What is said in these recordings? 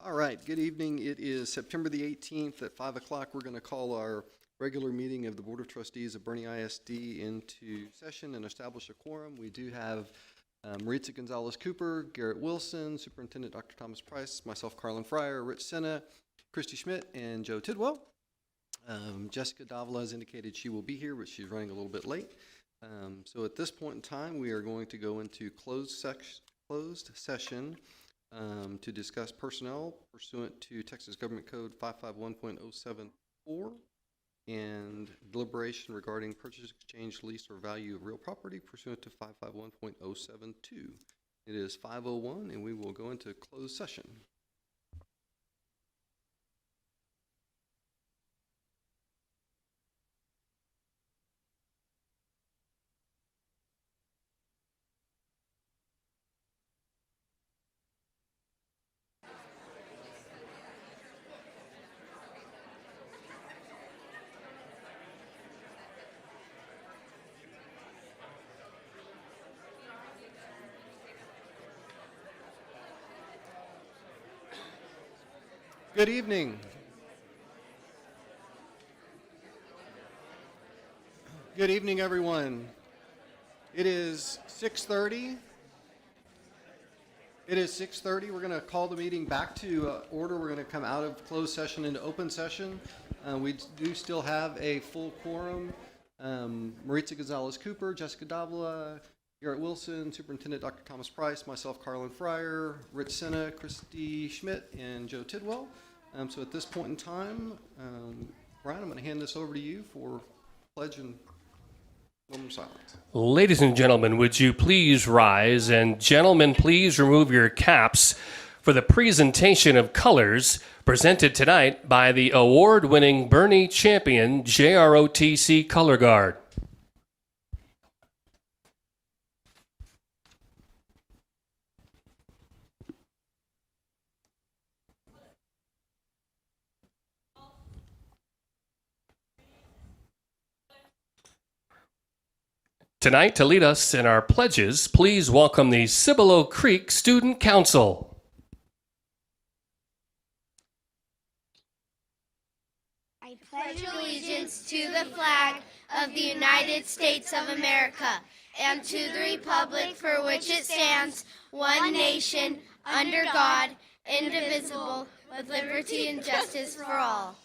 All right, good evening. It is September the 18th at 5 o'clock. We're going to call our regular meeting of the Board of Trustees of Bernie ISD into session and establish a quorum. We do have Maritza Gonzalez-Cooper, Garrett Wilson, Superintendent Dr. Thomas Price, myself, Carlin Fryer, Rich Senna, Christy Schmidt, and Joe Tidwell. Jessica Davila has indicated she will be here, but she's running a little bit late. So at this point in time, we are going to go into closed session to discuss personnel pursuant to Texas Government Code 551.074 and deliberation regarding purchase, exchange, lease, or value of real property pursuant to 551.072. It is 5:01 and we will go into closed session. Good evening. Good evening, everyone. It is 6:30. We're going to call the meeting back to order. We're going to come out of closed session into open session. We do still have a full quorum. Maritza Gonzalez-Cooper, Jessica Davila, Garrett Wilson, Superintendent Dr. Thomas Price, myself, Carlin Fryer, Rich Senna, Christy Schmidt, and Joe Tidwell. So at this point in time, Brian, I'm going to hand this over to you for pledge and moment of silence. Ladies and gentlemen, would you please rise? And gentlemen, please remove your caps for the presentation of colors presented tonight by the award-winning Bernie champion JROTC Color Guard. Tonight, to lead us in our pledges, please welcome the Cibolo Creek Student Council. I pledge allegiance to the flag of the United States of America and to the republic for which it stands, one nation, under God, indivisible, with liberty and justice for all.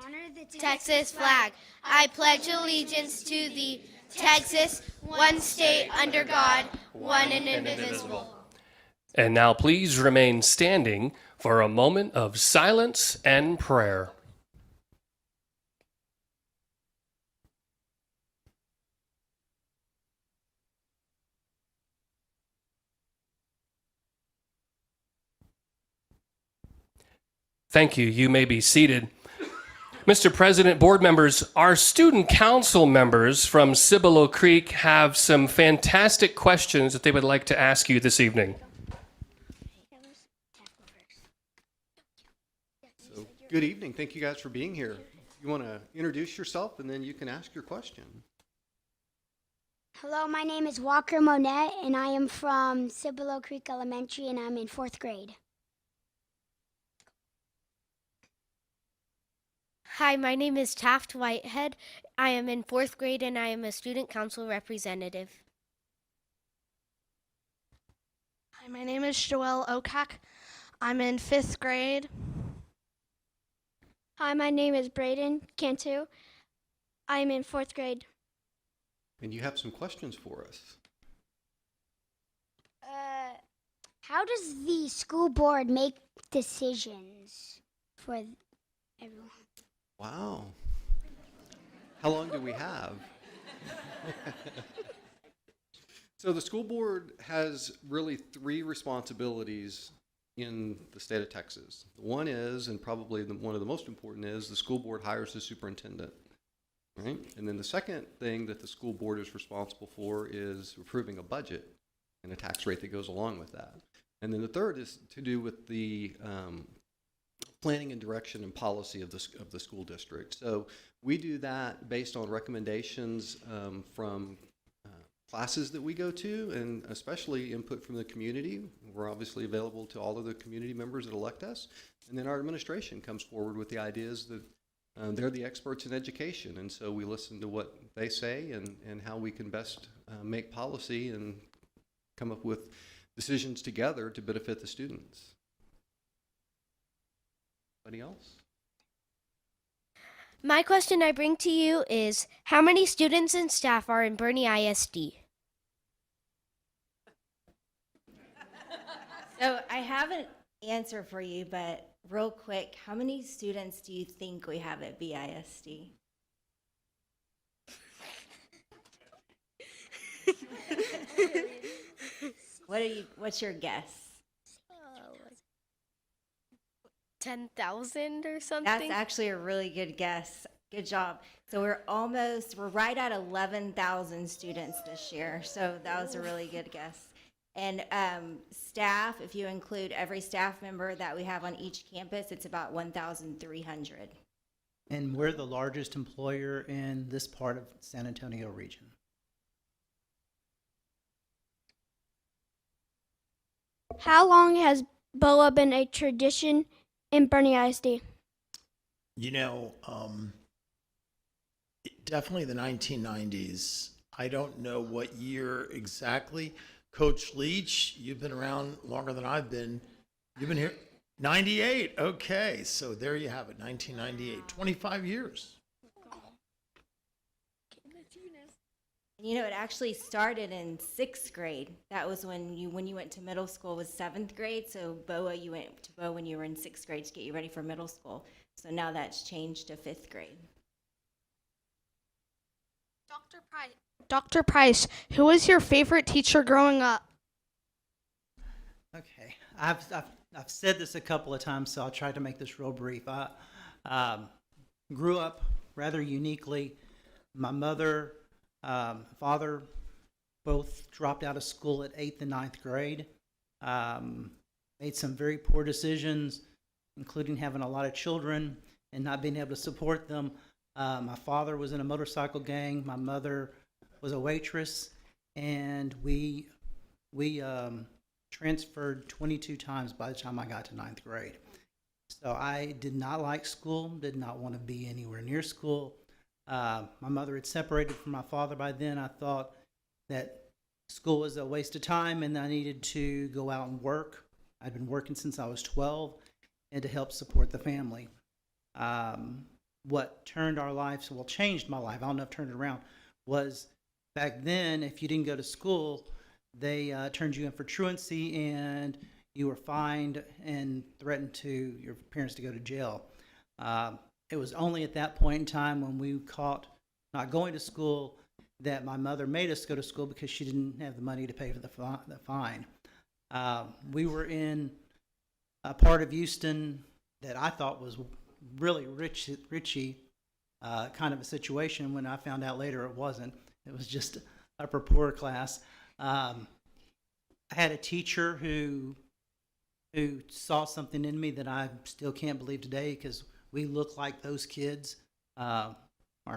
Honor the Texas flag. I pledge allegiance to the Texas, one state under God, one and indivisible. And now please remain standing for a moment of silence and prayer. Thank you. You may be seated. Mr. President, board members, our student council members from Cibolo Creek have some fantastic questions that they would like to ask you this evening. So, good evening. Thank you guys for being here. You want to introduce yourself and then you can ask your question. Hello, my name is Walker Monette, and I am from Cibolo Creek Elementary, and I'm in 4th grade. Hi, my name is Taft Whitehead. I am in 4th grade and I am a student council representative. Hi, my name is Joelle Okak. I'm in 5th grade. Hi, my name is Brayden Cantu. I'm in 4th grade. And you have some questions for us. How does the school board make decisions for everyone? Wow. How long do we have? So the school board has really three responsibilities in the state of Texas. One is, and probably one of the most important is, the school board hires the superintendent, right? And then the second thing that the school board is responsible for is approving a budget and a tax rate that goes along with that. And then the third is to do with the planning and direction and policy of the school district. So we do that based on recommendations from classes that we go to, and especially input from the community. We're obviously available to all of the community members that elect us. And then our administration comes forward with the ideas that they're the experts in education. And so we listen to what they say and how we can best make policy and come up with decisions together to benefit the students. Anybody else? My question I bring to you is, how many students and staff are in Bernie ISD? So I have an answer for you, but real quick, how many students do you think we have at BISD? What's your guess? 10,000 or something? That's actually a really good guess. Good job. So we're right at 11,000 students this year. So that was a really good guess. And staff, if you include every staff member that we have on each campus, it's about 1,300. And we're the largest employer in this part of San Antonio region. How long has BOA been a tradition in Bernie ISD? You know, definitely the 1990s. I don't know what year exactly. Coach Leach, you've been around longer than I've been. You've been here 98. Okay, so there you have it, 1998. 25 years. You know, it actually started in 6th grade. That was when you went to middle school was 7th grade. So BOA, you went to BOA when you were in 6th grade to get you ready for middle school. So now that's changed to 5th grade. Dr. Price, who was your favorite teacher growing up? Okay, I've said this a couple of times, so I'll try to make this real brief. I grew up rather uniquely. My mother, father, both dropped out of school at 8th and 9th grade. Made some very poor decisions, including having a lot of children and not being able to support them. My father was in a motorcycle gang. My mother was a waitress, and we transferred 22 times by the time I got to 9th grade. So I did not like school, did not want to be anywhere near school. My mother had separated from my father by then. I thought that school was a waste of time and I needed to go out and work. I'd been working since I was 12 and to help support the family. What turned our lives, well, changed my life, I don't know if turned it around, was back then, if you didn't go to school, they turned you in for truancy and you were fined and threatened to your parents to go to jail. It was only at that point in time when we caught not going to school that my mother made us go to school because she didn't have the money to pay for the fine. We were in a part of Houston that I thought was really richy kind of a situation. When I found out later it wasn't. It was just upper poor class. I had a teacher who saw something in me that I still can't believe today, because we looked like those kids. Our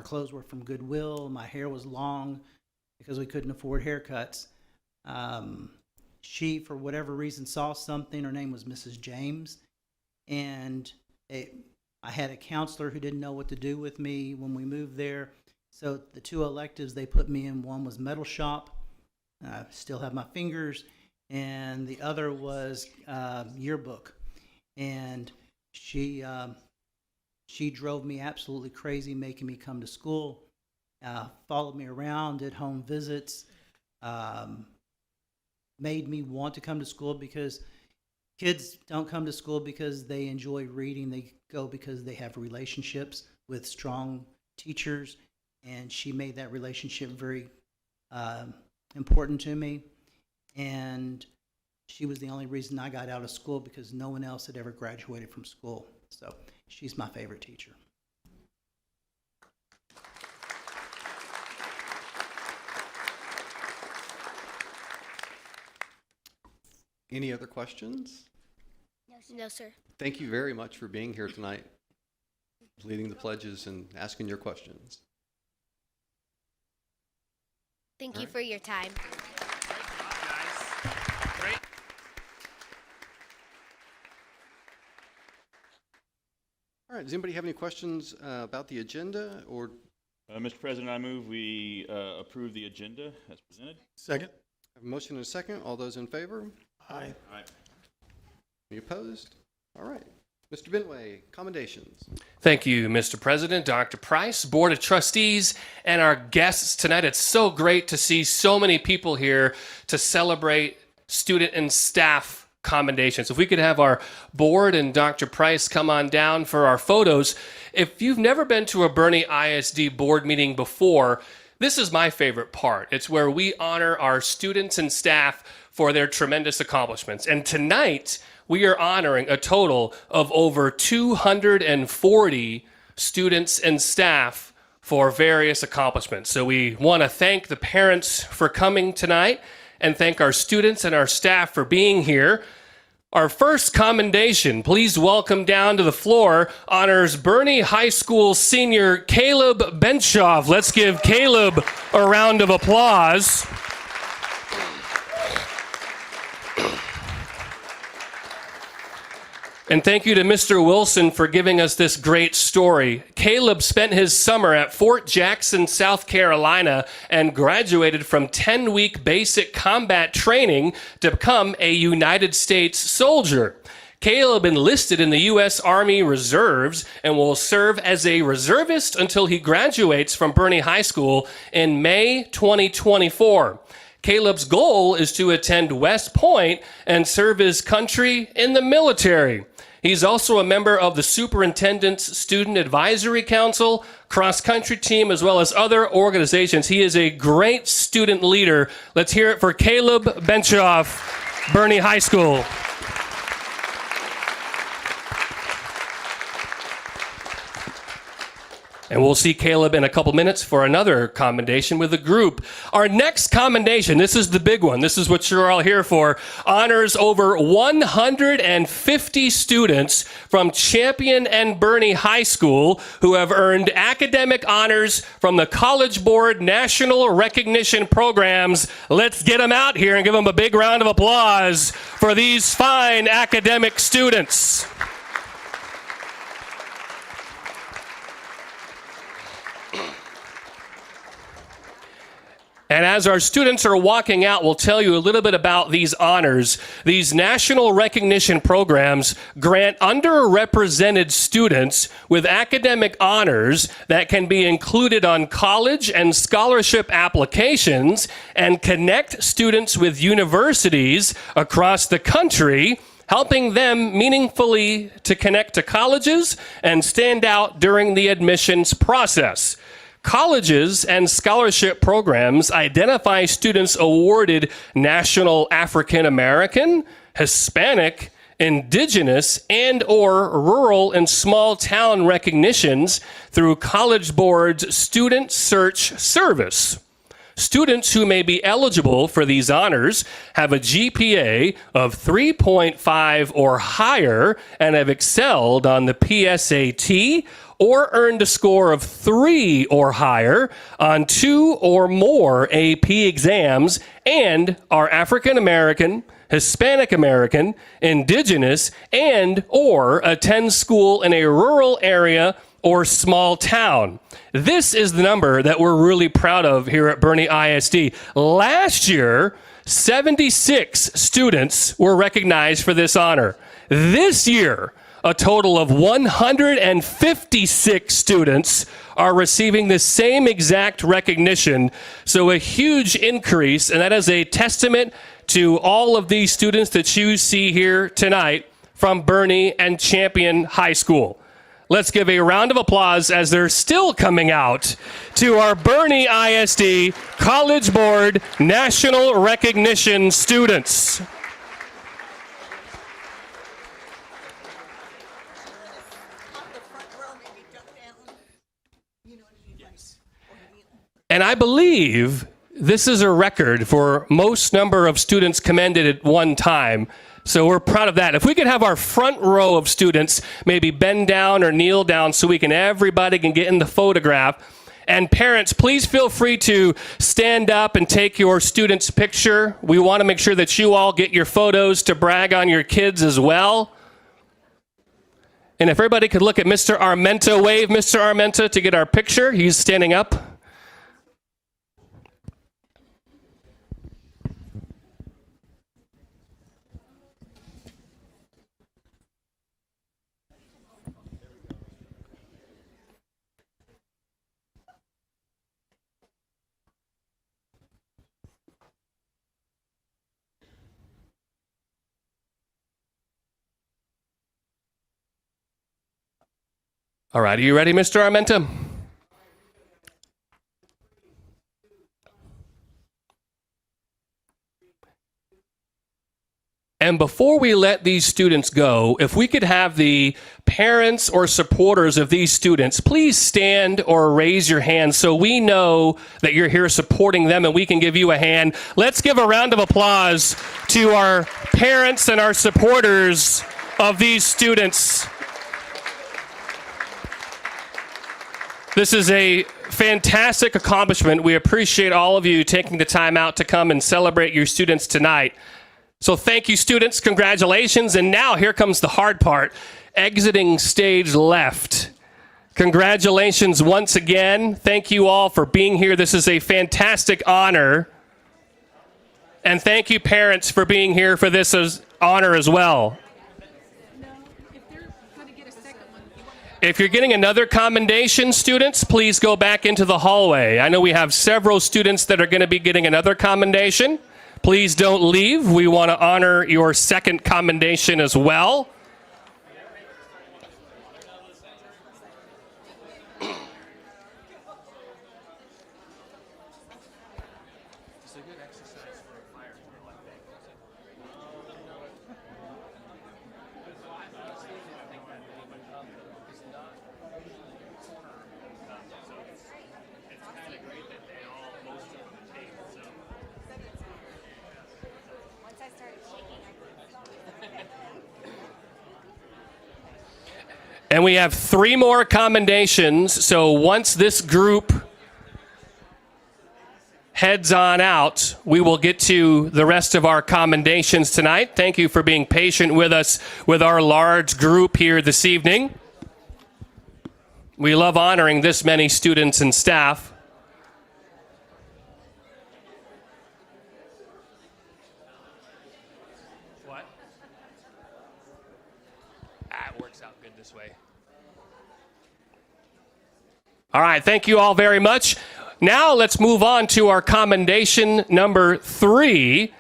clothes were from Goodwill. My hair was long because we couldn't afford haircuts. She, for whatever reason, saw something. Her name was Mrs. James. And I had a counselor who didn't know what to do with me when we moved there. So the two electives they put me in, one was metal shop. I still have my fingers. And the other was yearbook. And she drove me absolutely crazy, making me come to school, followed me around, did home visits, made me want to come to school, because kids don't come to school because they enjoy reading. They go because they have relationships with strong teachers and she made that relationship very important to me. And she was the only reason I got out of school because no one else had ever graduated from school. So she's my favorite teacher. Any other questions? No, sir. Thank you very much for being here tonight, leading the pledges and asking your questions. Thank you for your time. All right, does anybody have any questions about the agenda or? Mr. President, I move we approve the agenda as presented. Second? I have a motion and a second. All those in favor? Aye. Any opposed? All right. Mr. Bentway, commendations. Thank you, Mr. President, Dr. Price, Board of Trustees, and our guests tonight. It's so great to see so many people here to celebrate student and staff commendations. If we could have our board and Dr. Price come on down for our photos. If you've never been to a Bernie ISD board meeting before, this is my favorite part. It's where we honor our students and staff for their tremendous accomplishments. And tonight, we are honoring a total of over 240 students and staff for various accomplishments. So we want to thank the parents for coming tonight and thank our students and our staff for being here. Our first commendation, please welcome down to the floor, honors Bernie High School senior Caleb Benshoff. Let's give Caleb a round of applause. And thank you to Mr. Wilson for giving us this great story. Caleb spent his summer at Fort Jackson, South Carolina, and graduated from 10-week basic combat training to become a United States soldier. Caleb enlisted in the U.S. Army Reserves and will serve as a reservist until he graduates from Bernie High School in May 2024. Caleb's goal is to attend West Point and serve his country in the military. He's also a member of the Superintendent's Student Advisory Council, cross-country team, as well as other organizations. He is a great student leader. Let's hear it for Caleb Benshoff, Bernie High School. And we'll see Caleb in a couple minutes for another commendation with the group. Our next commendation, this is the big one. This is what you're all here for. Honors over 150 students from Champion and Bernie High School who have earned academic honors from the College Board National Recognition Programs. Let's get them out here and give them a big round of applause for these fine academic students. And as our students are walking out, we'll tell you a little bit about these honors. These national recognition programs grant underrepresented students with academic honors that can be included on college and scholarship applications and connect students with universities across the country, helping them meaningfully to connect to colleges and stand out during the admissions process. Colleges and scholarship programs identify students awarded National African American, Hispanic, Indigenous, and or rural and small town recognitions through College Board's Student Search Service. Students who may be eligible for these honors have a GPA of 3.5 or higher and have excelled on the PSAT or earned a score of 3 or higher on 2 or more AP exams and are African American, Hispanic American, Indigenous, and or attend school in a rural area or small town. This is the number that we're really proud of here at Bernie ISD. Last year, 76 students were recognized for this honor. This year, a total of 156 students are receiving the same exact recognition. So a huge increase, and that is a testament to all of these students that you see here tonight from Bernie and Champion High School. Let's give a round of applause as they're still coming out to our Bernie ISD College Board National Recognition students. And I believe this is a record for most number of students commended at one time. So we're proud of that. If we could have our front row of students maybe bend down or kneel down so everybody can get in the photograph. And parents, please feel free to stand up and take your student's picture. We want to make sure that you all get your photos to brag on your kids as well. And if everybody could look at Mr. Armenta, wave Mr. Armenta to get our picture. He's standing up. All right, are you ready, Mr. Armenta? And before we let these students go, if we could have the parents or supporters of these students, please stand or raise your hand so we know that you're here supporting them and we can give you a hand. Let's give a round of applause to our parents and our supporters of these students. This is a fantastic accomplishment. We appreciate all of you taking the time out to come and celebrate your students tonight. So thank you, students. Congratulations. And now here comes the hard part, exiting stage left. Congratulations once again. Thank you all for being here. This is a fantastic honor. And thank you, parents, for being here for this honor as well. If you're getting another commendation, students, please go back into the hallway. I know we have several students that are going to be getting another commendation. Please don't leave. We want to honor your second commendation as well. And we have 3 more commendations. So once this group heads on out, we will get to the rest of our commendations tonight. Thank you for being patient with us with our large group here this evening. We love honoring this many students and staff. What? It works out good this way. All right, thank you all very much. Now let's move on to our commendation number 3.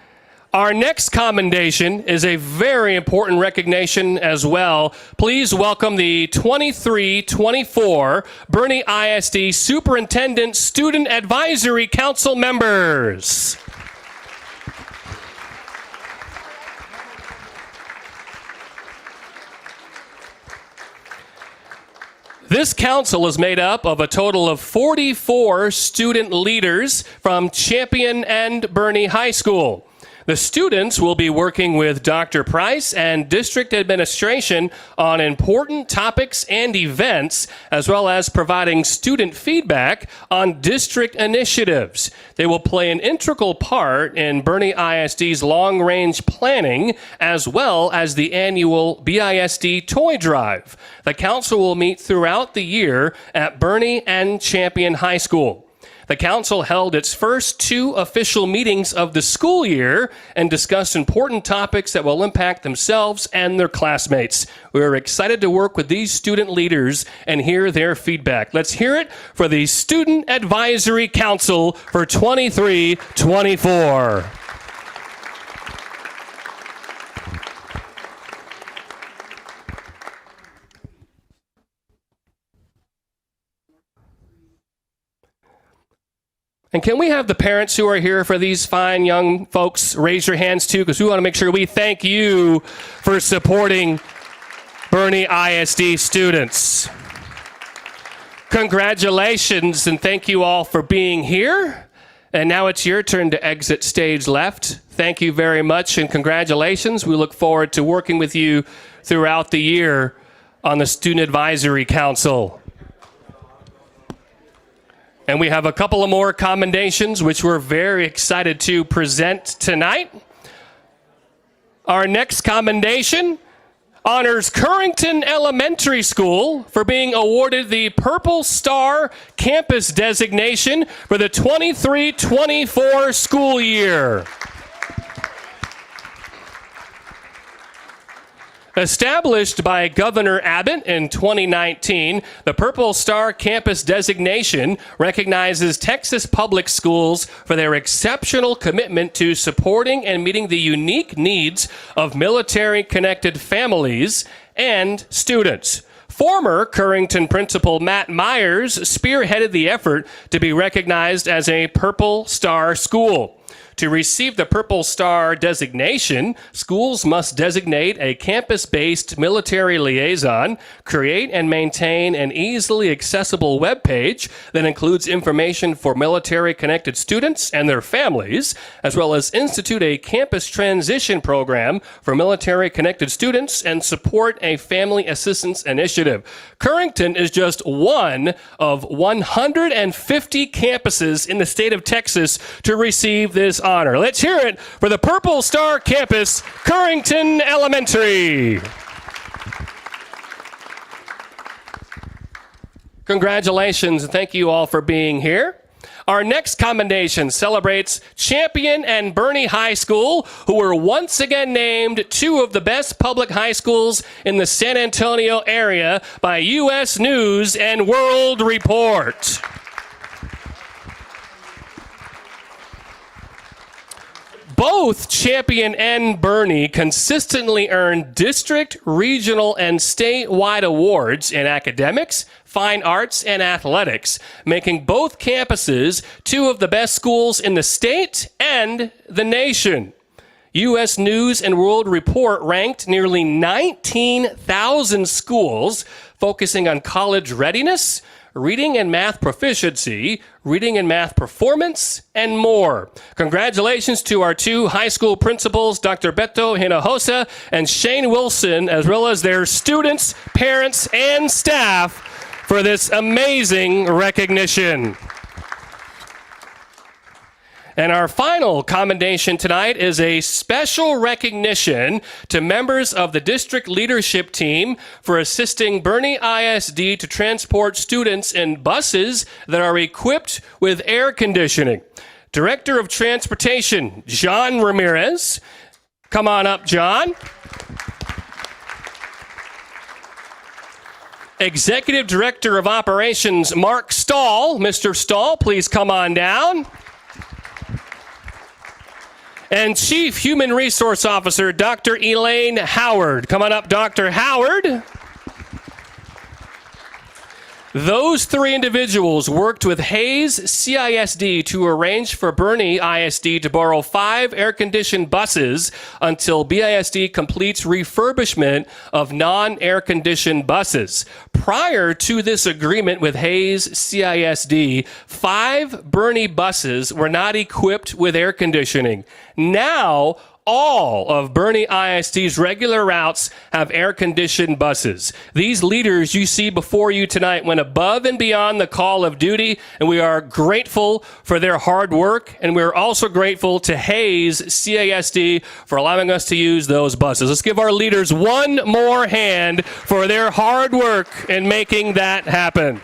Our next commendation is a very important recognition as well. Please welcome the 23-24 Bernie ISD Superintendent Student Advisory Council members. This council is made up of a total of 44 student leaders from Champion and Bernie High School. The students will be working with Dr. Price and district administration on important topics and events, as well as providing student feedback on district initiatives. They will play an integral part in Bernie ISD's long-range planning, as well as the annual BISD toy drive. The council will meet throughout the year at Bernie and Champion High School. The council held its first 2 official meetings of the school year and discussed important topics that will impact themselves and their classmates. We're excited to work with these student leaders and hear their feedback. Let's hear it for the Student Advisory Council for 23-24. And can we have the parents who are here for these fine young folks raise your hands too, because we want to make sure we thank you for supporting Bernie ISD students. Congratulations, and thank you all for being here. And now it's your turn to exit stage left. Thank you very much and congratulations. We look forward to working with you throughout the year on the Student Advisory Council. And we have a couple of more commendations which we're very excited to present tonight. Our next commendation honors Currington Elementary School for being awarded the Purple Star Campus designation for the 23-24 school year. Established by Governor Abbott in 2019, the Purple Star Campus designation recognizes Texas public schools for their exceptional commitment to supporting and meeting the unique needs of military-connected families and students. Former Currington principal Matt Myers spearheaded the effort to be recognized as a Purple Star school. To receive the Purple Star designation, schools must designate a campus-based military liaison, create and maintain an easily accessible web page that includes information for military-connected students and their families, as well as institute a campus transition program for military-connected students and support a family assistance initiative. Currington is just one of 150 campuses in the state of Texas to receive this honor. Let's hear it for the Purple Star Campus, Currington Elementary. Congratulations, and thank you all for being here. Our next commendation celebrates Champion and Bernie High School, who were once again named two of the best public high schools in the San Antonio area by U.S. News and World Report. Both Champion and Bernie consistently earn district, regional, and statewide awards in academics, fine arts, and athletics, making both campuses two of the best schools in the state and the nation. U.S. News and World Report ranked nearly 19,000 schools focusing on college readiness, reading and math proficiency, reading and math performance, and more. Congratulations to our two high school principals, Dr. Beto Hinojosa and Shane Wilson, as well as their students, parents, and staff for this amazing recognition. And our final commendation tonight is a special recognition to members of the district leadership team for assisting Bernie ISD to transport students in buses that are equipped with air conditioning. Director of Transportation, John Ramirez. Come on up, John. Executive Director of Operations, Mark Stahl. Mr. Stahl, please come on down. And Chief Human Resource Officer, Dr. Elaine Howard. Come on up, Dr. Howard. Those three individuals worked with Hayes CISD to arrange for Bernie ISD to borrow 5 air-conditioned buses until BISD completes refurbishment of non-air-conditioned buses. Prior to this agreement with Hayes CISD, 5 Bernie buses were not equipped with air conditioning. Now, all of Bernie ISD's regular routes have air-conditioned buses. These leaders you see before you tonight went above and beyond the call of duty, and we are grateful for their hard work, and we're also grateful to Hayes CISD for allowing us to use those buses. Let's give our leaders one more hand for their hard work in making that happen.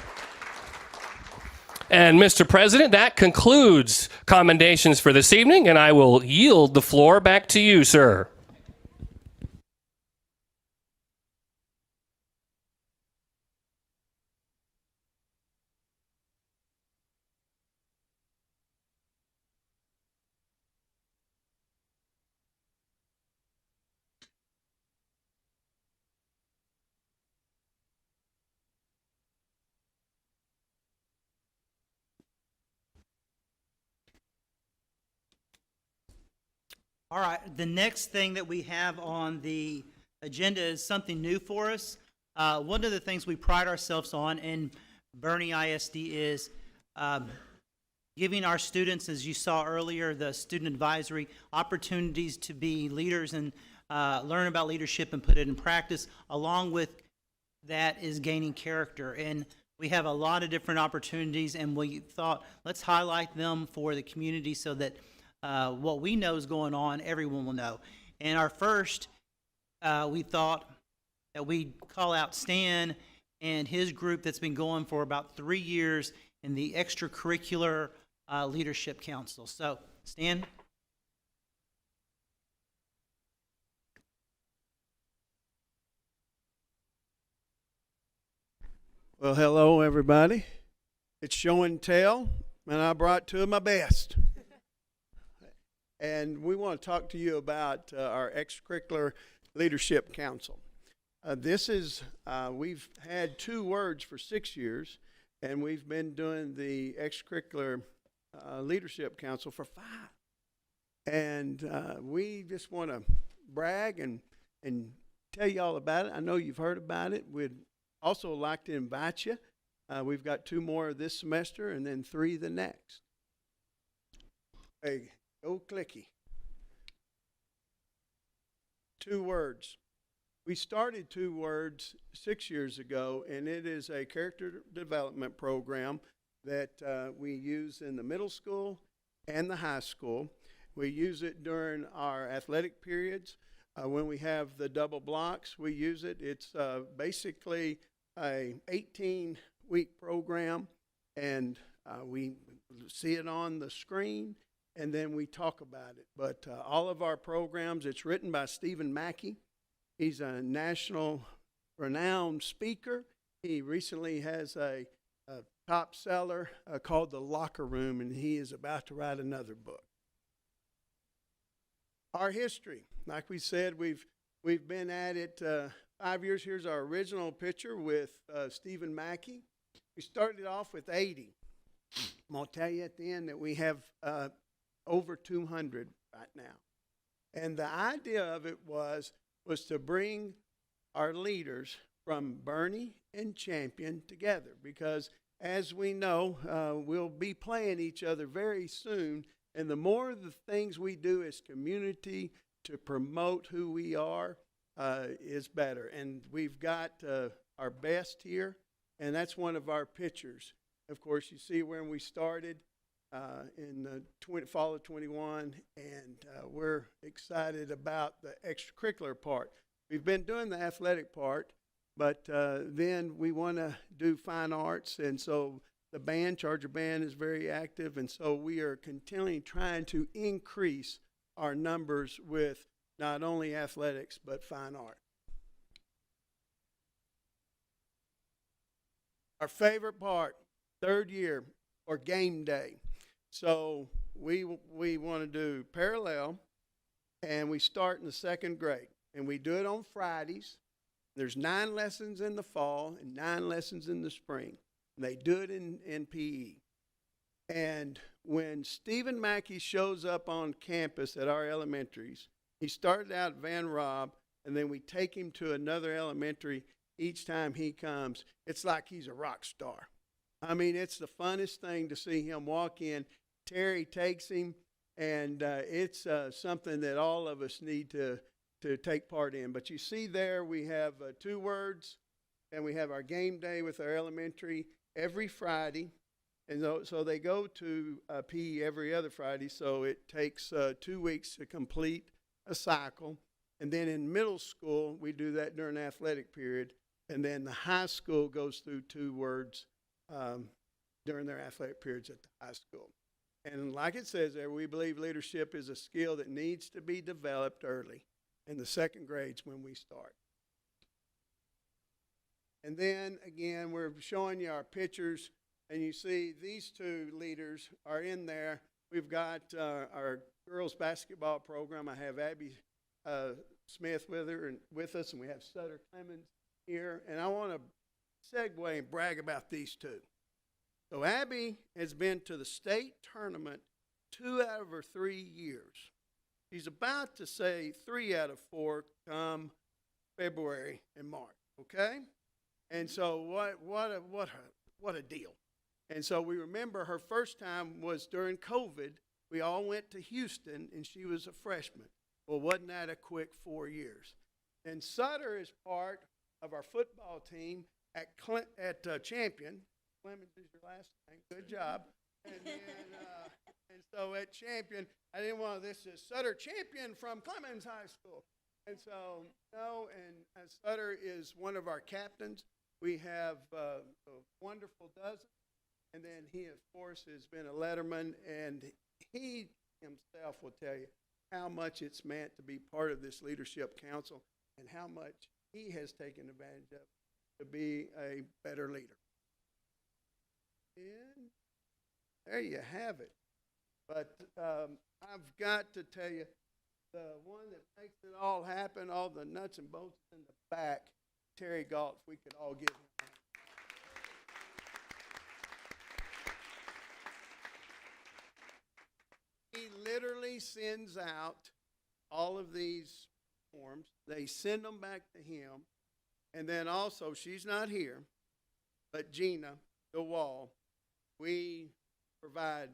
And Mr. President, that concludes commendations for this evening, and I will yield the floor back to you, sir. All right, the next thing that we have on the agenda is something new for us. One of the things we pride ourselves on in Bernie ISD is giving our students, as you saw earlier, the student advisory, opportunities to be leaders and learn about leadership and put it in practice. Along with that is gaining character. And we have a lot of different opportunities, and we thought, let's highlight them for the community so that what we know is going on, everyone will know. And our first, we thought that we'd call out Stan and his group that's been going for about 3 years in the Extracurricular Leadership Council. So, Stan? Well, hello, everybody. It's show and tell, and I brought two of my best. And we want to talk to you about our Extracurricular Leadership Council. We've had 2 words for 6 years, and we've been doing the Extracurricular Leadership Council for 5. And we just want to brag and tell you all about it. I know you've heard about it. We'd also like to invite you. We've got 2 more this semester and then 3 the next. Hey, go clicky. 2 words. We started 2 words 6 years ago, and it is a character development program that we use in the middle school and the high school. We use it during our athletic periods. When we have the double blocks, we use it. It's basically a 18-week program, and we see it on the screen, and then we talk about it. But all of our programs, it's written by Stephen Mackey. He's a national renowned speaker. He recently has a top seller called The Locker Room, and he is about to write another book. Our history, like we said, we've been at it 5 years. Here's our original picture with Stephen Mackey. We started off with 80. I'm going to tell you at the end that we have over 200 right now. And the idea of it was to bring our leaders from Bernie and Champion together, because as we know, we'll be playing each other very soon, and the more the things we do as community to promote who we are is better. And we've got our best here, and that's one of our pictures. Of course, you see when we started in the fall of 21, and we're excited about the extracurricular part. We've been doing the athletic part, but then we want to do fine arts, and so the band, Charger Band, is very active, and so we are continually trying to increase our numbers with not only athletics, but fine art. Our favorite part, 3rd year, or game day. So we want to do parallel, and we start in the 2nd grade, and we do it on Fridays. There's 9 lessons in the fall and 9 lessons in the spring. And they do it in PE. And when Stephen Mackey shows up on campus at our elementaries, he started out at Van Robb, and then we take him to another elementary each time he comes. It's like he's a rock star. I mean, it's the funnest thing to see him walk in. Terry takes him, and it's something that all of us need to take part in. But you see there we have 2 words, and we have our game day with our elementary every Friday. And so they go to PE every other Friday, so it takes 2 weeks to complete a cycle. And then in middle school, we do that during the athletic period. And then the high school goes through 2 words during their athletic periods at the high school. And like it says there, we believe leadership is a skill that needs to be developed early in the 2nd grades when we start. And then, again, we're showing you our pictures, and you see these 2 leaders are in there. We've got our girls basketball program. I have Abby Smith with us, and we have Sutter Clemens here. And I want to segue and brag about these 2. So Abby has been to the state tournament 2 out of her 3 years. She's about to say 3 out of 4 come February and March, okay? And so what a deal. And so we remember her first time was during COVID. We all went to Houston, and she was a freshman. Well, wasn't that a quick 4 years? And Sutter is part of our football team at Champion. Clemens is your last name. Good job. And then, and so at Champion, I didn't want this is Sutter Champion from Clemens High School. And so, no, and Sutter is one of our captains. We have a wonderful dozen. And then he, of course, has been a letterman, and he himself will tell you how much it's meant to be part of this leadership council and how much he has taken advantage of to be a better leader. And there you have it. But I've got to tell you, the one that makes it all happen, all the nuts and bolts in the back, Terry Galt, if we could all give him a hand. He literally sends out all of these forms. They send them back to him. And then also, she's not here, but Gina, the wall, we provide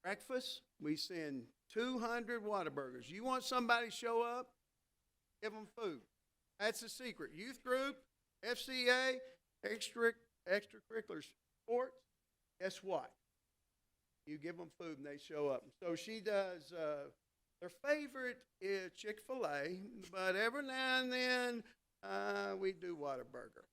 breakfast. We send 200 Whataburgers. You want somebody to show up? Give them food. That's the secret. Youth group, FCA, extracurricular sports, guess what? You give them food and they show up. So she does, their favorite is Chick-fil-A, but every now and then we do Whataburger.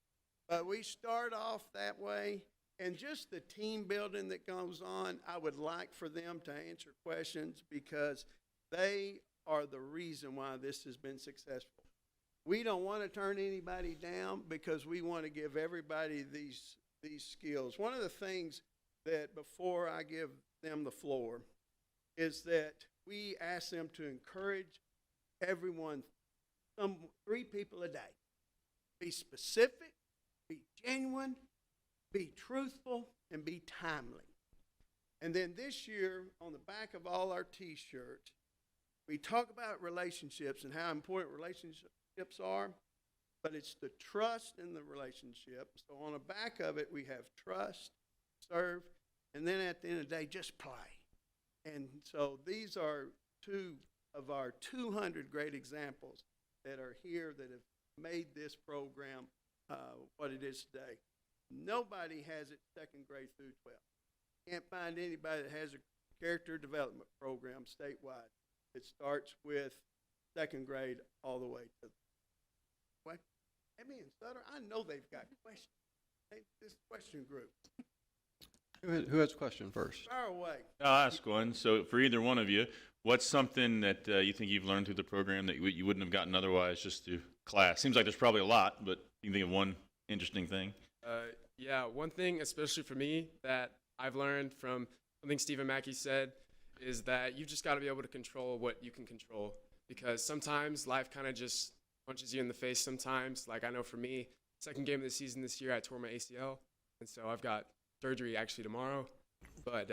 But we start off that way, and just the team building that goes on, I would like for them to answer questions because they are the reason why this has been successful. We don't want to turn anybody down because we want to give everybody these skills. One of the things that before I give them the floor is that we ask them to encourage everyone, 3 people a day. Be specific, be genuine, be truthful, and be timely. And then this year, on the back of all our T-shirts, we talk about relationships and how important relationships are, but it's the trust in the relationship. So on the back of it, we have trust, serve, and then at the end of the day, just play. And so these are 2 of our 200 great examples that are here that have made this program what it is today. Nobody has it 2nd grade through 12. Can't find anybody that has a character development program statewide. It starts with 2nd grade all the way to what? Emmy and Sutter, I know they've got questions. This question group. Who has a question first? Fire away. I'll ask one. So for either one of you, what's something that you think you've learned through the program that you wouldn't have gotten otherwise just through class? Seems like there's probably a lot, but you can think of one interesting thing. Yeah, one thing, especially for me, that I've learned from something Stephen Mackey said is that you've just got to be able to control what you can control. Because sometimes life kind of just punches you in the face sometimes. Like I know for me, 2nd game of the season this year, I tore my ACL. And so I've got surgery actually tomorrow. But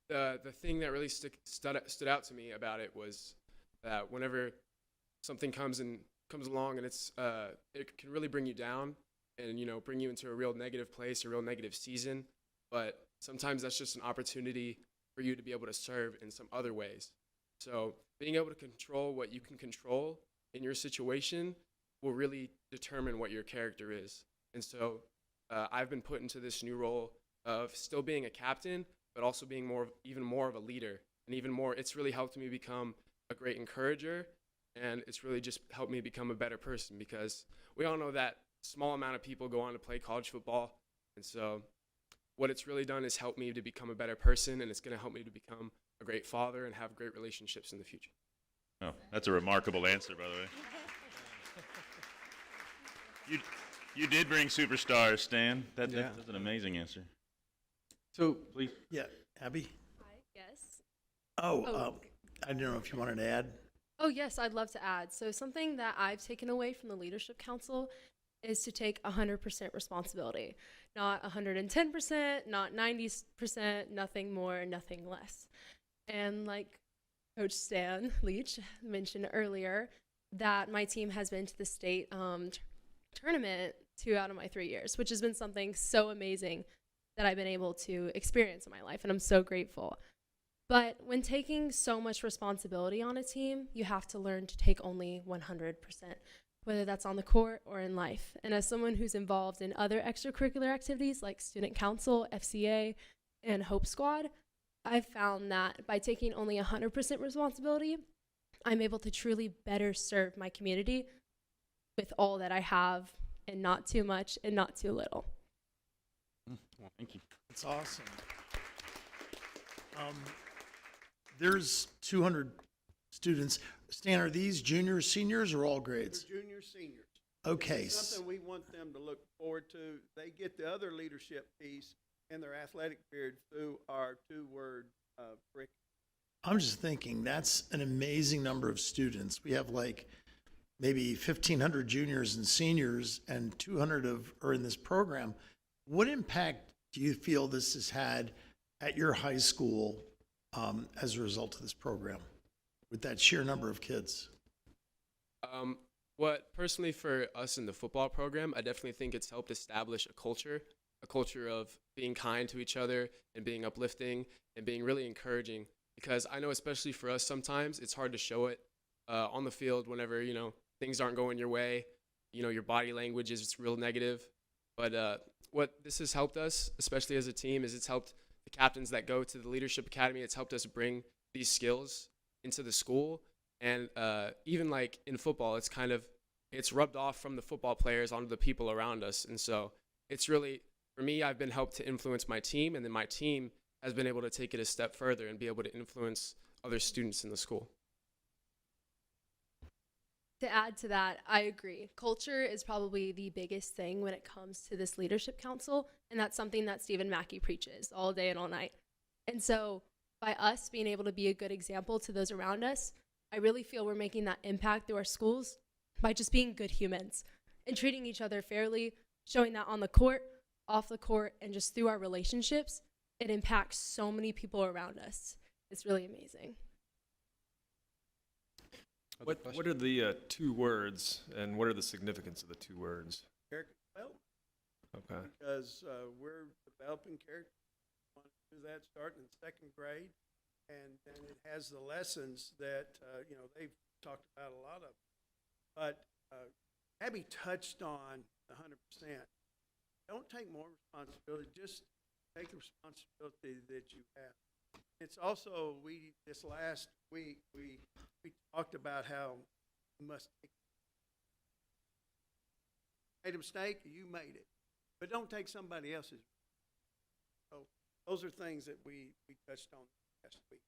the thing that really stood out to me about it was that whenever something comes along and it can really bring you down and bring you into a real negative place, a real negative season. But sometimes that's just an opportunity for you to be able to serve in some other ways. So being able to control what you can control in your situation will really determine what your character is. And so I've been put into this new role of still being a captain, but also being even more of a leader. And even more, it's really helped me become a great encourager, and it's really just helped me become a better person because we all know that small amount of people go on to play college football. And so what it's really done is help me to become a better person, and it's going to help me to become a great father and have great relationships in the future. Oh, that's a remarkable answer, by the way. You did bring superstars, Stan. That's an amazing answer. So, please. Yeah, Abby? Hi, yes. I don't know if you wanted to add. Oh, yes, I'd love to add. So something that I've taken away from the Leadership Council is to take 100% responsibility. Not 110%, not 90%, nothing more, nothing less. And Coach Stan Leach mentioned earlier, that my team has been to the state tournament 2 out of my 3 years, which has been something so amazing that I've been able to experience in my life, and I'm so grateful. But when taking so much responsibility on a team, you have to learn to take only 100%, whether that's on the court or in life. And as someone who's involved in other extracurricular activities like student council, FCA, and Hope Squad, I've found that by taking only 100% responsibility, I'm able to truly better serve my community with all that I have, and not too much and not too little. Well, thank you. That's awesome. There's 200 students. Stan, are these juniors, seniors, or all grades? They're juniors, seniors. Okay. It's something we want them to look forward to. They get the other leadership piece in their athletic period through our 2-word curriculum. I'm just thinking that's an amazing number of students. We have like maybe 1,500 juniors and seniors, and 200 are in this program. What impact do you feel this has had at your high school as a result of this program with that sheer number of kids? What personally for us in the football program, I definitely think it's helped establish a culture of being kind to each other and being uplifting and being really encouraging. Because I know especially for us sometimes it's hard to show it on the field whenever, things aren't going your way. Your body language is real negative. But what this has helped us, especially as a team, is it's helped the captains that go to the Leadership Academy. It's helped us bring these skills into the school. And even like in football, it's rubbed off from the football players onto the people around us. And so it's really, for me, I've been helped to influence my team, and then my team has been able to take it a step further and be able to influence other students in the school. To add to that, I agree. Culture is probably the biggest thing when it comes to this leadership council, and that's something that Stephen Mackey preaches all day and all night. And so by us being able to be a good example to those around us, I really feel we're making that impact through our schools by just being good humans and treating each other fairly, showing that on the court, off the court, and just through our relationships. It impacts so many people around us. It's really amazing. What are the 2 words, and what are the significance of the 2 words? Character development. Okay. Because we're developing character. We want to do that starting in 2nd grade. And then it has the lessons that, they've talked about a lot of. But Abby touched on 100%. Don't take more responsibility. Just take the responsibility that you have. It's also, this last week, we talked about how you must made a mistake, you made it. But don't take somebody else's. So those are things that we touched on last week.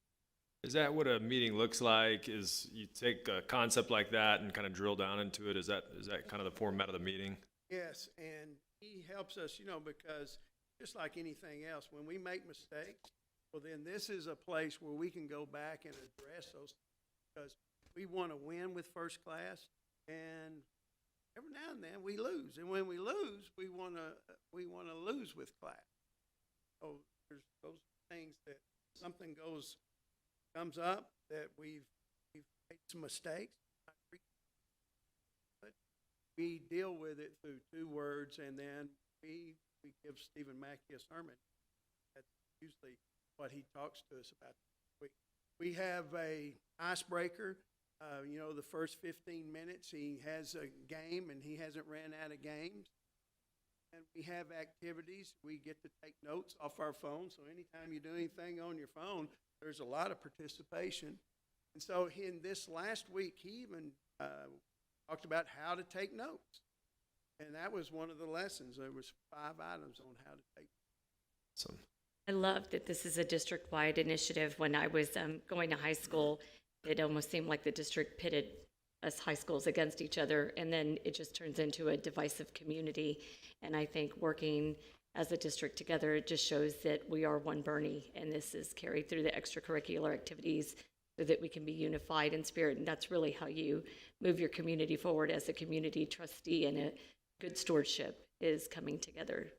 Is that what a meeting looks like? Is you take a concept like that and kind of drill down into it? Is that kind of the format of the meeting? Yes, and he helps us, because just like anything else, when we make mistakes, well, then this is a place where we can go back and address those things, because we want to win with first class, and every now and then we lose, and when we lose, we want to lose with class. So there's those things that something comes up that we've made some mistakes, but we deal with it through 2 words, and then we give Stephen Mackey a sermon. That's usually what he talks to us about. We have a icebreaker. The first 15 minutes he has a game, and he hasn't ran out of games. And we have activities. We get to take notes off our phone. So anytime you do anything on your phone, there's a lot of participation. And so in this last week, he even talked about how to take notes. And that was one of the lessons. There was 5 items on how to take notes. So I love that this is a district-wide initiative. When I was going to high school, it almost seemed like the district pitted us high schools against each other, and then it just turns into a divisive community. And I think working as a district together, it just shows that we are one Bernie, and this is carried through the extracurricular activities so that we can be unified in spirit. And that's really how you move your community forward as a community trustee, and a good stewardship is coming together.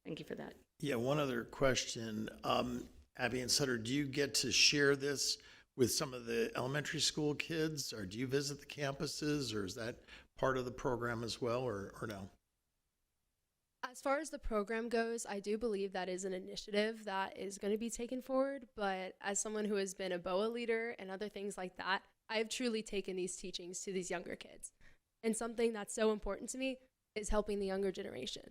Thank you for that. Yeah, one other question. Abby and Sutter, do you get to share this with some of the elementary school kids? Or do you visit the campuses, or is that part of the program as well, or no? As far as the program goes, I do believe that is an initiative that is going to be taken forward. But as someone who has been a BOA leader and other things like that, I have truly taken these teachings to these younger kids. And something that's so important to me is helping the younger generation.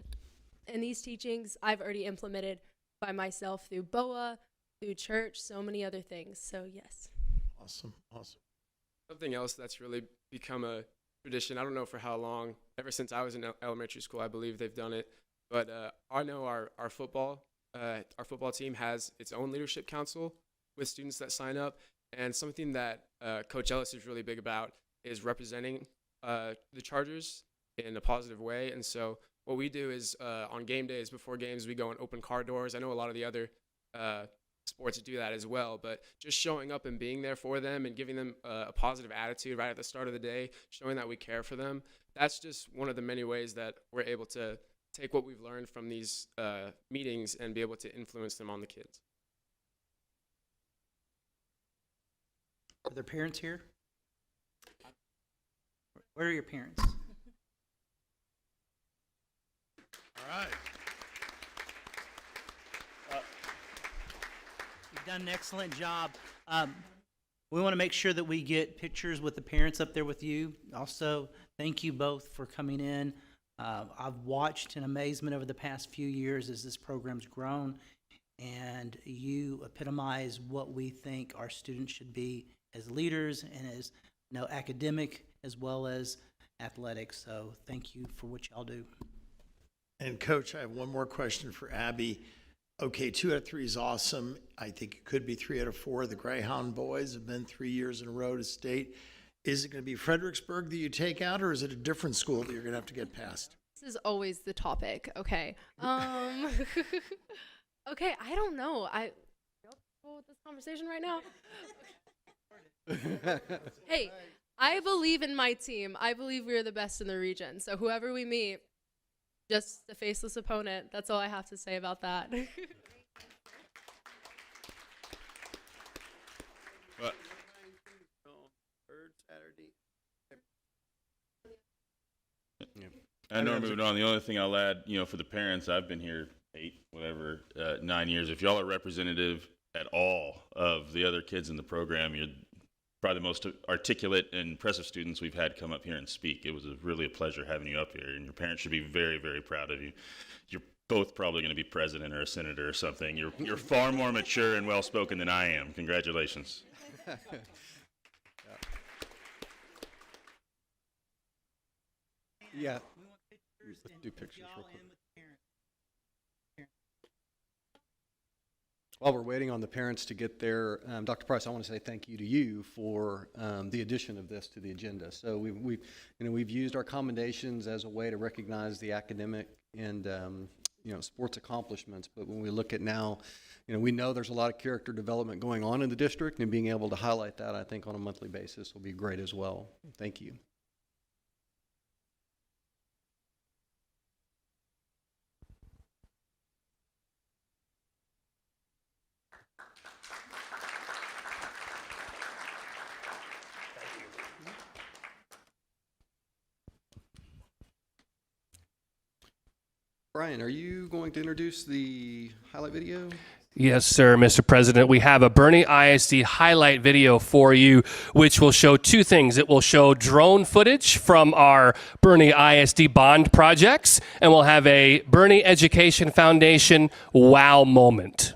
And these teachings I've already implemented by myself through BOA, through church, so many other things. So yes. Awesome. Something else that's really become a tradition, I don't know for how long, ever since I was in elementary school, I believe they've done it. But I know our football team has its own leadership council with students that sign up. And something that Coach Ellis is really big about is representing the Chargers in a positive way. And so what we do is on game days, before games, we go and open car doors. I know a lot of the other sports do that as well, but just showing up and being there for them and giving them a positive attitude right at the start of the day, showing that we care for them, that's just one of the many ways that we're able to take what we've learned from these meetings and be able to influence them on the kids. Are there parents here? Where are your parents? All right. You've done an excellent job. We want to make sure that we get pictures with the parents up there with you. Also, thank you both for coming in. I've watched in amazement over the past few years as this program's grown, and you epitomize what we think our students should be as leaders and as academic as well as athletics. So thank you for what y'all do. And Coach, I have one more question for Abby. Okay, 2 out of 3 is awesome. I think it could be 3 out of 4. The Greyhound boys have been 3 years in a row to state. Is it going to be Fredericksburg that you take out, or is it a different school that you're going to have to get past? This is always the topic. Okay. Okay, I don't know. I with this conversation right now. Hey, I believe in my team. I believe we're the best in the region. So whoever we meet, just a faceless opponent. That's all I have to say about that. Well, Third Saturday. I know we're moving on. The only thing I'll add, for the parents, I've been here 9 years. If y'all are representative at all of the other kids in the program, you're probably the most articulate and impressive students we've had come up here and speak. It was really a pleasure having you up here, and your parents should be very, very proud of you. You're both probably going to be president or a senator or something. You're far more mature and well-spoken than I am. Congratulations. Yeah. Let's do pictures real quick. While we're waiting on the parents to get there, Dr. Price, I want to say thank you to you for the addition of this to the agenda. So we've used our commendations as a way to recognize the academic and sports accomplishments. But when we look at now, we know there's a lot of character development going on in the district, and being able to highlight that, I think, on a monthly basis will be great as well. Thank you. Brian, are you going to introduce the highlight video? Yes, sir, Mr. President. We have a Bernie ISD highlight video for you, which will show 2 things. It will show drone footage from our Bernie ISD bond projects, and we'll have a Bernie Education Foundation wow moment.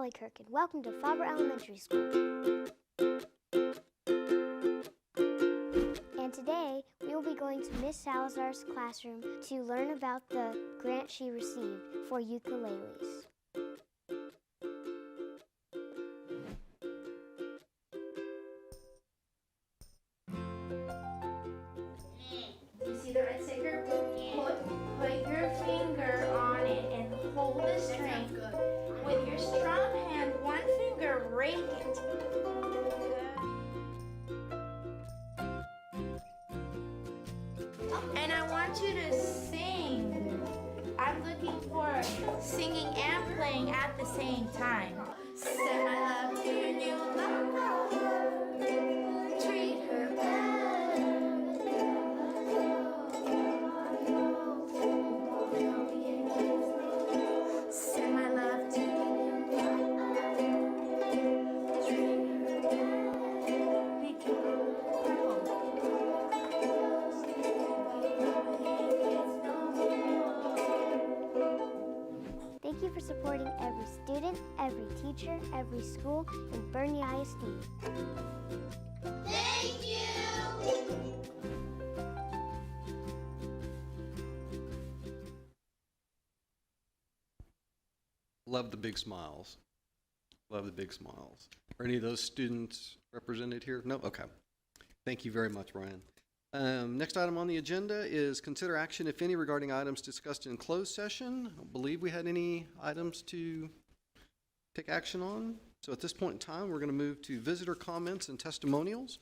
Molly Kirk, and welcome to Faber Elementary School. And today, we will be going to Miss Salazar's classroom to learn about the grant she received for ukuleles. You see the red sticker? Put your finger on it and hold the string. With your strong hand, one finger, rake it. And I want you to sing. I'm looking for singing and playing at the same time. Send my love to your new lover. Treat her better. Send my love to your new lover. Treat her better. Be Thank you for supporting every student, every teacher, every school in Bernie ISD. Thank you! Love the big smiles. Love the big smiles. Are any of those students represented here? No? Okay. Thank you very much, Ryan. Next item on the agenda is consider action, if any, regarding items discussed in closed session. I don't believe we had any items to take action on. So at this point in time, we're going to move to visitor comments and testimonials.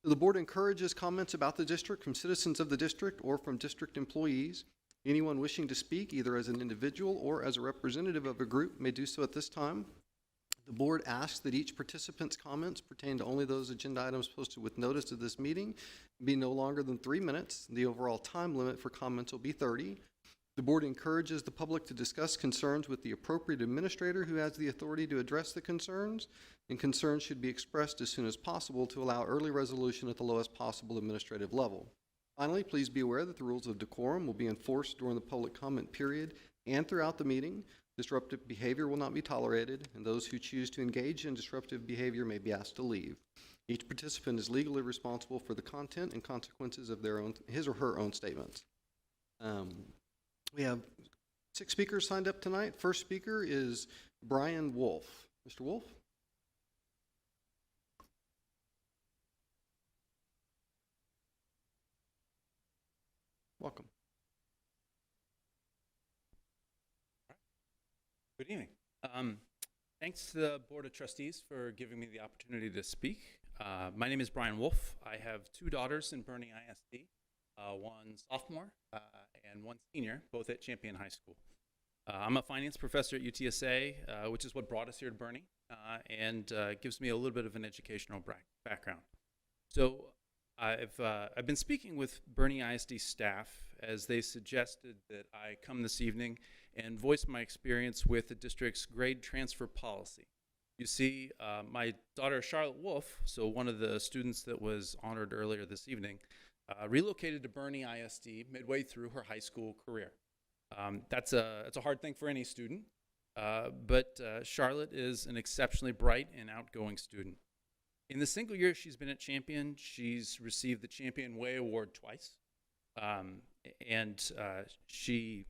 The board encourages comments about the district from citizens of the district or from district employees. Anyone wishing to speak, either as an individual or as a representative of a group, may do so at this time. The board asks that each participant's comments pertain to only those agenda items posted with notice of this meeting be no longer than 3 minutes. The overall time limit for comments will be 30. The board encourages the public to discuss concerns with the appropriate administrator who has the authority to address the concerns, and concerns should be expressed as soon as possible to allow early resolution at the lowest possible administrative level. Finally, please be aware that the rules of decorum will be enforced during the public comment period and throughout the meeting. Disruptive behavior will not be tolerated, and those who choose to engage in disruptive behavior may be asked to leave. Each participant is legally responsible for the content and consequences of his or her own statements. We have 6 speakers signed up tonight. First speaker is Brian Wolf. Mr. Wolf? Welcome. Good evening. Thanks to the Board of Trustees for giving me the opportunity to speak. My name is Brian Wolf. I have 2 daughters in Bernie ISD, one sophomore and one senior, both at Champion High School. I'm a finance professor at UTSA, which is what brought us here to Bernie, and gives me a little bit of an educational background. So I've been speaking with Bernie ISD staff as they suggested that I come this evening and voice my experience with the district's grade transfer policy. You see, my daughter Charlotte Wolf, so one of the students that was honored earlier this evening, relocated to Bernie ISD midway through her high school career. It's a hard thing for any student, but Charlotte is an exceptionally bright and outgoing student. In the single year she's been at Champion, she's received the Champion Way Award twice, and she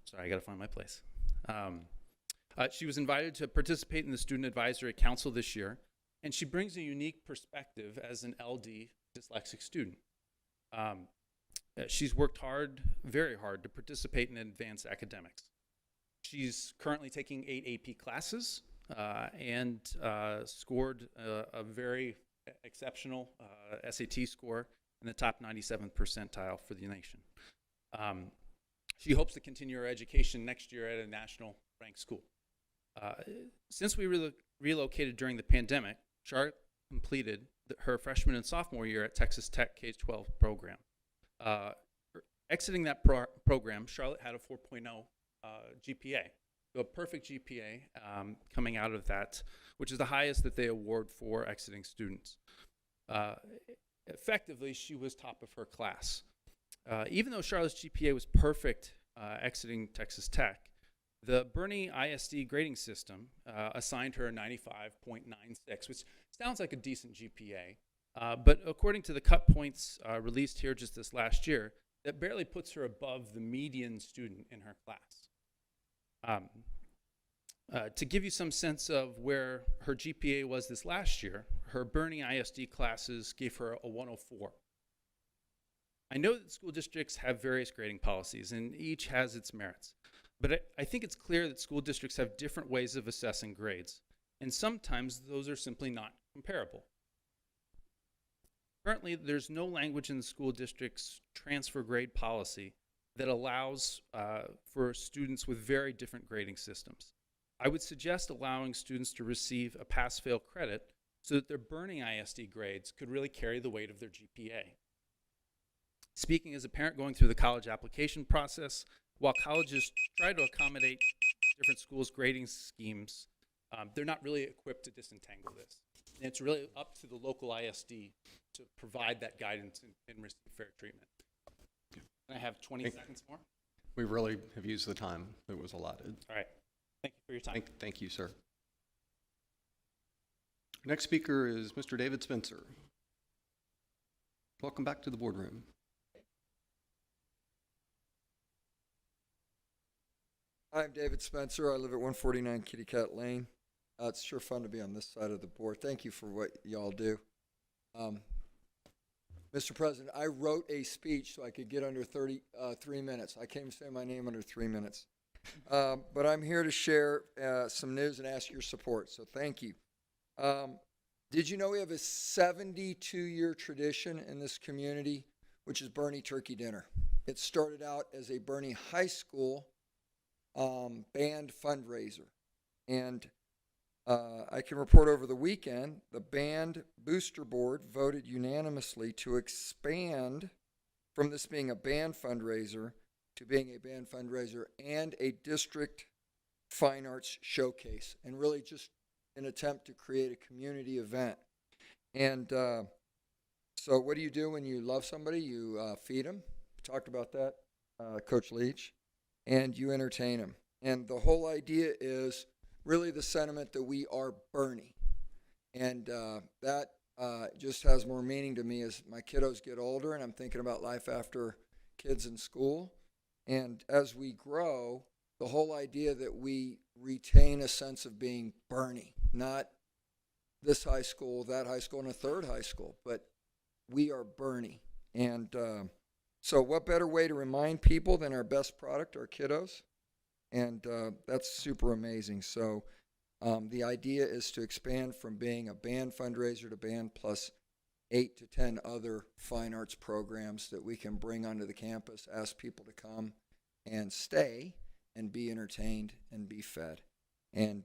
sorry, I gotta find my place. She was invited to participate in the Student Advisory Council this year, and she brings a unique perspective as an LD dyslexic student. She's worked hard, very hard, to participate in advanced academics. She's currently taking 8 AP classes and scored a very exceptional SAT score in the top 97th percentile for the nation. She hopes to continue her education next year at a national ranked school. Since we relocated during the pandemic, Charlotte completed her freshman and sophomore year at Texas Tech K-12 program. Exiting that program, Charlotte had a 4.0 GPA, so a perfect GPA coming out of that, which is the highest that they award for exiting students. Effectively, she was top of her class. Even though Charlotte's GPA was perfect exiting Texas Tech, the Bernie ISD grading system assigned her a 95.96, which sounds like a decent GPA. But according to the cut points released here just this last year, that barely puts her above the median student in her class. To give you some sense of where her GPA was this last year, her Bernie ISD classes gave her a 104. I know that school districts have various grading policies, and each has its merits. But I think it's clear that school districts have different ways of assessing grades, and sometimes those are simply not comparable. Currently, there's no language in the school district's transfer grade policy that allows for students with very different grading systems. I would suggest allowing students to receive a pass-fail credit so that their Bernie ISD grades could really carry the weight of their GPA. Speaking as a parent going through the college application process, while colleges try to accommodate different schools' grading schemes, they're not really equipped to disentangle this. And it's really up to the local ISD to provide that guidance and receive fair treatment. Can I have 20 seconds more? We really have used the time that was allotted. All right. Thank you for your time. Thank you, sir. Next speaker is Mr. David Spencer. Welcome back to the boardroom. I'm David Spencer. I live at 149 Kitty Cat Lane. It's sure fun to be on this side of the board. Thank you for what y'all do. Mr. President, I wrote a speech so I could get under 3 minutes. I can't even say my name under 3 minutes. But I'm here to share some news and ask your support, so thank you. Did you know we have a 72-year tradition in this community, which is Bernie Turkey Dinner? It started out as a Bernie High School band fundraiser. And I can report over the weekend, the band booster board voted unanimously to expand from this being a band fundraiser to being a band fundraiser and a district fine arts showcase, and really just an attempt to create a community event. And so what do you do when you love somebody? You feed them. We talked about that, Coach Leach. And you entertain them. And the whole idea is really the sentiment that we are Bernie. And that just has more meaning to me as my kiddos get older and I'm thinking about life after kids in school. And as we grow, the whole idea that we retain a sense of being Bernie, not this high school, that high school, and a third high school, but we are Bernie. And so what better way to remind people than our best product, our kiddos? And that's super amazing. So the idea is to expand from being a band fundraiser to band plus 8 to 10 other fine arts programs that we can bring onto the campus, ask people to come and stay and be entertained and be fed. And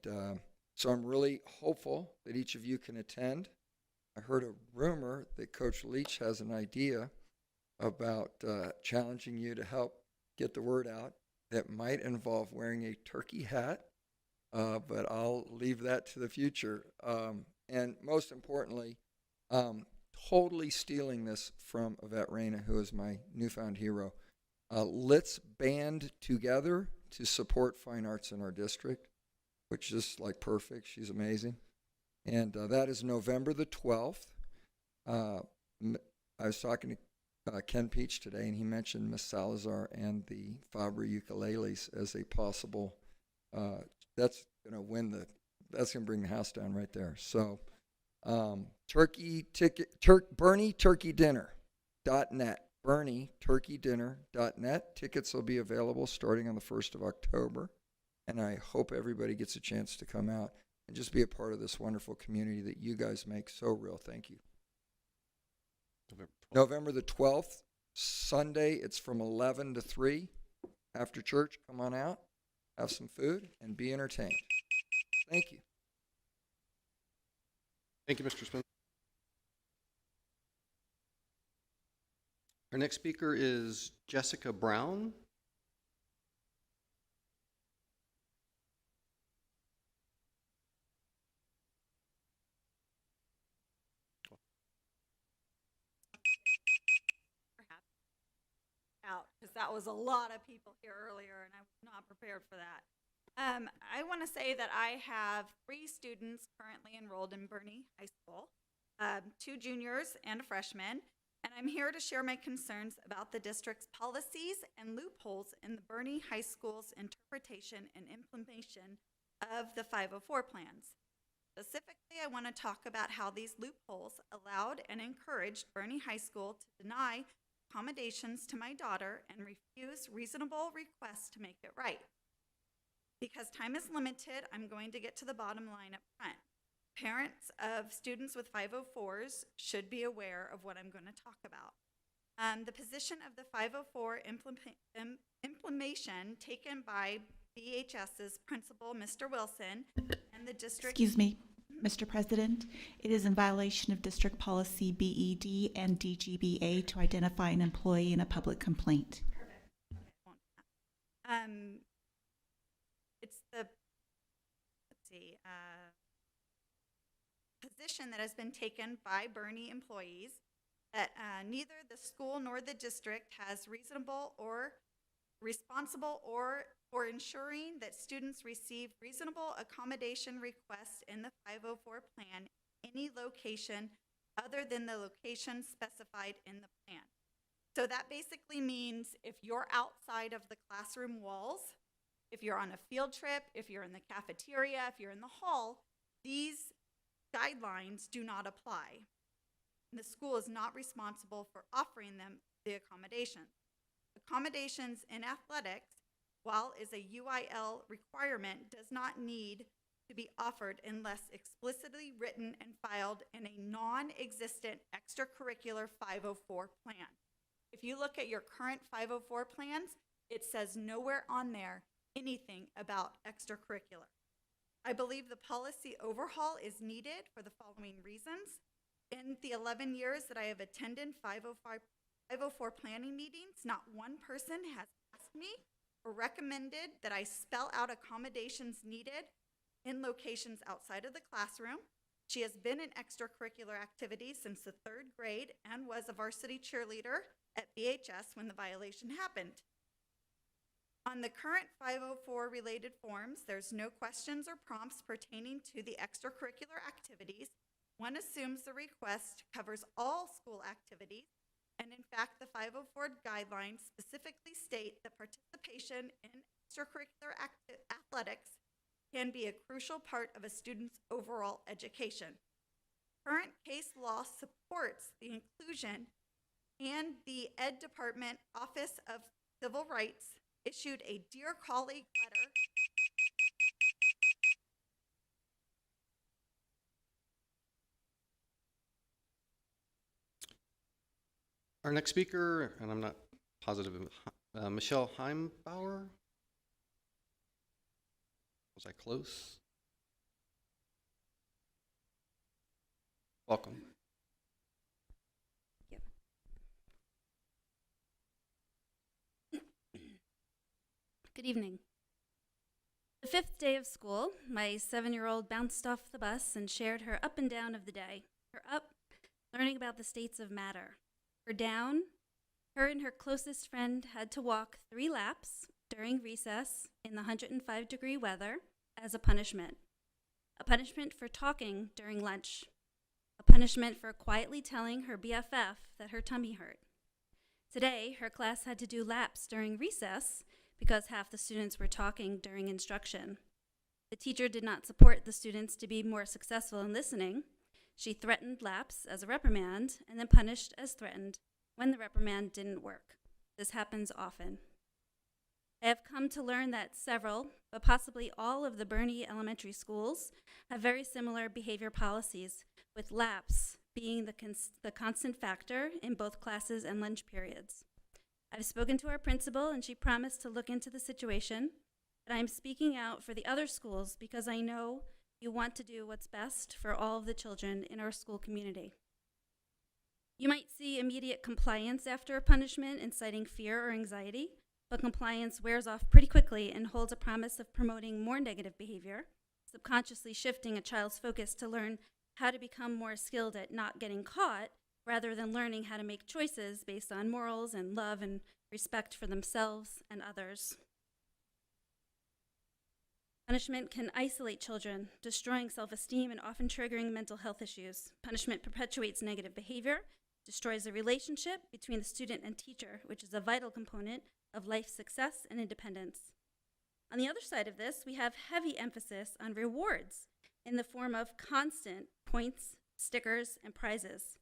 so I'm really hopeful that each of you can attend. I heard a rumor that Coach Leach has an idea about challenging you to help get the word out that might involve wearing a turkey hat, but I'll leave that to the future. And most importantly, totally stealing this from Yvette Reyna, who is my newfound hero. Let's band together to support fine arts in our district, which is like perfect. She's amazing. And that is November the 12th. I was talking to Ken Peach today, and he mentioned Miss Salazar and the Fabry ukuleles as a possible, that's going to win that's going to bring the house down right there. So BernieTurkeyDinner.net. BernieTurkeyDinner.net. Tickets will be available starting on the 1st of October. And I hope everybody gets a chance to come out and just be a part of this wonderful community that you guys make so real. Thank you. November the 12th, Sunday, it's from 11 to 3. After church, come on out, have some food, and be entertained. Thank you. Thank you, Mr. Spencer. Our next speaker is Jessica Brown. out because that was a lot of people here earlier and I was not prepared for that. I want to say that I have 3 students currently enrolled in Bernie High School, 2 juniors and a freshman, and I'm here to share my concerns about the district's policies and loopholes in the Bernie High School's interpretation and implementation of the 504 plans. Specifically, I want to talk about how these loopholes allowed and encouraged Bernie High School to deny accommodations to my daughter and refuse reasonable requests to make it right. Because time is limited, I'm going to get to the bottom line up front. Parents of students with 504s should be aware of what I'm going to talk about. The position of the 504 implementation taken by BHS's principal, Mr. Wilson, and the district... Excuse me, Mr. President. It is in violation of district policy BED and DGBA to identify an employee in a public complaint. It's the, position that has been taken by Bernie employees that neither the school nor the district has reasonable or responsible or for ensuring that students receive reasonable accommodation requests in the 504 plan any location other than the location specified in the plan. So that basically means if you're outside of the classroom walls, if you're on a field trip, if you're in the cafeteria, if you're in the hall, these guidelines do not apply. The school is not responsible for offering them the accommodations. Accommodations in athletics, while is a UIL requirement, does not need to be offered unless explicitly written and filed in a non-existent extracurricular 504 plan. If you look at your current 504 plans, it says nowhere on there anything about extracurricular. I believe the policy overhaul is needed for the following reasons. In the 11 years that I have attended 504 planning meetings, not one person has asked me or recommended that I spell out accommodations needed in locations outside of the classroom. She has been in extracurricular activities since the 3rd grade and was a varsity cheerleader at BHS when the violation happened. On the current 504 related forms, there's no questions or prompts pertaining to the extracurricular activities. One assumes the request covers all school activities, and in fact, the 504 guidelines specifically state that participation in extracurricular athletics can be a crucial part of a student's overall education. Current case law supports the inclusion, and the Ed Department Office of Civil Rights issued a Dear Colleague letter Our next speaker, and I'm not positive, Michelle Heimbauer. Was I close? Welcome. Good evening. The 5th day of school, my 7-year-old bounced off the bus and shared her up and down of the day. Her up, learning about the states of matter. Her down, her and her closest friend had to walk 3 laps during recess in the 105-degree weather as a punishment. A punishment for talking during lunch. A punishment for quietly telling her BFF that her tummy hurt. Today, her class had to do laps during recess because half the students were talking during instruction. The teacher did not support the students to be more successful in listening. She threatened laps as a reprimand and then punished as threatened when the reprimand didn't work. This happens often. I have come to learn that several, but possibly all of the Bernie elementary schools have very similar behavior policies, with laps being the constant factor in both classes and lunch periods. I've spoken to our principal and she promised to look into the situation, but I'm speaking out for the other schools because I know you want to do what's best for all of the children in our school community. You might see immediate compliance after a punishment, inciting fear or anxiety, but compliance wears off pretty quickly and holds a promise of promoting more negative behavior, subconsciously shifting a child's focus to learn how to become more skilled at not getting caught, rather than learning how to make choices based on morals and love and respect for themselves and others. Punishment can isolate children, destroying self-esteem and often triggering mental health issues. Punishment perpetuates negative behavior, destroys the relationship between the student and teacher, which is a vital component of life success and independence. On the other side of this, we have heavy emphasis on rewards in the form of constant points, stickers, and prizes.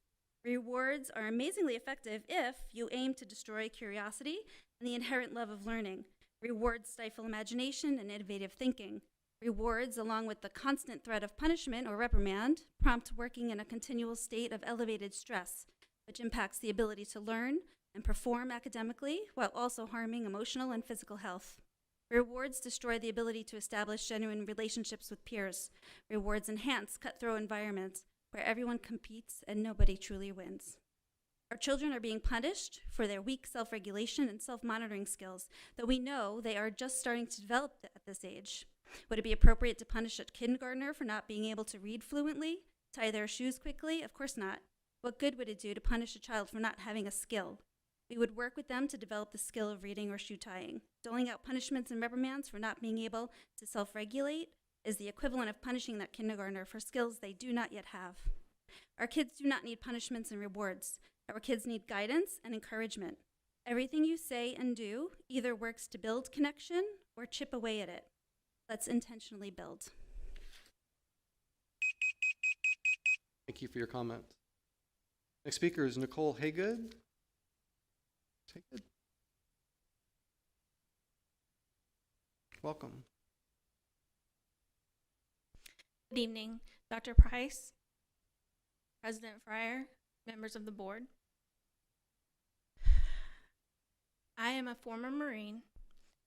Rewards are amazingly effective if you aim to destroy curiosity and the inherent love of learning. Rewards stifle imagination and innovative thinking. Rewards, along with the constant threat of punishment or reprimand, prompt working in a continual state of elevated stress, which impacts the ability to learn and perform academically while also harming emotional and physical health. Rewards destroy the ability to establish genuine relationships with peers. Rewards enhance cutthroat environments where everyone competes and nobody truly wins. Our children are being punished for their weak self-regulation and self-monitoring skills, though we know they are just starting to develop at this age. Would it be appropriate to punish a kindergartner for not being able to read fluently, tie their shoes quickly? Of course not. What good would it do to punish a child for not having a skill? We would work with them to develop the skill of reading or shoe tying. Doling out punishments and reprimands for not being able to self-regulate is the equivalent of punishing that kindergartner for skills they do not yet have. Our kids do not need punishments and rewards. Our kids need guidance and encouragement. Everything you say and do either works to build connection or chip away at it. Let's intentionally build. Thank you for your comment. Next speaker is Nicole Haygood. Haygood. Welcome. Good evening, Dr. Price, President Fryer, members of the board. I am a former Marine,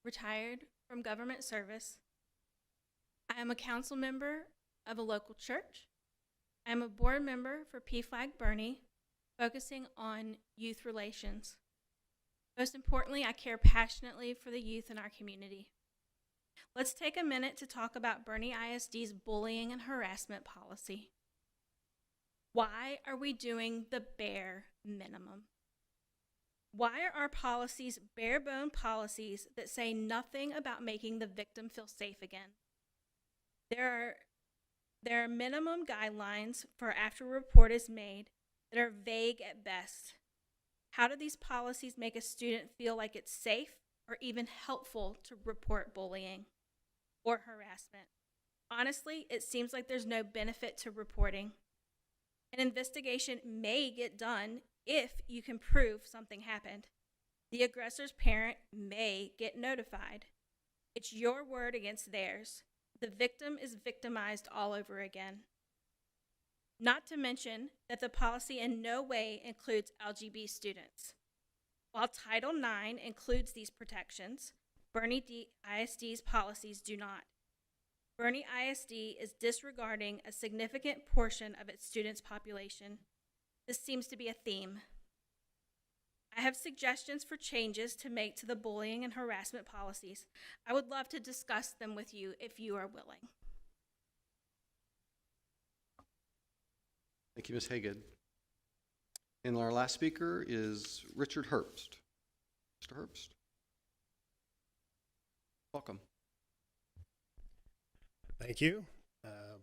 retired from government service. I am a council member of a local church. I am a board member for PFLAG Bernie, focusing on youth relations. Most importantly, I care passionately for the youth in our community. Let's take a minute to talk about Bernie ISD's bullying and harassment policy. Why are we doing the bare minimum? Why are our policies bare-bone policies that say nothing about making the victim feel safe again? There are minimum guidelines for after a report is made that are vague at best. How do these policies make a student feel like it's safe or even helpful to report bullying or harassment? Honestly, it seems like there's no benefit to reporting. An investigation may get done if you can prove something happened. The aggressor's parent may get notified. It's your word against theirs. The victim is victimized all over again. Not to mention that the policy in no way includes LGBT students. While Title IX includes these protections, Bernie ISD's policies do not. Bernie ISD is disregarding a significant portion of its students' population. This seems to be a theme. I have suggestions for changes to make to the bullying and harassment policies. I would love to discuss them with you if you are willing. Thank you, Ms. Haygood. And our last speaker is Richard Herbst. Mr. Herbst. Welcome. Thank you,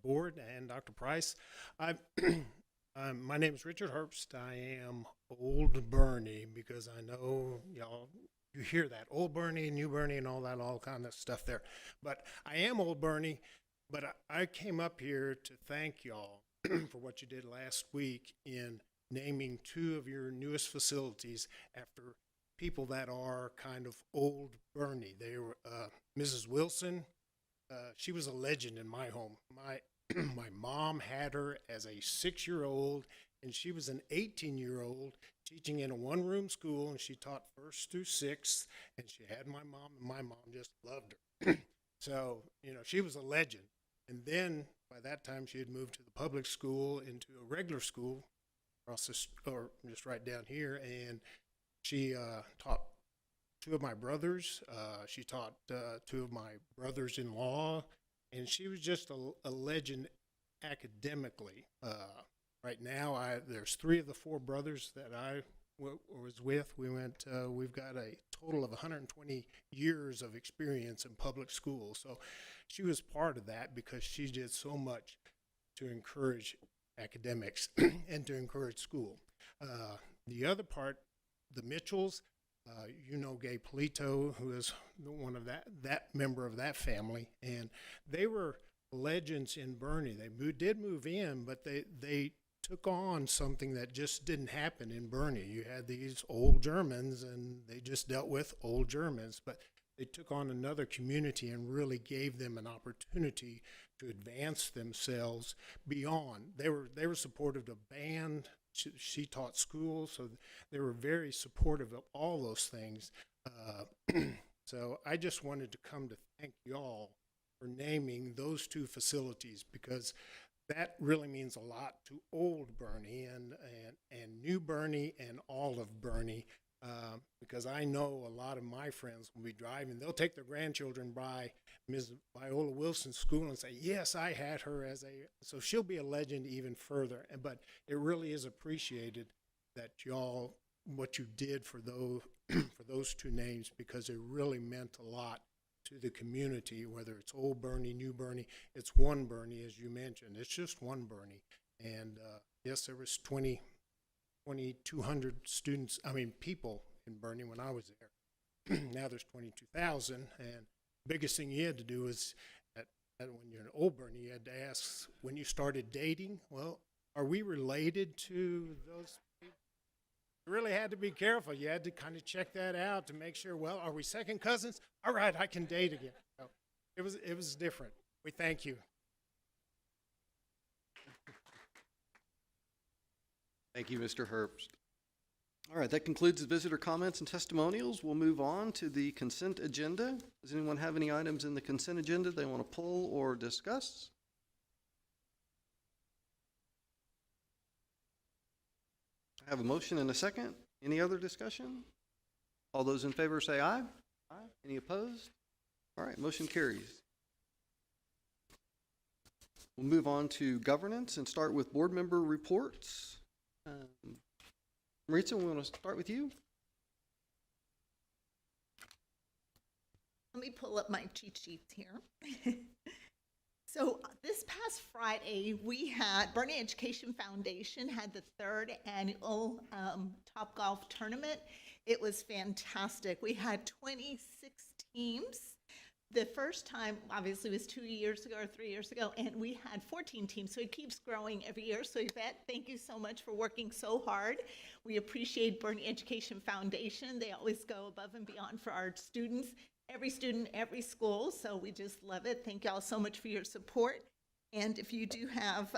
board and Dr. Price. My name is Richard Herbst. I am Old Bernie because I know y'all, you hear that, Old Bernie, New Bernie, and all kind of stuff there. But I am Old Bernie, but I came up here to thank y'all for what you did last week in naming 2 of your newest facilities after people that are kind of Old Bernie. They were Mrs. Wilson. She was a legend in my home. My mom had her as a 6-year-old, and she was an 18-year-old teaching in a one-room school, and she taught 1st through 6th, and she had my mom, and my mom just loved her. So, she was a legend. And then by that time, she had moved to the public school into a regular school, or just right down here, and she taught 2 of my brothers. She taught 2 of my brothers-in-law, and she was just a legend academically. Right now, there's 3 of the 4 brothers that I was with. We went. We've got a total of 120 years of experience in public schools. So she was part of that because she did so much to encourage academics and to encourage school. The other part, the Mitchells, Gay Polito, who is one of that member of that family, and they were legends in Bernie. They did move in, but they took on something that just didn't happen in Bernie. You had these old Germans, and they just dealt with old Germans, but they took on another community and really gave them an opportunity to advance themselves beyond. They were supportive of band. She taught school, so they were very supportive of all those things. So I just wanted to come to thank y'all for naming those two facilities, because that really means a lot to old Bernie and new Bernie and all of Bernie, because I know a lot of my friends will be driving. They'll take their grandchildren by Ms. Viola Wilson's school and say, yes, I had her so she'll be a legend even further. But it really is appreciated that y'all, what you did for those two names, because it really meant a lot to the community, whether it's old Bernie, new Bernie. It's one Bernie, as you mentioned. It's just one Bernie. And yes, there was 2,200 people in Bernie when I was there. Now there's 22,000. And biggest thing you had to do is that when you're an old Bernie, you had to ask, when you started dating, well, are we related to those people? You really had to be careful. You had to kind of check that out to make sure, well, are we second cousins? All right, I can date again. So it was different. We thank you. Thank you, Mr. Herbst. All right, that concludes the visitor comments and testimonials. We'll move on to the consent agenda. Does anyone have any items in the consent agenda they want to pull or discuss? I have a motion and a second. Any other discussion? All those in favor say aye. Aye. Any opposed? All right, motion carries. We'll move on to governance and start with board member reports. Maritza, we want to start with you. Let me pull up my cheat sheets here. So this past Friday, we had Bernie Education Foundation had the 3rd annual Top Golf Tournament. It was fantastic. We had 26 teams. The first time, obviously, was 2 years ago or 3 years ago, and we had 14 teams, so it keeps growing every year. So Yvette, thank you so much for working so hard. We appreciate Bernie Education Foundation. They always go above and beyond for our students, every student, every school, so we just love it. Thank you all so much for your support. And if you do have,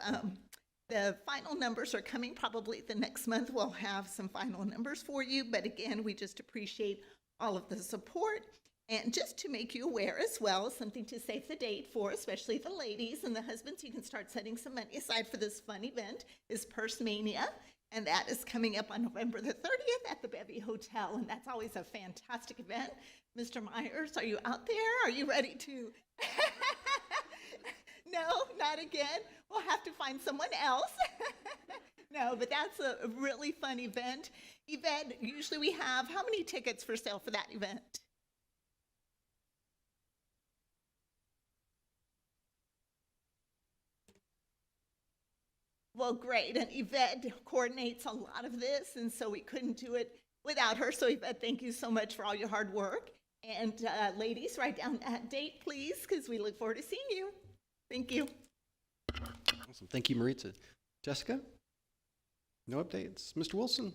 the final numbers are coming probably the next month. We'll have some final numbers for you, but again, we just appreciate all of the support. And just to make you aware as well, something to save the date for, especially the ladies and the husbands, you can start setting some money aside for this fun event, is Purse Mania. And that is coming up on November the 30th at the Bevy Hotel. And that's always a fantastic event. Mr. Myers, are you out there? Are you ready to? No, not again. We'll have to find someone else. No, but that's a really fun event. Yvette, usually we have how many tickets for sale for that event? Well, great, and Yvette coordinates a lot of this, and so we couldn't do it without her. So Yvette, thank you so much for all your hard work. And ladies, write down that date, please, because we look forward to seeing you. Thank you. Awesome. Thank you, Maritza. Jessica? No updates. Mr. Wilson?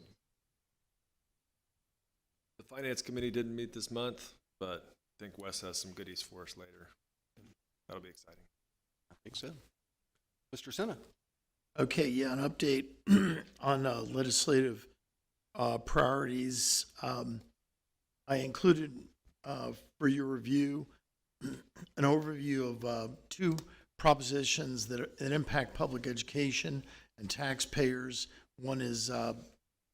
The Finance Committee didn't meet this month, but I think Wes has some goodies for us later. That'll be exciting. I think so. Mr. Senna? Okay, yeah, an update on legislative priorities. I included for your review an overview of 2 propositions that impact public education and taxpayers. One is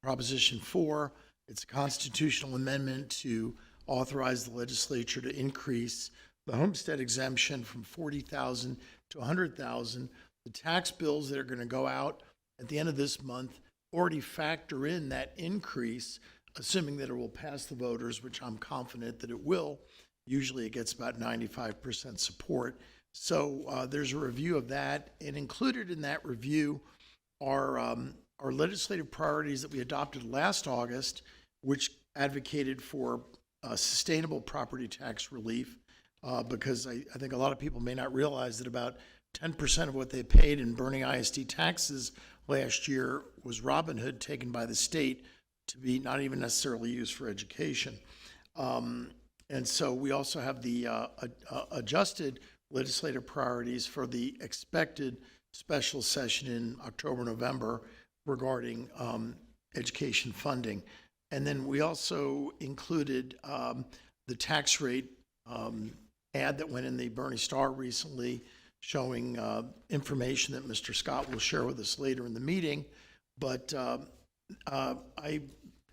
Proposition 4. It's a constitutional amendment to authorize the legislature to increase the homestead exemption from $40,000 to $100,000. The tax bills that are going to go out at the end of this month already factor in that increase, assuming that it will pass the voters, which I'm confident that it will. Usually it gets about 95% support. So there's a review of that, and included in that review are our legislative priorities that we adopted last August, which advocated for sustainable property tax relief, because I think a lot of people may not realize that about 10% of what they paid in Bernie ISD taxes last year was Robin Hood taken by the state to be not even necessarily used for education. And so we also have the adjusted legislative priorities for the expected special session in October, November regarding education funding. And then we also included the tax rate ad that went in the Bernie Star recently, showing information that Mr. Scott will share with us later in the meeting. But I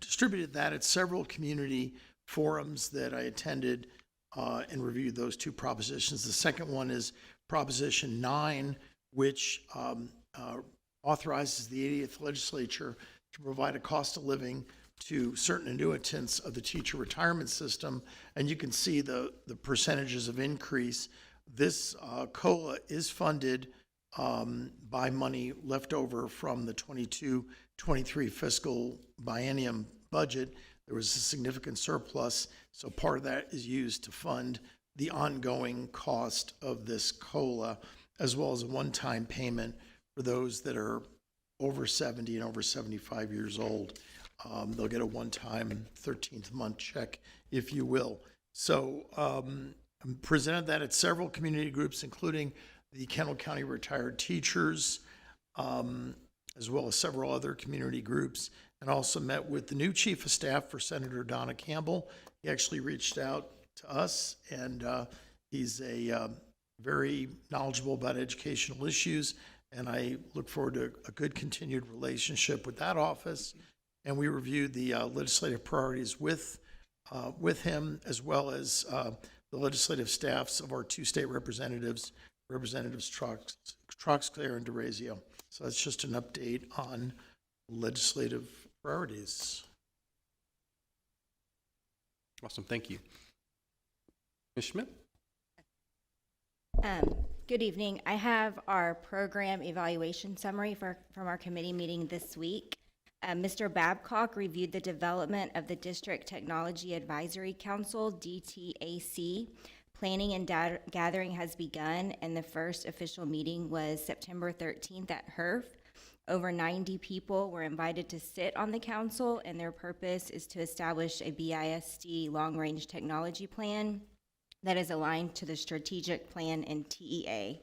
distributed that at several community forums that I attended and reviewed those two propositions. The second one is Proposition 9, which authorizes the 80th legislature to provide a cost of living to certain annuitants of the teacher retirement system. And you can see the percentages of increase. This COLA is funded by money left over from the 22-23 fiscal biennium budget. There was a significant surplus, so part of that is used to fund the ongoing cost of this COLA, as well as a one-time payment for those that are over 70 and over 75 years old. They'll get a one-time 13th month check, if you will. So I presented that at several community groups, including the Kendall County Retired Teachers, as well as several other community groups, and also met with the new Chief of Staff for Senator Donna Campbell. He actually reached out to us, and he's very knowledgeable about educational issues, and I look forward to a good continued relationship with that office. And we reviewed the legislative priorities with him, as well as the legislative staffs of our two state representatives, Representatives Troxclair and DeRazio. So that's just an update on legislative priorities. Awesome, thank you. Ms. Schmidt? Good evening. I have our program evaluation summary from our committee meeting this week. Mr. Babcock reviewed the development of the District Technology Advisory Council, DTAC. Planning and gathering has begun, and the first official meeting was September 13th at HERF. Over 90 people were invited to sit on the council, and their purpose is to establish a BISD long-range technology plan that is aligned to the strategic plan and TEA.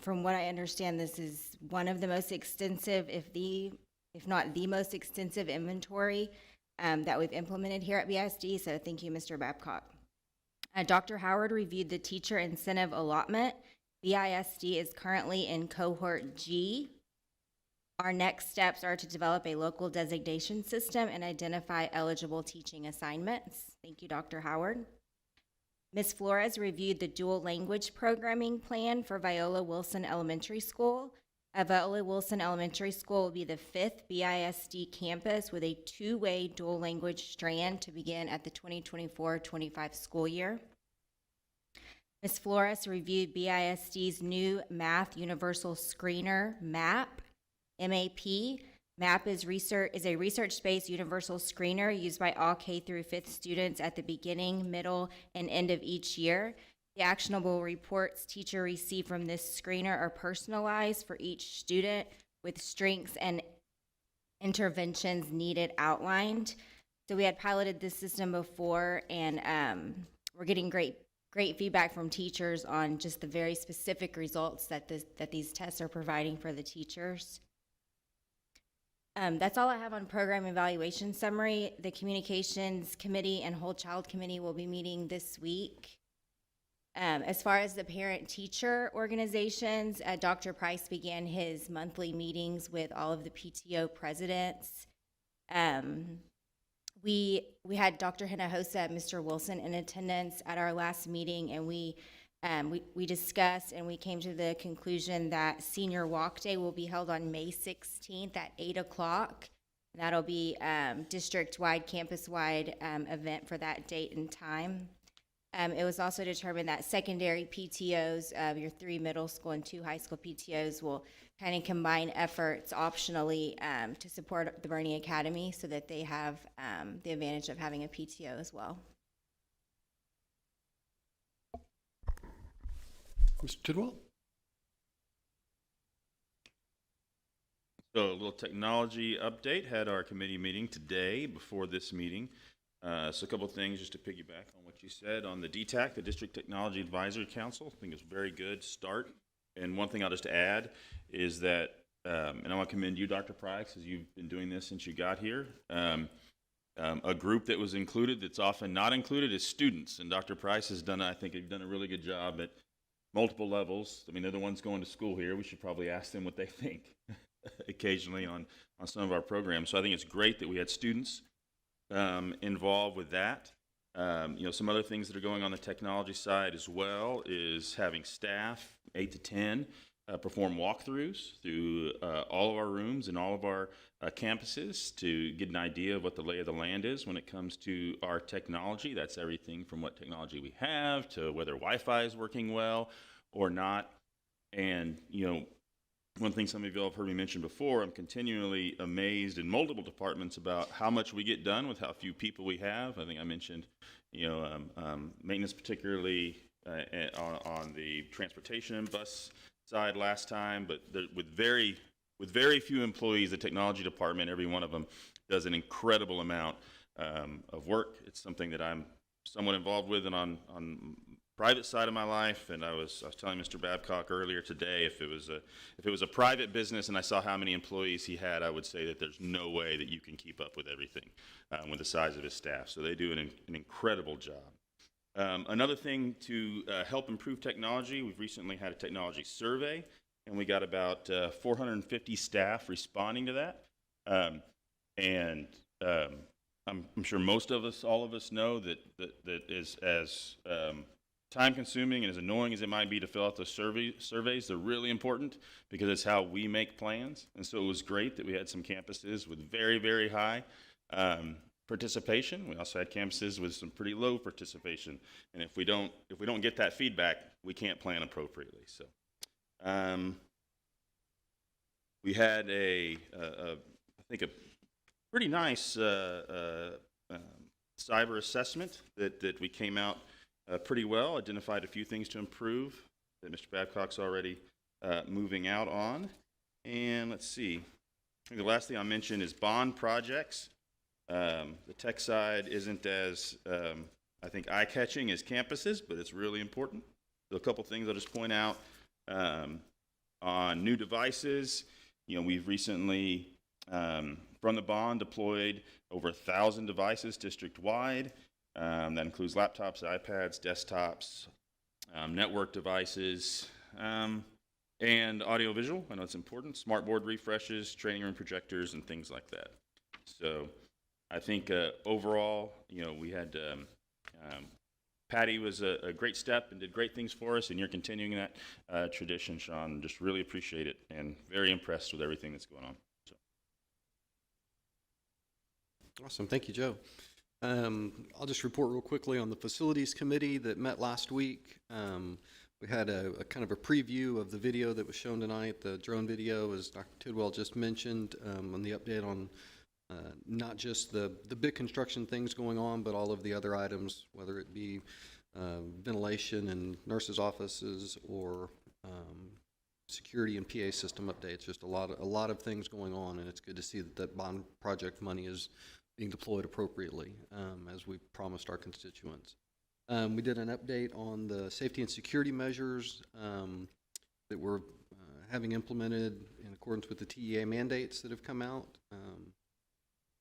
From what I understand, this is one of the most extensive, if not the most extensive inventory that we've implemented here at BISD, so thank you, Mr. Babcock. Dr. Howard reviewed the teacher incentive allotment. BISD is currently in cohort G. Our next steps are to develop a local designation system and identify eligible teaching assignments. Thank you, Dr. Howard. Ms. Flores reviewed the dual language programming plan for Viola Wilson Elementary School. Viola Wilson Elementary School will be the 5th BISD campus with a two-way dual language strand to begin at the 2024-25 school year. Ms. Flores reviewed BISD's new Math Universal Screener, MAP. MAP. MAP is a research-based universal screener used by all K through 5th students at the beginning, middle, and end of each year. The actionable reports teacher receive from this screener are personalized for each student with strengths and interventions needed outlined. So we had piloted this system before, and we're getting great feedback from teachers on just the very specific results that these tests are providing for the teachers. That's all I have on program evaluation summary. The communications committee and whole child committee will be meeting this week. As far as the parent-teacher organizations, Dr. Price began his monthly meetings with all of the PTO presidents. We had Dr. Hinojosa and Mr. Wilson in attendance at our last meeting, and we We discussed and we came to the conclusion that Senior Walk Day will be held on May 16th at 8 o'clock. That'll be district-wide, campus-wide event for that date and time. It was also determined that secondary PTOs, your 3 middle school and 2 high school PTOs, will kind of combine efforts optionally to support the Bernie Academy so that they have the advantage of having a PTO as well. Mr. Tidwell? So a little technology update. Had our committee meeting today before this meeting. So a couple of things just to piggyback on what you said on the DTAC, the District Technology Advisory Council. I think it's a very good start. And one thing I'll just add is that, and I want to commend you, Dr. Price, because you've been doing this since you got here. A group that was included that's often not included is students. And Dr. Price has done, I think, done a really good job at multiple levels. I mean, they're the ones going to school here. We should probably ask them what they think occasionally on some of our programs. So I think it's great that we had students involved with that. Some other things that are going on the technology side as well is having staff, 8 to 10, perform walkthroughs through all of our rooms and all of our campuses to get an idea of what the lay of the land is when it comes to our technology. That's everything from what technology we have to whether Wi-Fi is working well or not. And, one thing some of you all have heard me mention before, I'm continually amazed in multiple departments about how much we get done with how few people we have. I think I mentioned, maintenance, particularly on the transportation and bus side last time, but with very few employees, the technology department, every one of them does an incredible amount of work. It's something that I'm somewhat involved with and on private side of my life, and I was telling Mr. Babcock earlier today, if it was a private business and I saw how many employees he had, I would say that there's no way that you can keep up with everything with the size of his staff. So they do an incredible job. Another thing to help improve technology, we've recently had a technology survey, and we got about 450 staff responding to that. I'm sure most of us, all of us know that is as time-consuming and as annoying as it might be to fill out those surveys, they're really important because it's how we make plans. And so it was great that we had some campuses with very, very high participation. We also had campuses with some pretty low participation. And if we don't get that feedback, we can't plan appropriately. So we had I think a pretty nice cyber assessment that we came out pretty well, identified a few things to improve that Mr. Babcock's already moving out on. And let's see, I think the last thing I'll mention is bond projects. The tech side isn't as, I think, eye-catching as campuses, but it's really important. So a couple things I'll just point out on new devices. We've recently, from the bond, deployed over 1,000 devices district-wide. That includes laptops, iPads, desktops, network devices, and audiovisual. I know it's important. Smart board refreshes, training room projectors, and things like that. So I think overall, we had Patty was a great step and did great things for us, and you're continuing that tradition, Sean. Just really appreciate it and very impressed with everything that's going on. So. Awesome. Thank you, Joe. I'll just report real quickly on the facilities committee that met last week. We had a kind of a preview of the video that was shown tonight, the drone video, as Dr. Tidwell just mentioned, on the update on not just the big construction things going on, but all of the other items, whether it be ventilation in nurses' offices or security and PA system updates. Just a lot of things going on, and it's good to see that bond project money is being deployed appropriately, as we promised our constituents. We did an update on the safety and security measures that we're having implemented in accordance with the TEA mandates that have come out.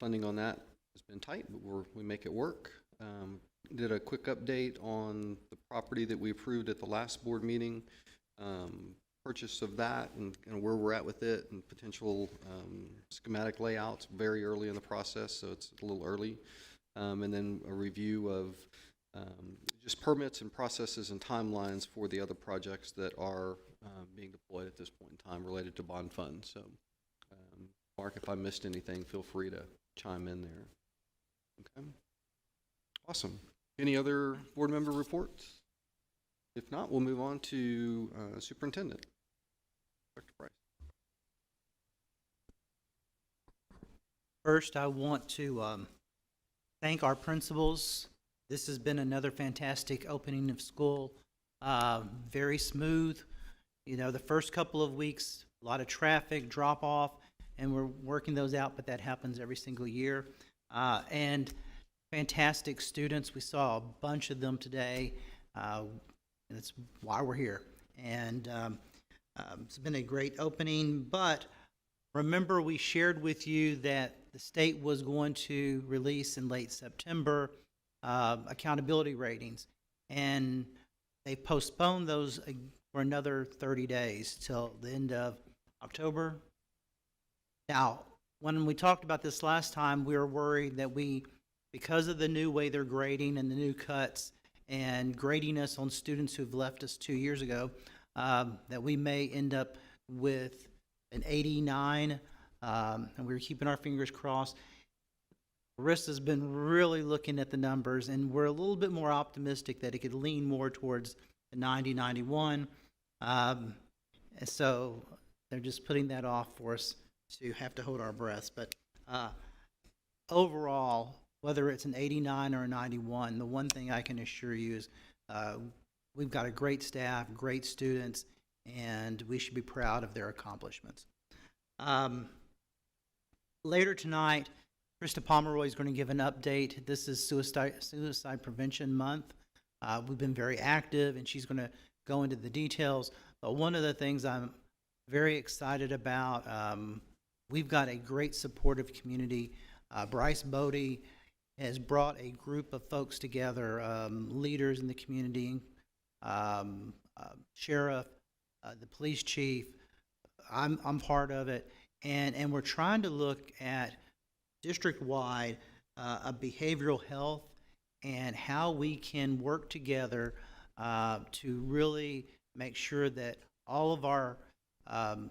Funding on that has been tight, but we make it work. Did a quick update on the property that we approved at the last board meeting, purchase of that and where we're at with it, and potential schematic layouts very early in the process, so it's a little early. And then a review of just permits and processes and timelines for the other projects that are being deployed at this point in time related to bond funds. So, Mark, if I missed anything, feel free to chime in there. Okay. Awesome. Any other board member reports? If not, we'll move on to Superintendent. Dr. Price. First, I want to thank our principals. This has been another fantastic opening of school. Very smooth. You know, the first couple of weeks, a lot of traffic, drop off, and we're working those out, but that happens every single year. And fantastic students. We saw a bunch of them today. And that's why we're here. And it's been a great opening, but remember we shared with you that the state was going to release in late September accountability ratings, and they postponed those for another 30 days till the end of October. Now, when we talked about this last time, we were worried that because of the new way they're grading and the new cuts and grading us on students who've left us 2 years ago, that we may end up with an 89, and we were keeping our fingers crossed. Marissa's been really looking at the numbers, and we're a little bit more optimistic that it could lean more towards the 90, 91. And so they're just putting that off for us to have to hold our breaths. But overall, whether it's an 89 or a 91, the one thing I can assure you is we've got a great staff, great students, and we should be proud of their accomplishments. Later tonight, Krista Pomeroy is going to give an update. This is Suicide Prevention Month. We've been very active, and she's going to go into the details. But one of the things I'm very excited about, we've got a great supportive community. Bryce Bodie has brought a group of folks together, leaders in the community, sheriff, the police chief. I'm part of it, and we're trying to look at district-wide a behavioral health and how we can work together to really make sure that all of our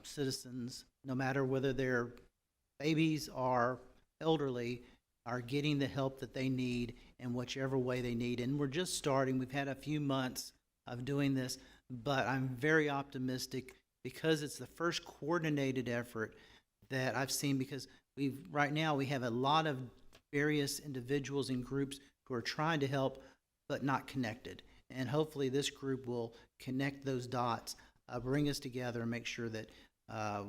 citizens, no matter whether they're babies or elderly, are getting the help that they need in whichever way they need. And we're just starting. We've had a few months of doing this, but I'm very optimistic because it's the first coordinated effort that I've seen, because right now we have a lot of various individuals and groups who are trying to help but not connected. And hopefully this group will connect those dots, bring us together, and make sure that our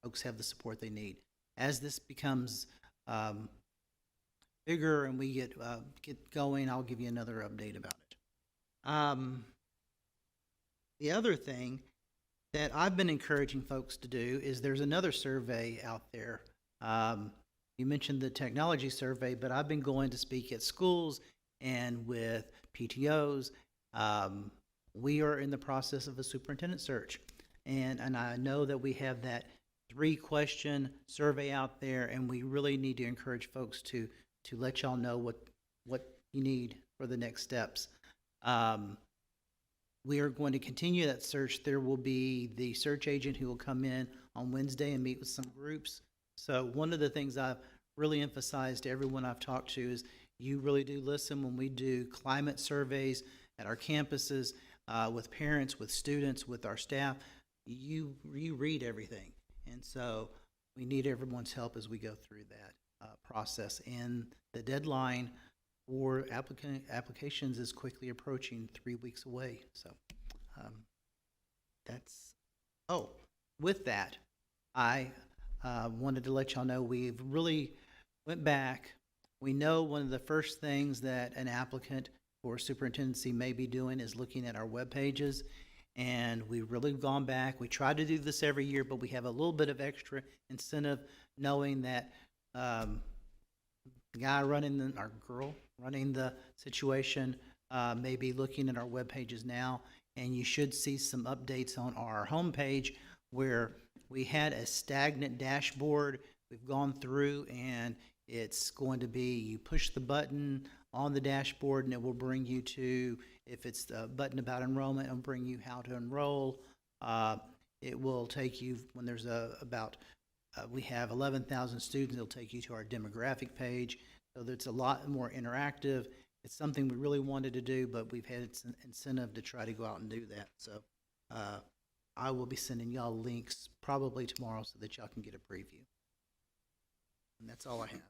folks have the support they need. As this becomes bigger and we get going, I'll give you another update about it. The other thing that I've been encouraging folks to do is there's another survey out there. You mentioned the technology survey, but I've been going to speak at schools and with PTOs. We are in the process of a superintendent search, and I know that we have that 3-question survey out there, and we really need to encourage folks to let y'all know what you need for the next steps. We are going to continue that search. There will be the search agent who will come in on Wednesday and meet with some groups. So one of the things I've really emphasized to everyone I've talked to is you really do listen when we do climate surveys at our campuses, with parents, with students, with our staff. You read everything. And so we need everyone's help as we go through that process. And the deadline for applications is quickly approaching, 3 weeks away. So with that, I wanted to let y'all know we've really went back. We know one of the first things that an applicant for superintendency may be doing is looking at our web pages. And we've really gone back. We try to do this every year, but we have a little bit of extra incentive knowing that the guy or girl running the situation may be looking at our web pages now. And you should see some updates on our homepage where we had a stagnant dashboard. We've gone through, and it's going to be, you push the button on the dashboard, and it will bring you to, if it's the button about enrollment, it'll bring you how to enroll. It will take you, when there's we have 11,000 students, it'll take you to our demographic page. So it's a lot more interactive. It's something we really wanted to do, but we've had an incentive to try to go out and do that. So I will be sending y'all links probably tomorrow so that y'all can get a preview. And that's all I have.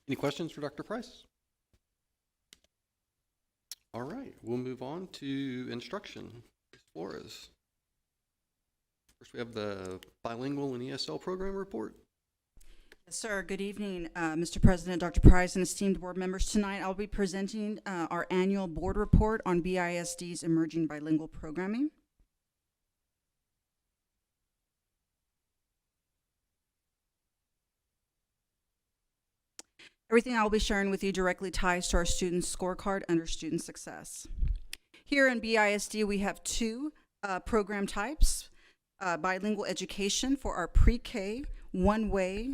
Any questions for Dr. Price? All right, we'll move on to instruction. Ms. Flores. First, we have the bilingual and ESL program report. Yes, sir. Good evening, Mr. President, Dr. Price, and esteemed board members. Tonight, I'll be presenting our annual board report on BISD's emerging bilingual programming. Everything I'll be sharing with you directly ties to our students' scorecard under student success. Here in BISD, we have two program types. Bilingual education for our pre-K one-way,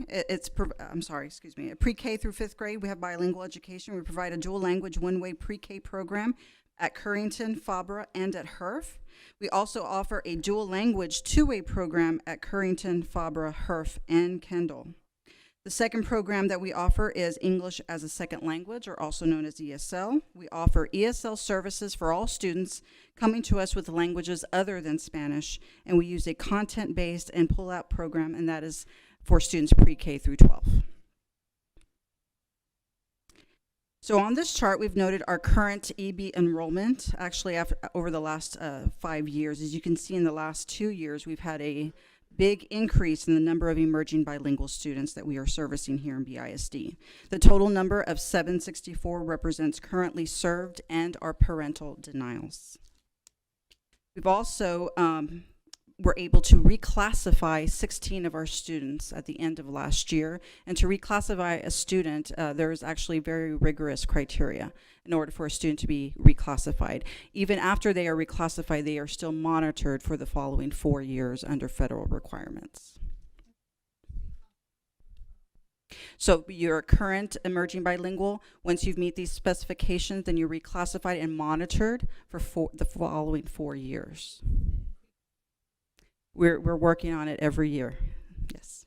pre-K through 5th grade, we have bilingual education. We provide a dual language one-way pre-K program at Currington, Fabra, and at HERF. We also offer a dual language two-way program at Currington, Fabra, HERF, and Kendall. The second program that we offer is English as a Second Language, or also known as ESL. We offer ESL services for all students coming to us with languages other than Spanish, and we use a content-based and pull-out program, and that is for students pre-K through 12. So on this chart, we've noted our current EB enrollment, actually over the last 5 years. As you can see, in the last 2 years, we've had a big increase in the number of emerging bilingual students that we are servicing here in BISD. The total number of 764 represents currently served and our parental denials. We've also were able to reclassify 16 of our students at the end of last year. And to reclassify a student, there is actually very rigorous criteria in order for a student to be reclassified. Even after they are reclassified, they are still monitored for the following 4 years under federal requirements. So you're a current emerging bilingual. Once you've met these specifications, then you're reclassified and monitored for the following 4 years. We're working on it every year, yes.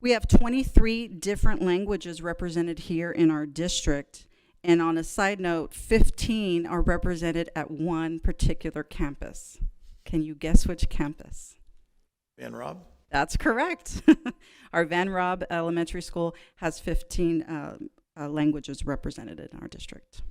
We have 23 different languages represented here in our district. And on a side note, 15 are represented at one particular campus. Can you guess which campus? Van Rob? That's correct. Our Van Rob Elementary School has 15 languages represented in our district.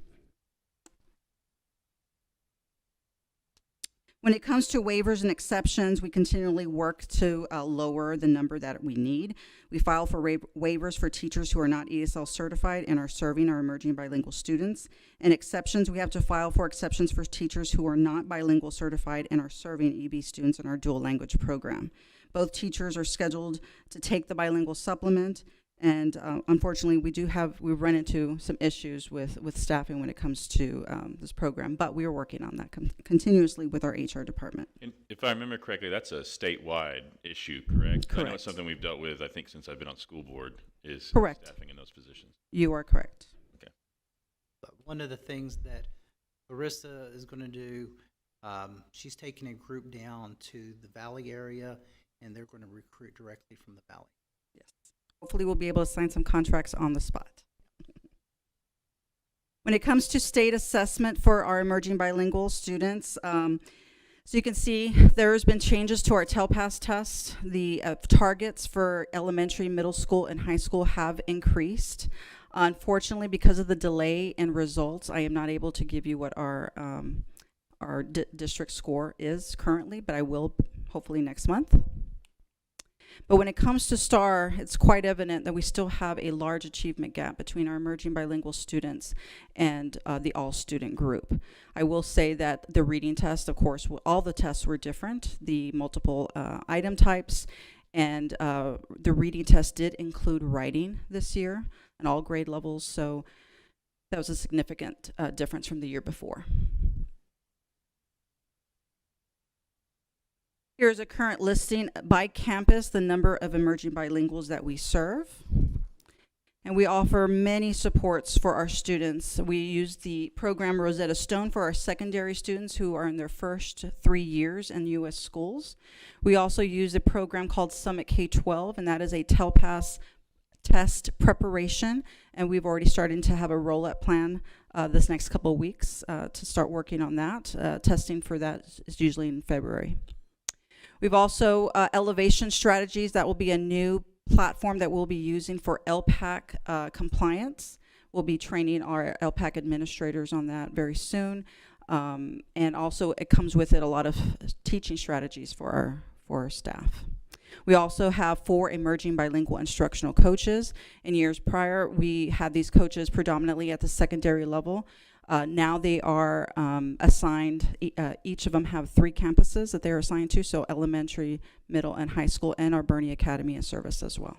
When it comes to waivers and exceptions, we continually work to lower the number that we need. We file for waivers for teachers who are not ESL certified and are serving our emerging bilingual students. And exceptions, we have to file for exceptions for teachers who are not bilingual certified and are serving EB students in our dual language program. Both teachers are scheduled to take the bilingual supplement. And unfortunately, we've run into some issues with staffing when it comes to this program, but we are working on that continuously with our HR department. And if I remember correctly, that's a statewide issue, correct? Correct. I know it's something we've dealt with, I think, since I've been on school board, is Correct. staffing in those positions. You are correct. Okay. But one of the things that Larissa is going to do, she's taking a group down to the Valley area, and they're going to recruit directly from the Valley. Yes. Hopefully we'll be able to sign some contracts on the spot. When it comes to state assessment for our emerging bilingual students, so you can see there's been changes to our TELPAS test. The targets for elementary, middle school, and high school have increased. Unfortunately, because of the delay in results, I am not able to give you what our district score is currently, but I will hopefully next month. But when it comes to STAR, it's quite evident that we still have a large achievement gap between our emerging bilingual students and the all-student group. I will say that the reading test, of course, all the tests were different, the multiple item types, and the reading test did include writing this year in all grade levels, so that was a significant difference from the year before. Here's a current listing by campus, the number of emerging bilinguals that we serve. And we offer many supports for our students. We use the program Rosetta Stone for our secondary students who are in their first 3 years in U.S. schools. We also use a program called Summit K-12, and that is a TELPAS test preparation. And we've already started to have a roll-up plan this next couple of weeks to start working on that. Testing for that is usually in February. We've also elevation strategies. That will be a new platform that we'll be using for LPAC compliance. We'll be training our LPAC administrators on that very soon. And also it comes with it a lot of teaching strategies for our staff. We also have 4 emerging bilingual instructional coaches. In years prior, we had these coaches predominantly at the secondary level. Now they are assigned, each of them have 3 campuses that they're assigned to, so elementary, middle, and high school, and our Bernie Academy of Service as well.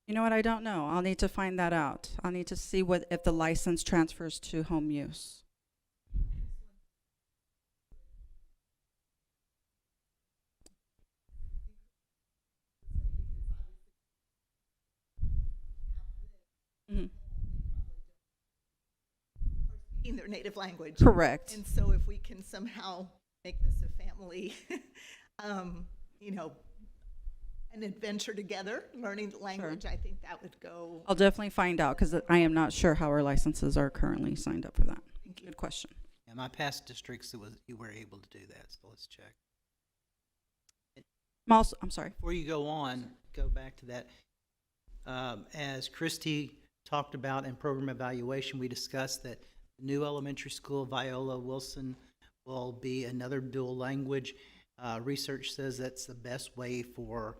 You know what, I don't know. I'll need to find that out. I'll need to see if the license transfers to home use. In their native language. Correct. And so if we can somehow make this a family, an adventure together, learning the language, I think that would go. I'll definitely find out because I am not sure how our licenses are currently signed up for that. Good question. In my past districts, you were able to do that, so let's check. I'm sorry. Before you go on, go back to that. As Christy talked about in program evaluation, we discussed that new elementary school, Viola Wilson, will be another dual language. Research says that's the best way for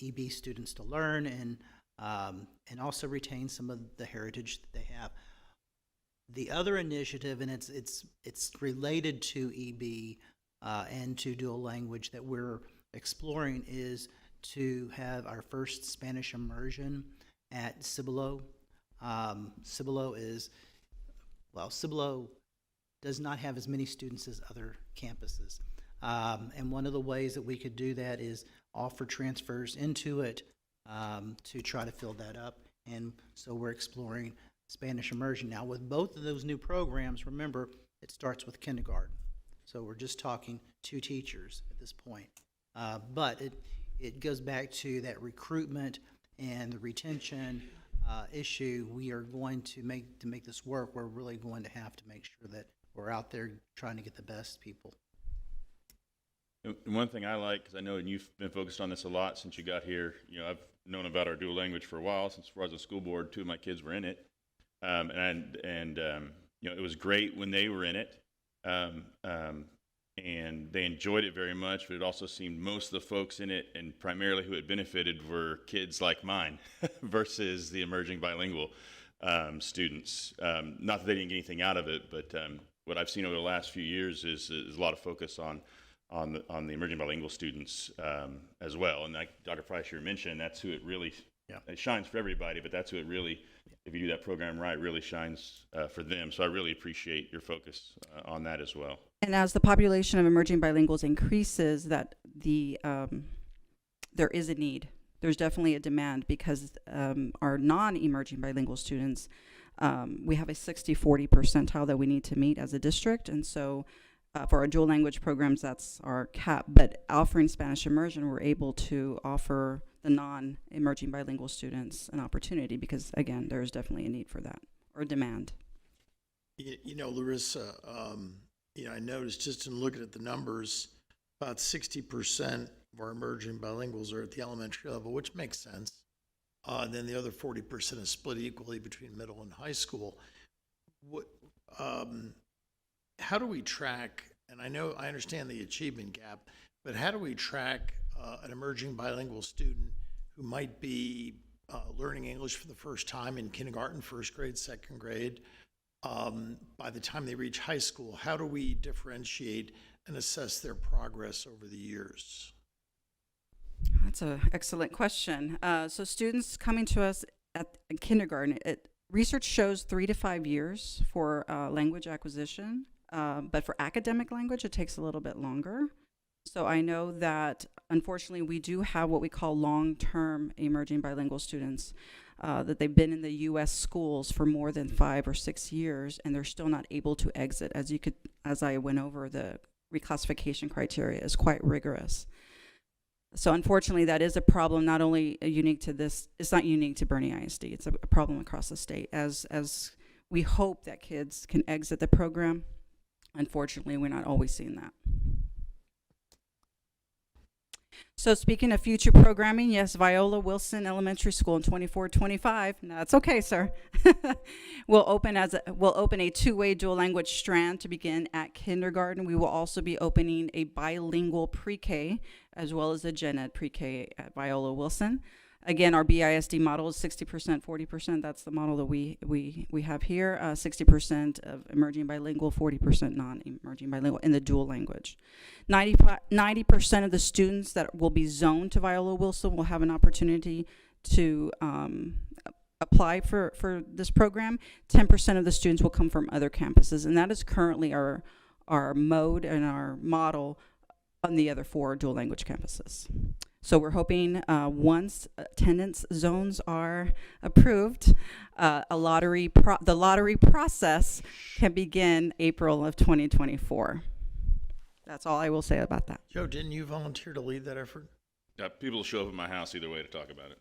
EB students to learn and also retain some of the heritage that they have. The other initiative, and it's related to EB and to dual language that we're exploring, is to have our first Spanish immersion at Cibolo. Cibolo does not have as many students as other campuses. And one of the ways that we could do that is offer transfers into it to try to fill that up. And so we're exploring Spanish immersion. Now, with both of those new programs, remember, it starts with kindergarten. So we're just talking 2 teachers at this point. But it goes back to that recruitment and the retention issue. We are going to make this work. We're really going to have to make sure that we're out there trying to get the best people. And one thing I like, because I know you've been focused on this a lot since you got here, I've known about our dual language for a while. Since before I was on school board, 2 of my kids were in it. It was great when they were in it. And they enjoyed it very much, but it also seemed most of the folks in it, and primarily who had benefited, were kids like mine versus the emerging bilingual students. Not that they didn't get anything out of it, but what I've seen over the last few years is a lot of focus on the emerging bilingual students as well. And like Dr. Price here mentioned, that's who it really, it shines for everybody, but that's who it really, if you do that program right, really shines for them. So I really appreciate your focus on that as well. And as the population of emerging bilinguals increases, that there is a need. There's definitely a demand because our non-emerging bilingual students, we have a 60-40 percentile that we need to meet as a district. And so for our dual language programs, that's our cap. But offering Spanish immersion, we're able to offer the non-emerging bilingual students an opportunity because, again, there's definitely a need for that, or demand. Larissa, I noticed just in looking at the numbers, about 60% of our emerging bilinguals are at the elementary level, which makes sense. And then the other 40% is split equally between middle and high school. How do we track, and I understand the achievement gap, but how do we track an emerging bilingual student who might be learning English for the first time in kindergarten, first grade, second grade, by the time they reach high school? How do we differentiate and assess their progress over the years? That's an excellent question. So students coming to us at kindergarten, research shows 3 to 5 years for language acquisition. but for academic language, it takes a little bit longer. So I know that unfortunately we do have what we call long-term emerging bilingual students, that they've been in the U.S. schools for more than 5 or 6 years, and they're still not able to exit. As I went over, the reclassification criteria is quite rigorous. So unfortunately, that is a problem, not only unique to this, it's not unique to Bernie ISD, it's a problem across the state. As we hope that kids can exit the program, unfortunately, we're not always seeing that. So speaking of future programming, yes, Viola Wilson Elementary School in 24-25. No, that's okay, sir. We'll open a two-way dual language strand to begin at kindergarten. We will also be opening a bilingual pre-K as well as a gen ed pre-K at Viola Wilson. Again, our BISD model is 60%, 40%. That's the model that we have here. 60% of emerging bilingual, 40% non-emerging bilingual in the dual language. 90% of the students that will be zoned to Viola Wilson will have an opportunity to apply for this program. 10% of the students will come from other campuses, and that is currently our mode and our model on the other 4 dual language campuses. So we're hoping once attendance zones are approved, the lottery process can begin April of 2024. That's all I will say about that. Joe, didn't you volunteer to lead that effort? Yeah, people will show up at my house either way to talk about it.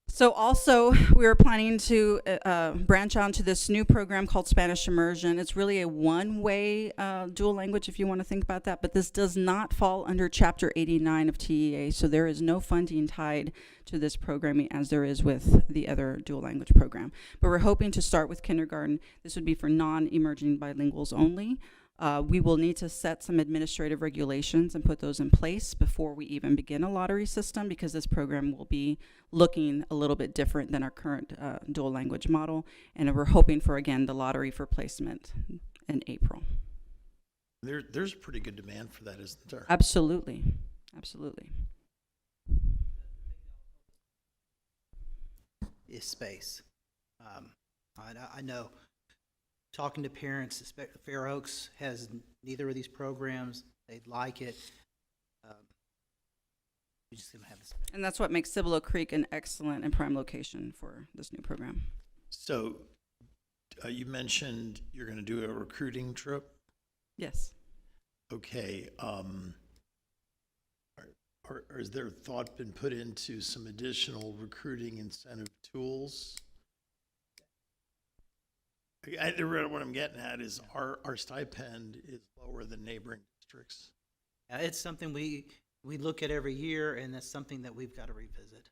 So also, we are planning to branch out to this new program called Spanish Immersion. It's really a one-way dual language, if you want to think about that, but this does not fall under Chapter 89 of TEA, so there is no funding tied to this programming as there is with the other dual language program. But we're hoping to start with kindergarten. This would be for non-emerging bilinguals only. We will need to set some administrative regulations and put those in place before we even begin a lottery system, because this program will be looking a little bit different than our current dual language model. And we're hoping for, again, the lottery for placement in April. There's a pretty good demand for that, isn't there? Absolutely. Absolutely. Is space. I know. Talking to parents, Fair Oaks has neither of these programs. They'd like it. We just didn't have this. And that's what makes Cibolo Creek an excellent and prime location for this new program. So you mentioned you're going to do a recruiting trip? Yes. Okay. Is there thought been put into some additional recruiting incentive tools? What I'm getting at is our stipend is lower than neighboring districts. It's something we look at every year, and that's something that we've got to revisit.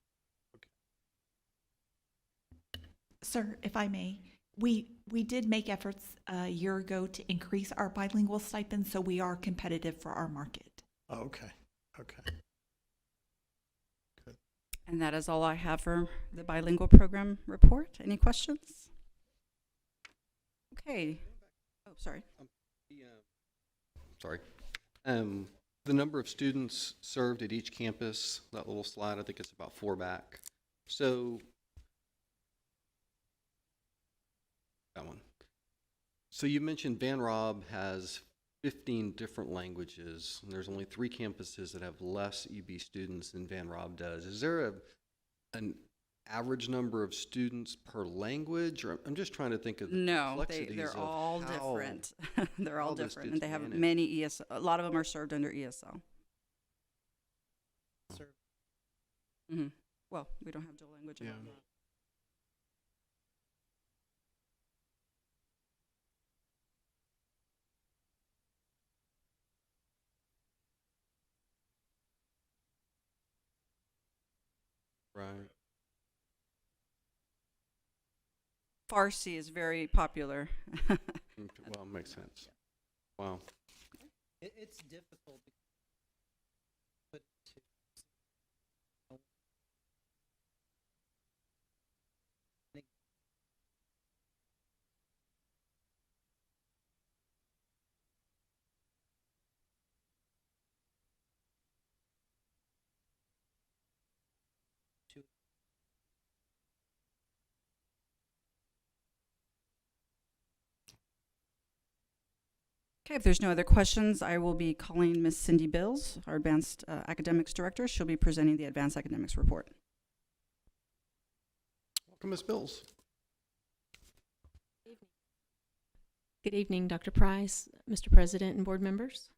Sir, if I may, we did make efforts a year ago to increase our bilingual stipend, so we are competitive for our market. Oh, okay. Okay. Good. And that is all I have for the bilingual program report. Any questions? Okay. Oh, sorry. Sorry. The number of students served at each campus, that little slide, I think it's about 4 back. So, that one. So you mentioned Van Rob has 15 different languages, and there's only 3 campuses that have less EB students than Van Rob does. Is there an average number of students per language, or I'm just trying to think of the complexities they're of all how different. They're all this different, gets and they have managed. many ESL. A lot of them are served under ESL. Mm-hmm. Well, we don't have dual language. Yeah. Right. Farsi is very popular. Well, makes sense. Wow. It's difficult. Okay, if there's no other questions, I will be calling Miss Cindy Bills, our Advanced Academics Director. She'll be presenting the Advanced Academics Report. Welcome, Ms. Bills. Good evening, Dr. Price, Mr. President, and board members.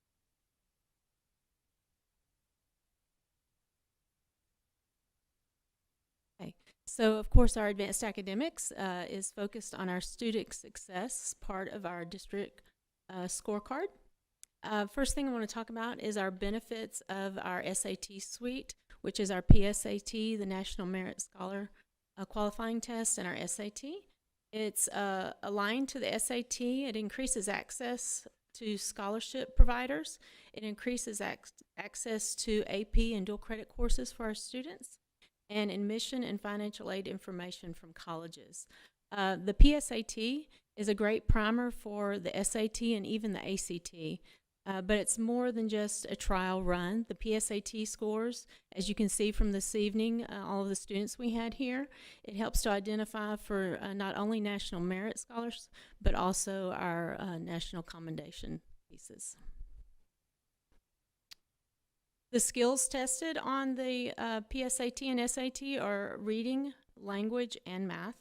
Okay, so of course our advanced academics is focused on our student success, part of our district scorecard. First thing I want to talk about is our benefits of our SAT suite, which is our PSAT, the National Merit Scholar qualifying test, and our SAT. It's aligned to the SAT. It increases access to scholarship providers. It increases access to AP and dual credit courses for our students, and admission and financial aid information from colleges. The PSAT is a great primer for the SAT and even the ACT. But it's more than just a trial run. The PSAT scores, as you can see from this evening, all of the students we had here, it helps to identify for not only national merit scholars, but also our national commendation pieces. The skills tested on the PSAT and SAT are reading, language, and math.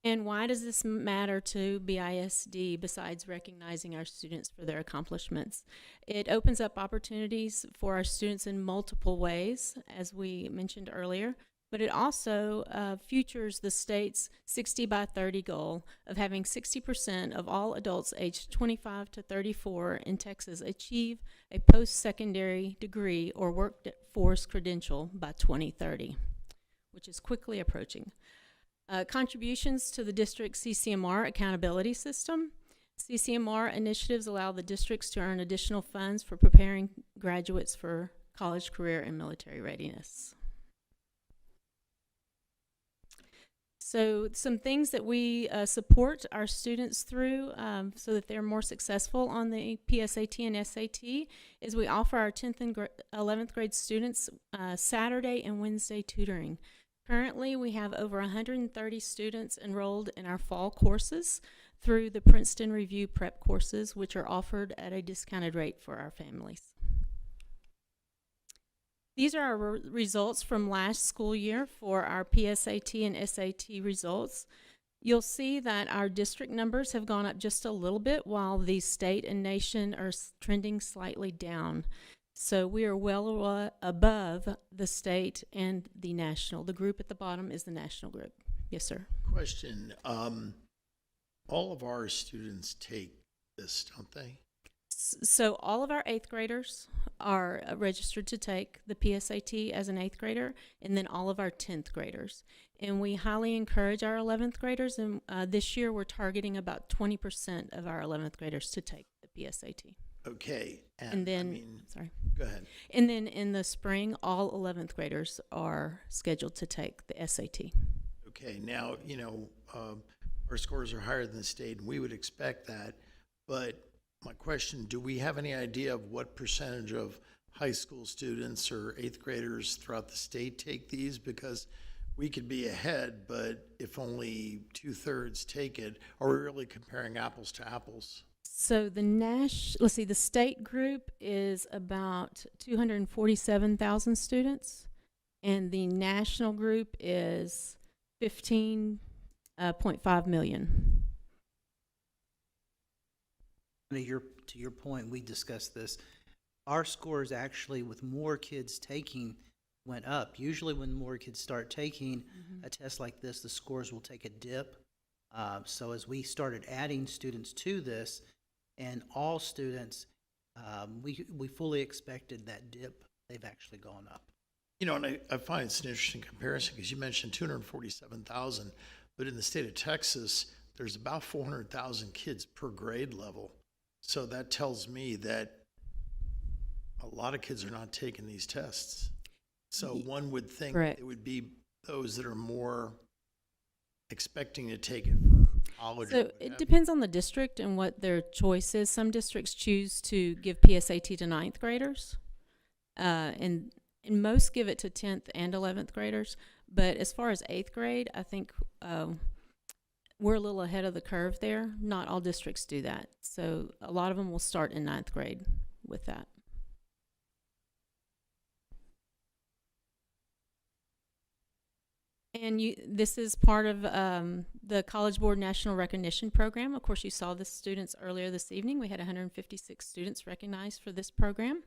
And why does this matter to BISD besides recognizing our students for their accomplishments? It opens up opportunities for our students in multiple ways, as we mentioned earlier, but it also futures the state's 60 by 30 goal of having 60% of all adults aged 25 to 34 in Texas achieve a post-secondary degree or workforce credential by 2030, which is quickly approaching. Contributions to the district CCMR accountability system. CCMR initiatives allow the districts to earn additional funds for preparing graduates for college, career, and military readiness. So some things that we support our students through so that they're more successful on the PSAT and SAT is we offer our 10th and 11th grade students Saturday and Wednesday tutoring. Currently, we have over 130 students enrolled in our fall courses through the Princeton Review Prep courses, which are offered at a discounted rate for our families. These are our results from last school year for our PSAT and SAT results. You'll see that our district numbers have gone up just a little bit, while the state and nation are trending slightly down. So we are well above the state and the national. The group at the bottom is the national group. Yes, sir. Question. All of our students take this, don't they? So all of our 8th graders are registered to take the PSAT as an 8th grader, and then all of our 10th graders. And we highly encourage our 11th graders, and this year we're targeting about 20% of our 11th graders to take the PSAT. Okay. And then, I mean, sorry. Go ahead. And then in the spring, all 11th graders are scheduled to take the SAT. Okay. Now, you know, our scores are higher than the state, and we would expect that. But my question, do we have any idea of what percentage of high school students or 8th graders throughout the state take these? Because we could be ahead, but if only 2/3 take it, are we really comparing apples to apples? So the state group is about 247,000 students, and the national group is 15.5 million. To your point, we discussed this. Our scores actually, with more kids taking, went up. Usually when more kids start taking a test like this, the scores will take a dip. So as we started adding students to this, and all students, we fully expected that dip. They've actually gone up. You know, and I find it's an interesting comparison because you mentioned 247,000, but in the state of Texas, there's about 400,000 kids per grade level. So that tells me that a lot of kids are not taking these tests. So one would think Correct. it would be those that are more expecting to take it for college. So it depends on the district and what their choice is. Some districts choose to give PSAT to 9th graders, and most give it to 10th and 11th graders. But as far as 8th grade, I think we're a little ahead of the curve there. Not all districts do that. So a lot of them will start in 9th grade with that. And this is part of the College Board National Recognition Program. Of course, you saw the students earlier this evening. We had 156 students recognized for this program.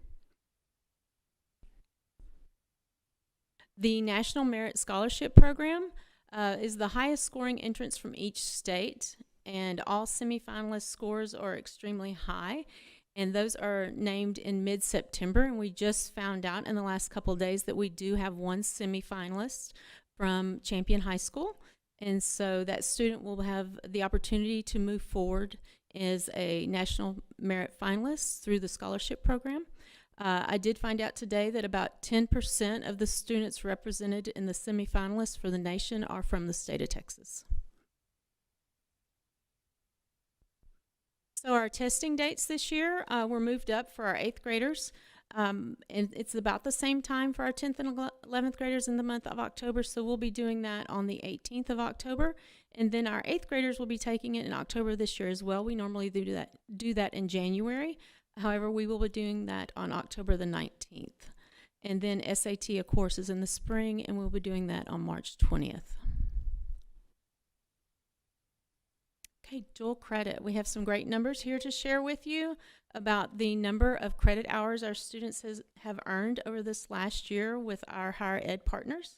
The National Merit Scholarship Program is the highest scoring entrance from each state, and all semifinalist scores are extremely high. And those are named in mid-September, and we just found out in the last couple of days that we do have one semifinalist from Champion High School, and so that student will have the opportunity to move forward as a national merit finalist through the scholarship program. I did find out today that about 10% of the students represented in the semifinalists for the nation are from the state of Texas. So our testing dates this year were moved up for our 8th graders. And it's about the same time for our 10th and 11th graders in the month of October, so we'll be doing that on the 18th of October. And then our 8th graders will be taking it in October this year as well. We normally do that in January. However, we will be doing that on October the 19th. And then SAT, of course, is in the spring, and we'll be doing that on March 20th. Okay, dual credit. We have some great numbers here to share with you about the number of credit hours our students have earned over this last year with our higher ed partners.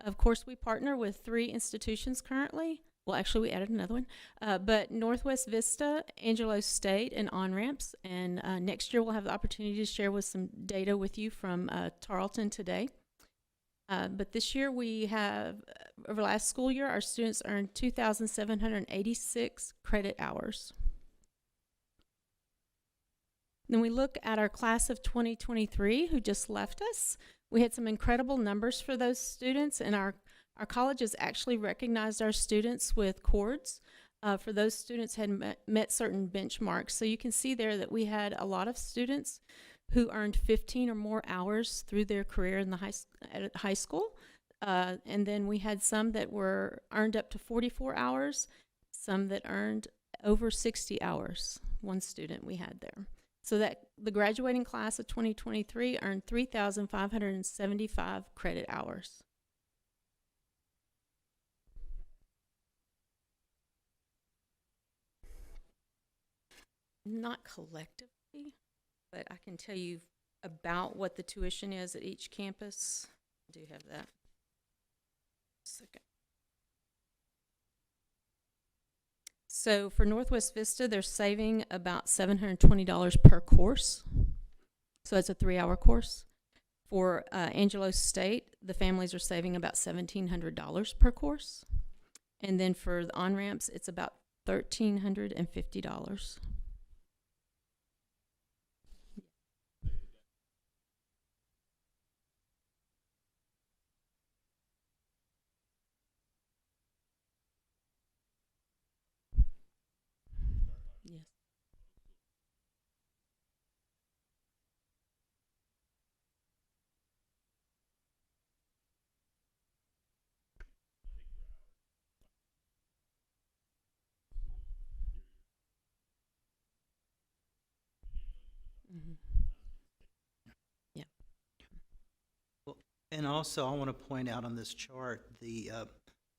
Of course, we partner with 3 institutions currently. Well, actually, we added another one. But Northwest Vista, Angelo State, and On-Ramps. And next year, we'll have the opportunity to share with some data with you from Tarleton today. But this year, we have, over last school year, our students earned 2,786 credit hours. Then we look at our class of 2023 who just left us. We had some incredible numbers for those students, and our colleges actually recognized our students with cords for those students had met certain benchmarks. So you can see there that we had a lot of students who earned 15 or more hours through their career in the high school. And then we had some that were earned up to 44 hours, some that earned over 60 hours, one student we had there. So that the graduating class of 2023 earned 3,575 credit hours. Not collectively, but I can tell you about what the tuition is at each campus. I do have that. Second. So for Northwest Vista, they're saving about $720 per course. So it's a 3-hour course. For Angelo State, the families are saving about $1,700 per course. And then for the on-ramps, it's about $1,350. Yes. Mm-hmm. Yeah. Well, and also, I want to point out on this chart the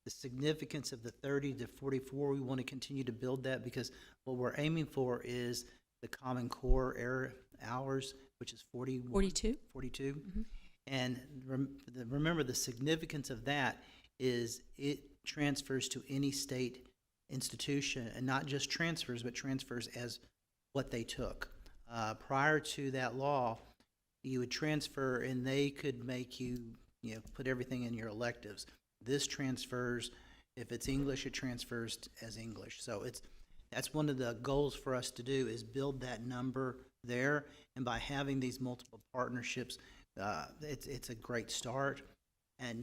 significance of the 30 to 44. We want to continue to build that because what we're aiming for is the Common Core error hours, which is 42. Mm-hmm. And remember, the significance of that is it transfers to any state institution, and not just transfers, but transfers as what they took. Prior to that law, you would transfer and they could make you, put everything in your electives. This transfers, if it's English, it transfers as English. So that's one of the goals for us to do is build that number there. And by having these multiple partnerships, it's a great start.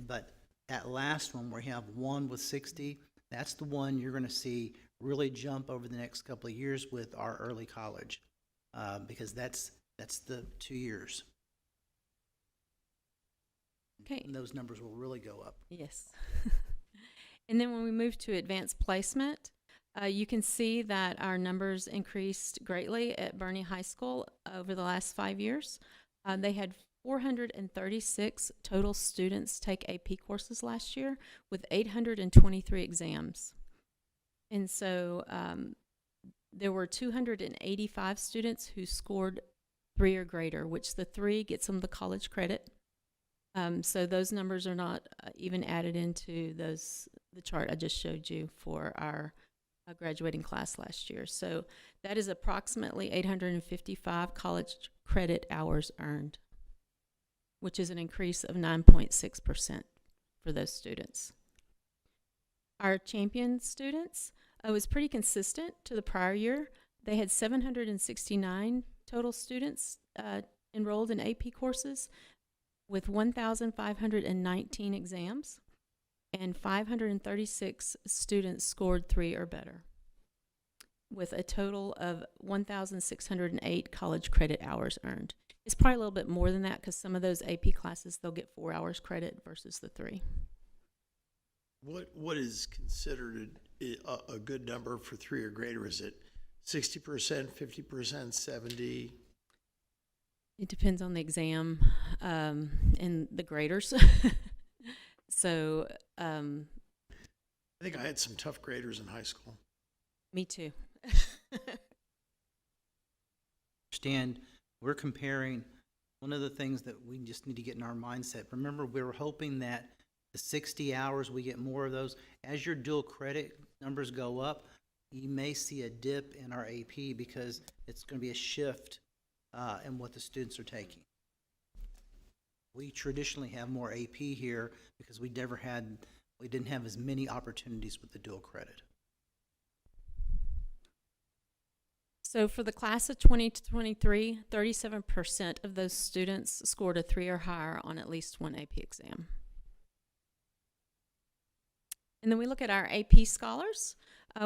But that last one where you have one with 60, that's the one you're going to see really jump over the next couple of years with our early college, because that's the 2 years. Okay. And those numbers will really go up. Yes. And then when we move to advanced placement, you can see that our numbers increased greatly at Bernie High School over the last 5 years. They had 436 total students take AP courses last year with 823 exams. And so there were 285 students who scored 3 or greater, which the 3 gets them the college credit. So those numbers are not even added into the chart I just showed you for our graduating class last year. So that is approximately 855 college credit hours earned, which is an increase of 9.6% for those students. Our champion students was pretty consistent to the prior year. They had 769 total students enrolled in AP courses with 1,519 exams, and 536 students scored 3 or better, with a total of 1,608 college credit hours earned. It's probably a little bit more than that because some of those AP classes, they'll get 4 hours credit versus the 3. What is considered a good number for 3 or greater? Is it 60%, 50%, 70%? It depends on the exam and the graders. So I think I had some tough graders in high school. Me too. Understand, we're comparing, one of the things that we just need to get in our mindset. Remember, we were hoping that the 60 hours, we get more of those. As your dual credit numbers go up, you may see a dip in our AP because it's going to be a shift in what the students are taking. We traditionally have more AP here because we didn't have as many opportunities with the dual credit. So for the class of 2023, 37% of those students scored a 3 or higher on at least one AP exam. And then we look at our AP scholars.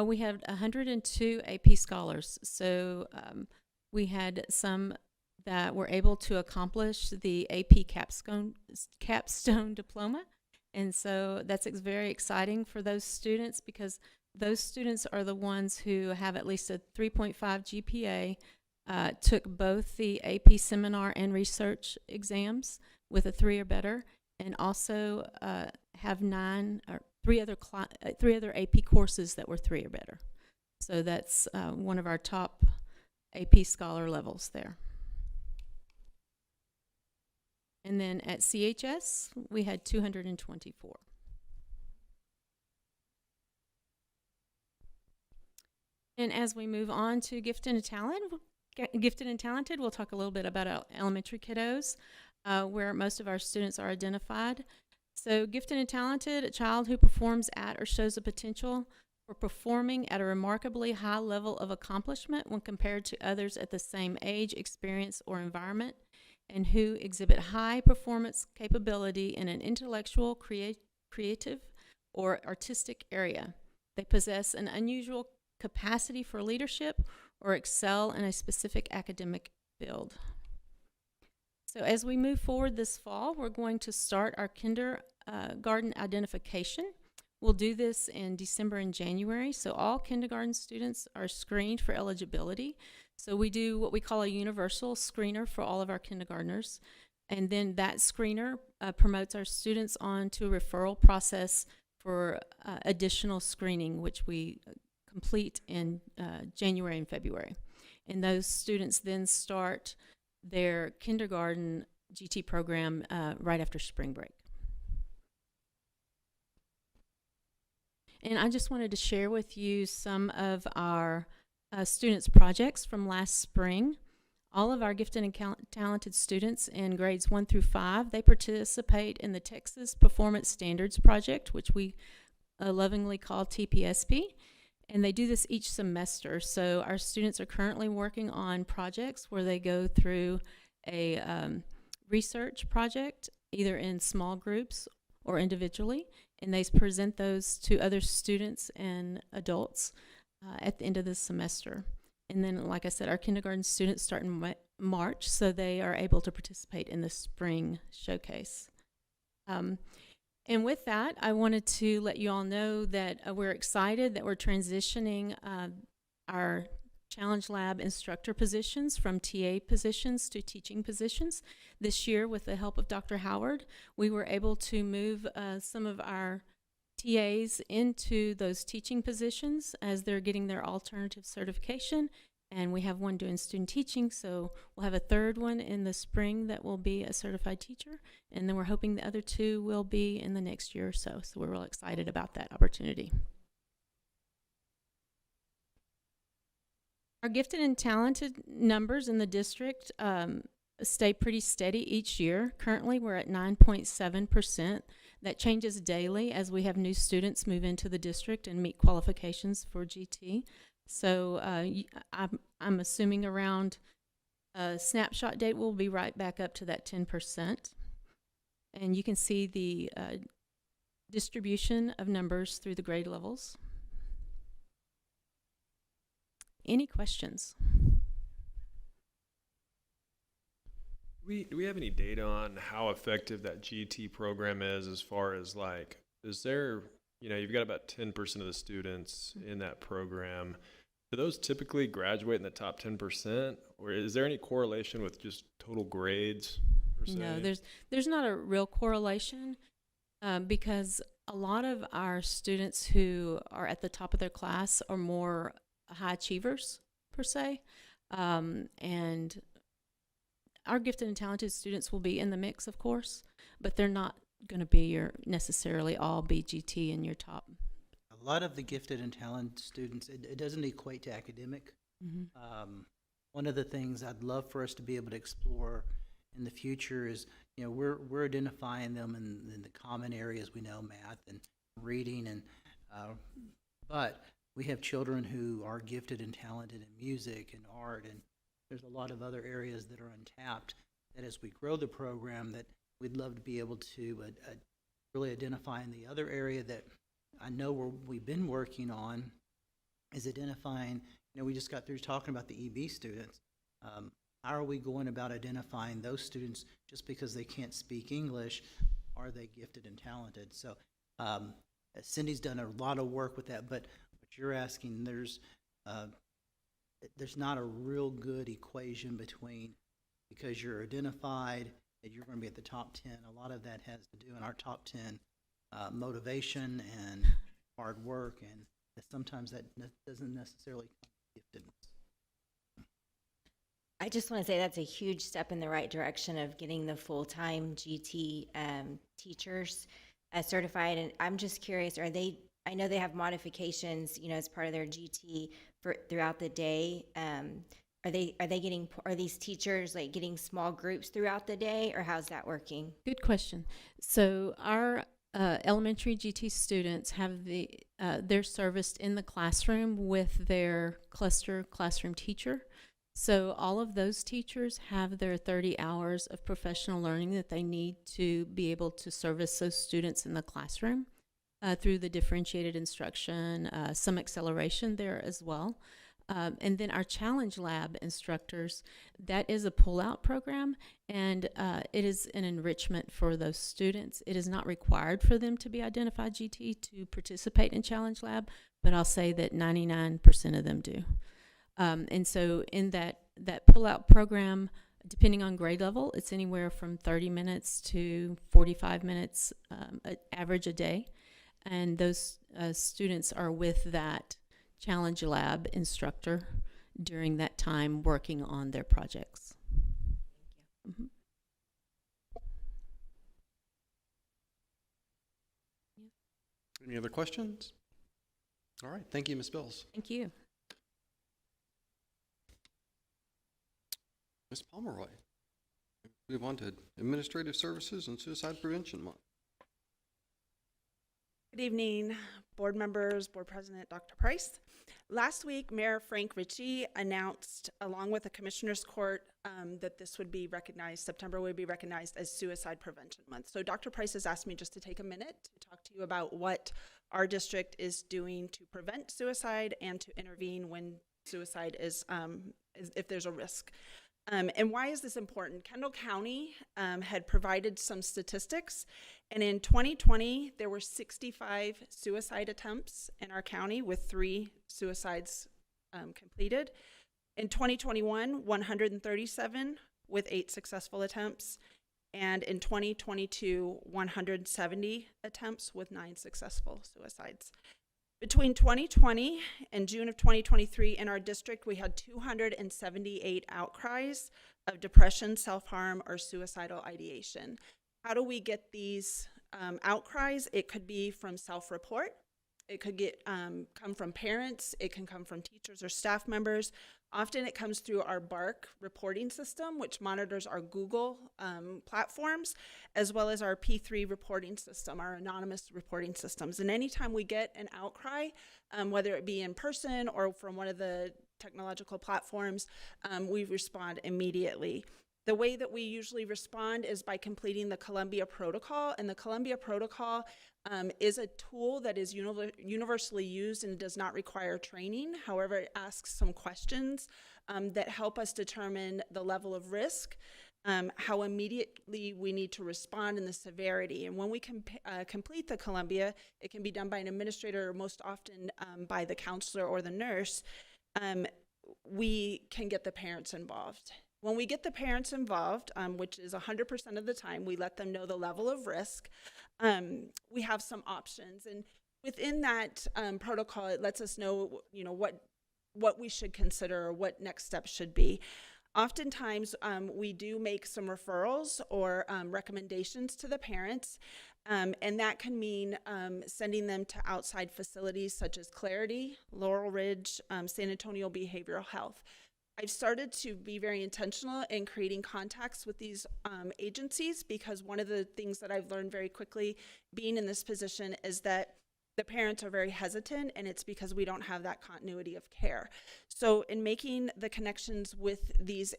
We had 102 AP scholars. So we had some that were able to accomplish the AP capstone diploma. And so that's very exciting for those students because those students are the ones who have at least a 3.5 GPA, took both the AP seminar and research exams with a 3 or better, and also have 3 other AP courses that were 3 or better. So that's one of our top AP scholar levels there. And then at CHS, we had 224. And as we move on to gifted and talented, we'll talk a little bit about our elementary kiddos, where most of our students are identified. So gifted and talented, a child who performs at or shows a potential for performing at a remarkably high level of accomplishment when compared to others at the same age, experience, or environment, and who exhibit high performance capability in an intellectual, creative, or artistic area. They possess an unusual capacity for leadership or excel in a specific academic field. So as we move forward this fall, we're going to start our kindergarten identification. We'll do this in December and January. So all kindergarten students are screened for eligibility. So we do what we call a universal screener for all of our kindergartners. And then that screener promotes our students on to a referral process for additional screening, which we complete in January and February. And those students then start their kindergarten GT program right after spring break. And I just wanted to share with you some of our students' projects from last spring. All of our gifted and talented students in grades 1 through 5, they participate in the Texas Performance Standards Project, which we lovingly call TPSP. And they do this each semester. So our students are currently working on projects where they go through a research project, either in small groups or individually, and they present those to other students and adults at the end of the semester. And then, like I said, our kindergarten students start in March, so they are able to participate in the spring showcase. And with that, I wanted to let you all know that we're excited that we're transitioning our Challenge Lab instructor positions from TA positions to teaching positions. This year, with the help of Dr. Howard, we were able to move some of our TAs into those teaching positions as they're getting their alternative certification. And we have one doing student teaching, so we'll have a third one in the spring that will be a certified teacher. And then we're hoping the other two will be in the next year or so. So we're real excited about that opportunity. Our gifted and talented numbers in the district stay pretty steady each year. Currently, we're at 9.7%. That changes daily as we have new students move into the district and meet qualifications for GT. So I'm assuming around snapshot date we'll be right back up to that 10%. And you can see the distribution of numbers through the grade levels. Any questions? Do we have any data on how effective that GT program is as far as like, is there, you've got about 10% of the students in that program. Do those typically graduate in the top 10%? Or is there any correlation with just total grades per se? No, there's not a real correlation because a lot of our students who are at the top of their class are more high achievers per se, and our gifted and talented students will be in the mix, of course, but they're not going to be necessarily all BGT in your top. A lot of the gifted and talented students, it doesn't equate to academic. One of the things I'd love for us to be able to explore in the future is, we're identifying them in the common areas we know, math and reading, and but we have children who are gifted and talented in music and art, and there's a lot of other areas that are untapped that as we grow the program that we'd love to be able to really identify. In the other area that I know we've been working on is identifying, we just got through talking about the EB students. How are we going about identifying those students just because they can't speak English? Are they gifted and talented? So Cindy's done a lot of work with that, but you're asking, there's not a real good equation between because you're identified that you're going to be at the top 10. A lot of that has to do in our top 10 motivation and hard work, and sometimes that doesn't necessarily come with giftedness. I just want to say that's a huge step in the right direction of getting the full-time GT teachers certified. And I'm just curious, I know they have modifications, as part of their GT throughout the day. Are these teachers like getting small groups throughout the day, or how's that working? Good question. So our elementary GT students have they're serviced in the classroom with their cluster classroom teacher. So all of those teachers have their 30 hours of professional learning that they need to be able to service those students in the classroom through the differentiated instruction, some acceleration there as well. And then our Challenge Lab instructors, that is a pull-out program, and it is an enrichment for those students. It is not required for them to be identified GT to participate in Challenge Lab, but I'll say that 99% of them do. And so in that pull-out program, depending on grade level, it's anywhere from 30 minutes to 45 minutes average a day. And those students are with that Challenge Lab instructor during that time working on their projects. Mm-hmm. Any other questions? All right, thank you, Ms. Bills. Thank you. Ms. Pomeroy. Move on to Administrative Services and Suicide Prevention Month. Good evening, board members, board president, Dr. Price. Last week, Mayor Frank Ritchie announced, along with the Commissioners Court, that this would be recognized, September would be recognized as Suicide Prevention Month. So Dr. Price has asked me just to take a minute to talk to you about what our district is doing to prevent suicide and to intervene when suicide is if there's a risk. And why is this important? Kendall County had provided some statistics, and in 2020, there were 65 suicide attempts in our county with 3 suicides completed. In 2021, 137 with 8 successful attempts. And in 2022, 170 attempts with 9 successful suicides. Between 2020 and June of 2023 in our district, we had 278 outcries of depression, self-harm, or suicidal ideation. How do we get these outcries? It could be from self-report. It could come from parents. It can come from teachers or staff members. Often it comes through our BARC reporting system, which monitors our Google platforms, as well as our P3 reporting system, our anonymous reporting systems. And anytime we get an outcry, whether it be in person or from one of the technological platforms, we respond immediately. The way that we usually respond is by completing the Columbia Protocol, and the Columbia Protocol is a tool that is universally used and does not require training. However, it asks some questions that help us determine the level of risk, how immediately we need to respond, and the severity. And when we complete the Columbia, it can be done by an administrator, or most often by the counselor or the nurse. We can get the parents involved. When we get the parents involved, which is 100% of the time, we let them know the level of risk. We have some options, and within that protocol, it lets us know, what we should consider or what next steps should be. Oftentimes, we do make some referrals or recommendations to the parents, and that can mean sending them to outside facilities such as Clarity, Laurel Ridge, San Antonio Behavioral Health. I've started to be very intentional in creating contacts with these agencies, because one of the things that I've learned very quickly being in this position is that the parents are very hesitant, and it's because we don't have that continuity of care. So in making the connections with these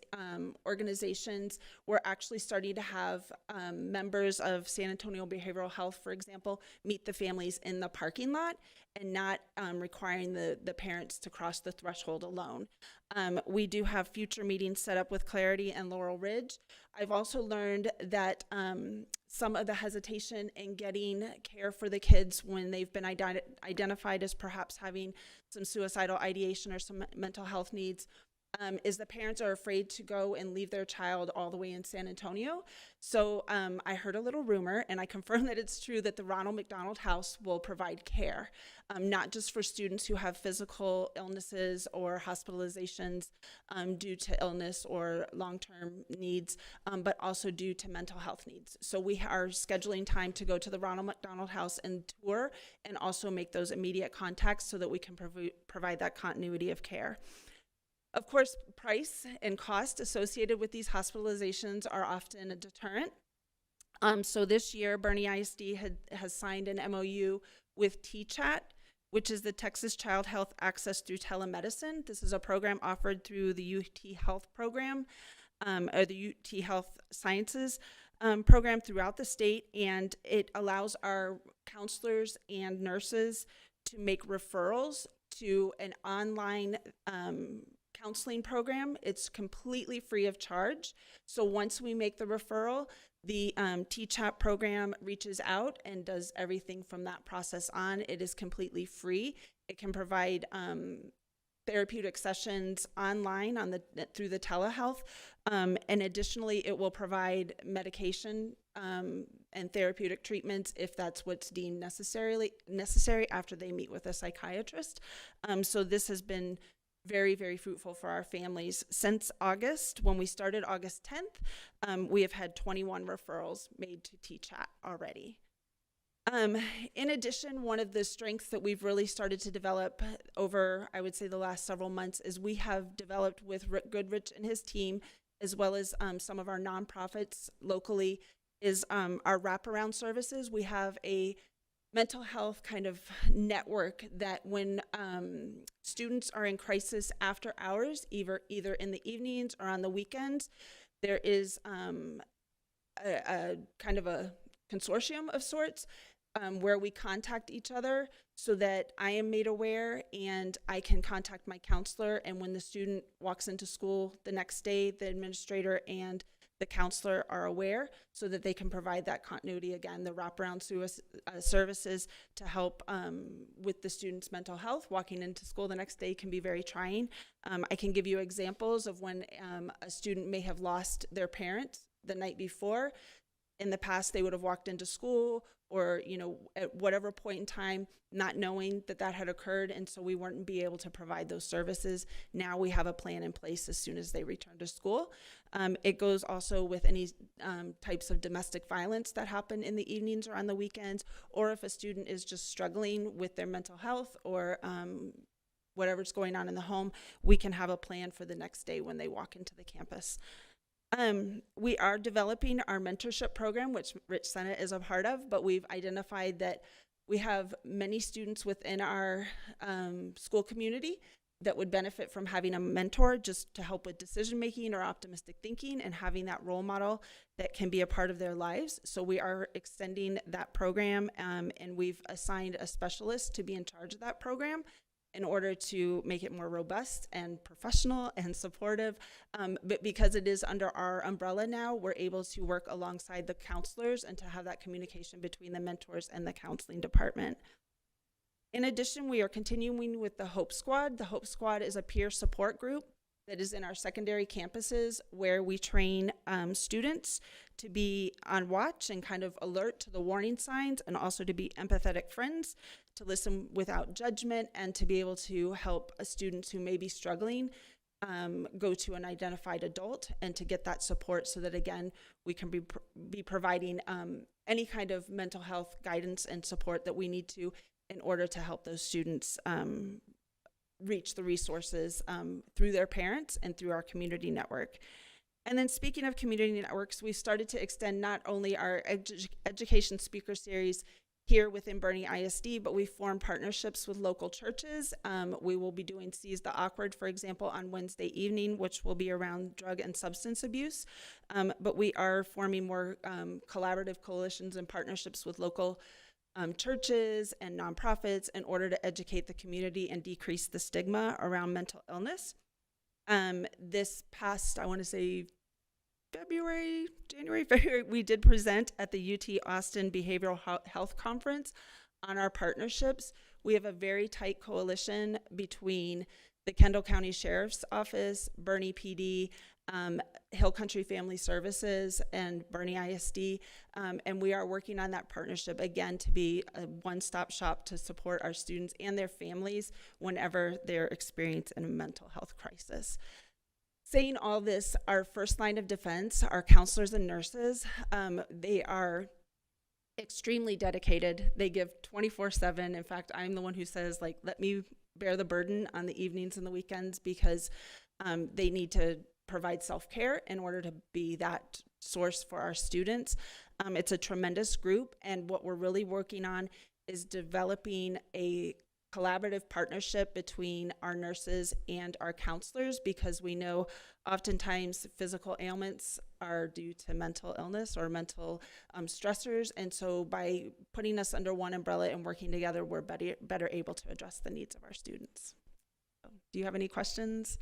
organizations, we're actually starting to have members of San Antonio Behavioral Health, for example, meet the families in the parking lot and not requiring the parents to cross the threshold alone. We do have future meetings set up with Clarity and Laurel Ridge. I've also learned that some of the hesitation in getting care for the kids when they've been identified as perhaps having some suicidal ideation or some mental health needs is the parents are afraid to go and leave their child all the way in San Antonio. So I heard a little rumor, and I confirm that it's true, that the Ronald McDonald House will provide care, not just for students who have physical illnesses or hospitalizations due to illness or long-term needs, but also due to mental health needs. So we are scheduling time to go to the Ronald McDonald House and tour, and also make those immediate contacts so that we can provide that continuity of care. Of course, price and cost associated with these hospitalizations are often a deterrent. So this year, Bernie ISD has signed an MOU with TCHAT, which is the Texas Child Health Access Through Telemedicine. This is a program offered through the UT Health program, or the UT Health Sciences program throughout the state, and it allows our counselors and nurses to make referrals to an online counseling program. It's completely free of charge. So once we make the referral, the TCHAP program reaches out and does everything from that process on. It is completely free. It can provide therapeutic sessions online through the telehealth, and additionally, it will provide medication and therapeutic treatments if that's what's deemed necessary after they meet with a psychiatrist. So this has been very, very fruitful for our families. Since August, when we started August 10th, we have had 21 referrals made to TCHAT already. In addition, one of the strengths that we've really started to develop over, I would say, the last several months is we have developed with Rick Goodrich and his team, as well as some of our nonprofits locally, is our wraparound services. We have a mental health kind of network that when students are in crisis after hours, either in the evenings or on the weekends, there is a kind of a consortium of sorts where we contact each other so that I am made aware and I can contact my counselor. And when the student walks into school the next day, the administrator and the counselor are aware so that they can provide that continuity. Again, the wraparound services to help with the student's mental health. Walking into school the next day can be very trying. I can give you examples of when a student may have lost their parent the night before. In the past, they would have walked into school or, at whatever point in time, not knowing that that had occurred, and so we wouldn't be able to provide those services. Now we have a plan in place as soon as they return to school. It goes also with any types of domestic violence that happen in the evenings or on the weekends, or if a student is just struggling with their mental health or whatever's going on in the home, we can have a plan for the next day when they walk into the campus. We are developing our mentorship program, which Rich Sennett is a part of, but we've identified that we have many students within our school community that would benefit from having a mentor just to help with decision making or optimistic thinking and having that role model that can be a part of their lives. So we are extending that program, and we've assigned a specialist to be in charge of that program in order to make it more robust and professional and supportive. But because it is under our umbrella now, we're able to work alongside the counselors and to have that communication between the mentors and the counseling department. In addition, we are continuing with the Hope Squad. The Hope Squad is a peer support group that is in our secondary campuses where we train students to be on watch and kind of alert to the warning signs, and also to be empathetic friends, to listen without judgment, and to be able to help students who may be struggling go to an identified adult and to get that support so that, again, we can be providing any kind of mental health guidance and support that we need to in order to help those students reach the resources through their parents and through our community network. And then, speaking of community networks, we started to extend not only our education speaker series here within Bernie ISD, but we formed partnerships with local churches. We will be doing Seize the Awkward, for example, on Wednesday evening, which will be around drug and substance abuse. But we are forming more collaborative coalitions and partnerships with local churches and nonprofits in order to educate the community and decrease the stigma around mental illness. This past, I want to say, January, February, we did present at the UT Austin Behavioral Health Conference on our partnerships. We have a very tight coalition between the Kendall County Sheriff's Office, Bernie PD, Hill Country Family Services, and Bernie ISD, and we are working on that partnership, again, to be a one-stop shop to support our students and their families whenever they're experiencing a mental health crisis. Saying all this, our first line of defense, our counselors and nurses, they are extremely dedicated. They give 24/7. In fact, I'm the one who says, let me bear the burden on the evenings and the weekends, because they need to provide self-care in order to be that source for our students. It's a tremendous group, and what we're really working on is developing a collaborative partnership between our nurses and our counselors, because we know oftentimes physical ailments are due to mental illness or mental stressors, and so by putting us under one umbrella and working together, we're better able to address the needs of our students. So, do you have any questions?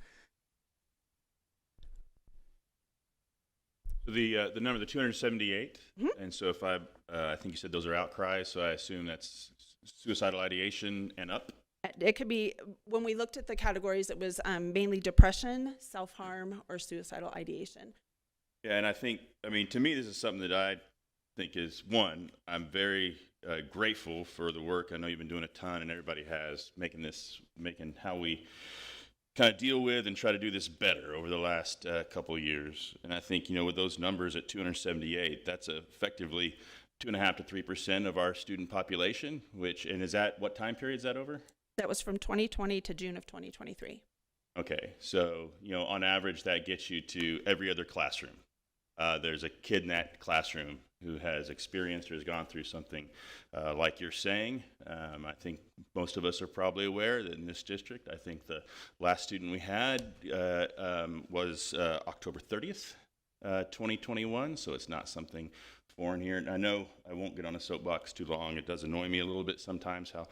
So the number, the 278, and so if I think you said those are outcries, so I assume that's suicidal ideation and up? It could be, when we looked at the categories, it was mainly depression, self-harm, or suicidal ideation. Yeah, and to me, this is something that I think is, one, I'm very grateful for the work. I know you've been doing a ton, and everybody has, making how we kind of deal with and try to do this better over the last couple of years. And I think, with those numbers at 278, that's effectively 2.5% to 3% of our student population, and is that, what time period is that over? That was from 2020 to June of 2023. Okay, so, on average, that gets you to every other classroom. There's a kid in that classroom who has experienced or has gone through something like you're saying. I think most of us are probably aware that in this district, I think the last student we had was October 30th, 2021, so it's not something for in here. And I know I won't get on a soapbox too long. It does annoy me a little bit sometimes how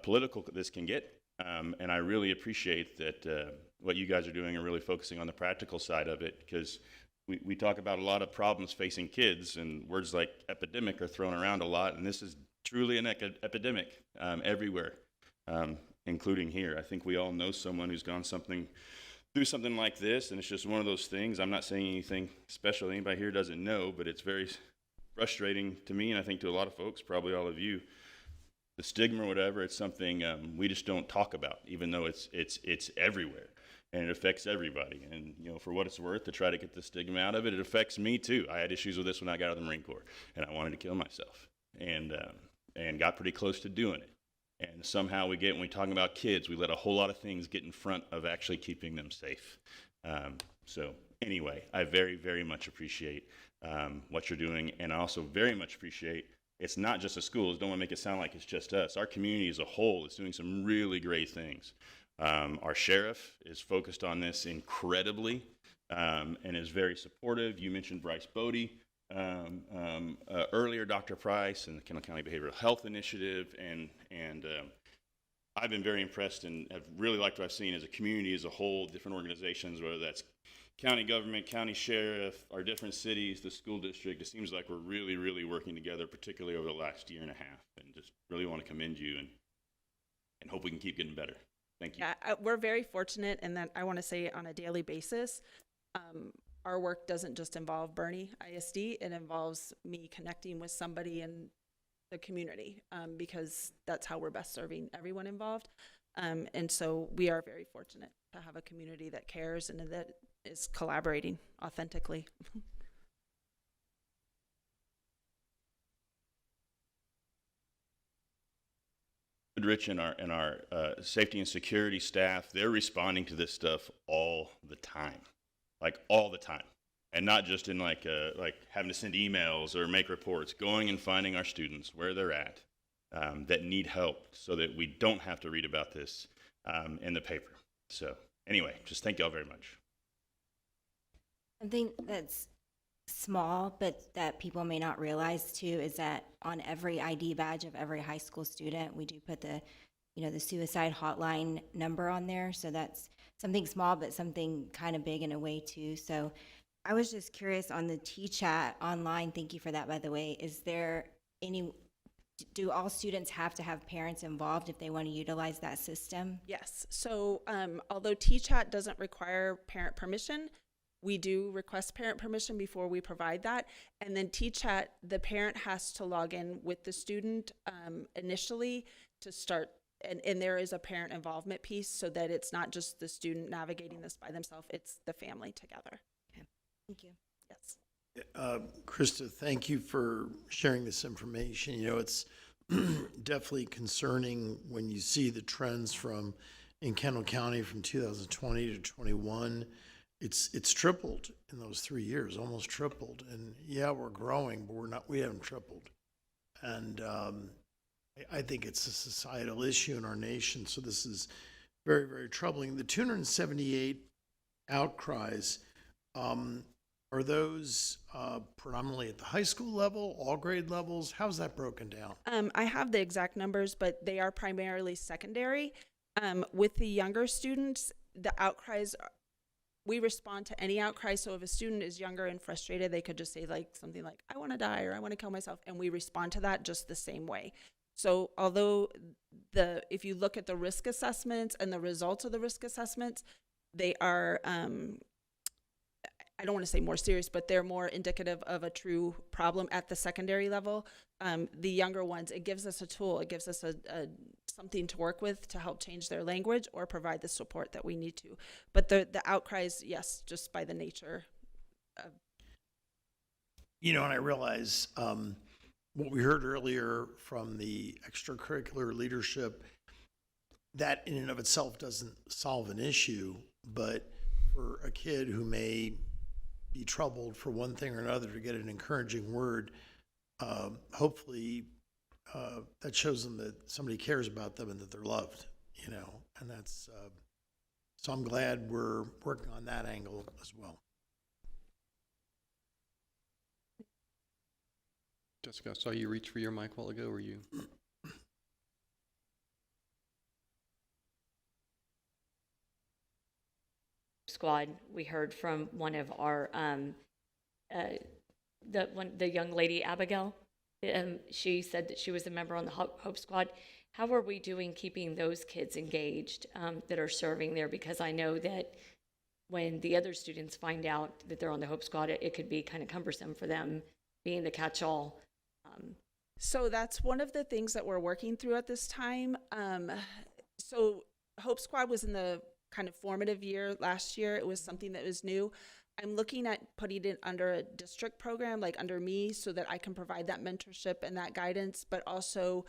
political this can get. And I really appreciate that what you guys are doing and really focusing on the practical side of it, because we talk about a lot of problems facing kids, and words like epidemic are thrown around a lot, and this is truly an epidemic everywhere, including here. I think we all know someone who's gone through something like this, and it's just one of those things. I'm not saying anything special anybody here doesn't know, but it's very frustrating to me, and I think to a lot of folks, probably all of you. The stigma or whatever, it's something we just don't talk about, even though it's everywhere, and it affects everybody. And for what it's worth, to try to get the stigma out of it, it affects me too. I had issues with this when I got out of the Marine Corps, and I wanted to kill myself, and got pretty close to doing it. And somehow when we talk about kids, we let a whole lot of things get in front of actually keeping them safe. So anyway, I very, very much appreciate what you're doing, and I also very much appreciate it's not just the schools. Don't want to make it sound like it's just us. Our community as a whole is doing some really great things. Our sheriff is focused on this incredibly and is very supportive. You mentioned Bryce Bodie earlier, Dr. Price, and the Kendall County Behavioral Health Initiative, and I've been very impressed and have really liked what I've seen as a community as a whole, different organizations, whether that's county government, county sheriff, our different cities, the school district. It seems like we're really, really working together, particularly over the last year and a half, and just really want to commend you and hope we can keep getting better. Thank you. Yeah, we're very fortunate in that I want to say on a daily basis, our work doesn't just involve Bernie ISD, it involves me connecting with somebody in the community because that's how we're best serving everyone involved. And so we are very fortunate to have a community that cares and that is collaborating authentically. Rich and our safety and security staff, they're responding to this stuff all the time, like all the time, and not just in like having to send emails or make reports, going and finding our students where they're at that need help so that we don't have to read about this in the paper. So anyway, just thank y'all very much. Something that's small, but that people may not realize too, is that on every ID badge of every high school student, we do put the suicide hotline number on there. So that's something small, but something kind of big in a way too. So I was just curious on the T-Chat online. Thank you for that, by the way. Do all students have to have parents involved if they want to utilize that system? Yes. So although T-Chat doesn't require parent permission, we do request parent permission before we provide that. And then T-Chat, the parent has to log in with the student initially to start. And there is a parent involvement piece so that it's not just the student navigating this by themselves, it's the family together. Okay. Thank you. Yes. Krista, thank you for sharing this information. It's definitely concerning when you see the trends in Kendall County from 2020 to 21. It's tripled in those 3 years, almost tripled. And yeah, we're growing, but we haven't tripled. And I think it's a societal issue in our nation. So this is very, very troubling. The 278 outcries, are those predominantly at the high school level, all grade levels? How's that broken down? I have the exact numbers, but they are primarily secondary. With the younger students, the outcries, we respond to any outcry. So if a student is younger and frustrated, they could just say something like, I want to die or I want to kill myself. And we respond to that just the same way. So although if you look at the risk assessments and the results of the risk assessments, they are, I don't want to say more serious, but they're more indicative of a true problem at the secondary level. The younger ones, it gives us a tool. It gives us something to work with to help change their language or provide the support that we need to. But the outcries, yes, just by the nature of. And I realize what we heard earlier from the extracurricular leadership, that in and of itself doesn't solve an issue, but for a kid who may be troubled for one thing or another to get an encouraging word, hopefully that shows them that somebody cares about them and that they're loved, and that's, so I'm glad we're working on that angle as well. Jessica, I saw you reach for your mic a while ago. Were you? Squad, we heard from one of our the young lady Abigail. She said that she was a member on the Hope Squad. How are we doing keeping those kids engaged that are serving there? Because I know that when the other students find out that they're on the Hope Squad, it could be kind of cumbersome for them being the catch-all. So that's one of the things that we're working through at this time. So Hope Squad was in the kind of formative year last year. It was something that was new. I'm looking at putting it under a district program, like under me, so that I can provide that mentorship and that guidance, but also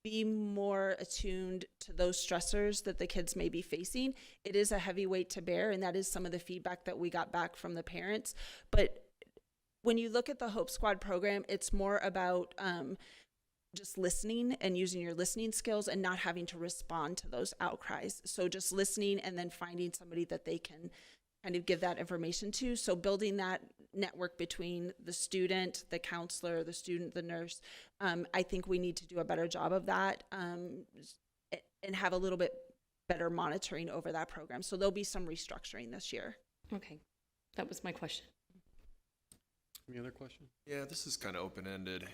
be more attuned to those stressors that the kids may be facing. It is a heavy weight to bear, and that is some of the feedback that we got back from the parents. But when you look at the Hope Squad program, it's more about just listening and using your listening skills and not having to respond to those outcries. So just listening and then finding somebody that they can kind of give that information to. So building that network between the student, the counselor, the student, the nurse. I think we need to do a better job of that and have a little bit better monitoring over that program. So there'll be some restructuring this year. Okay, that was my question. Any other questions? Yeah, this is kind of open-ended,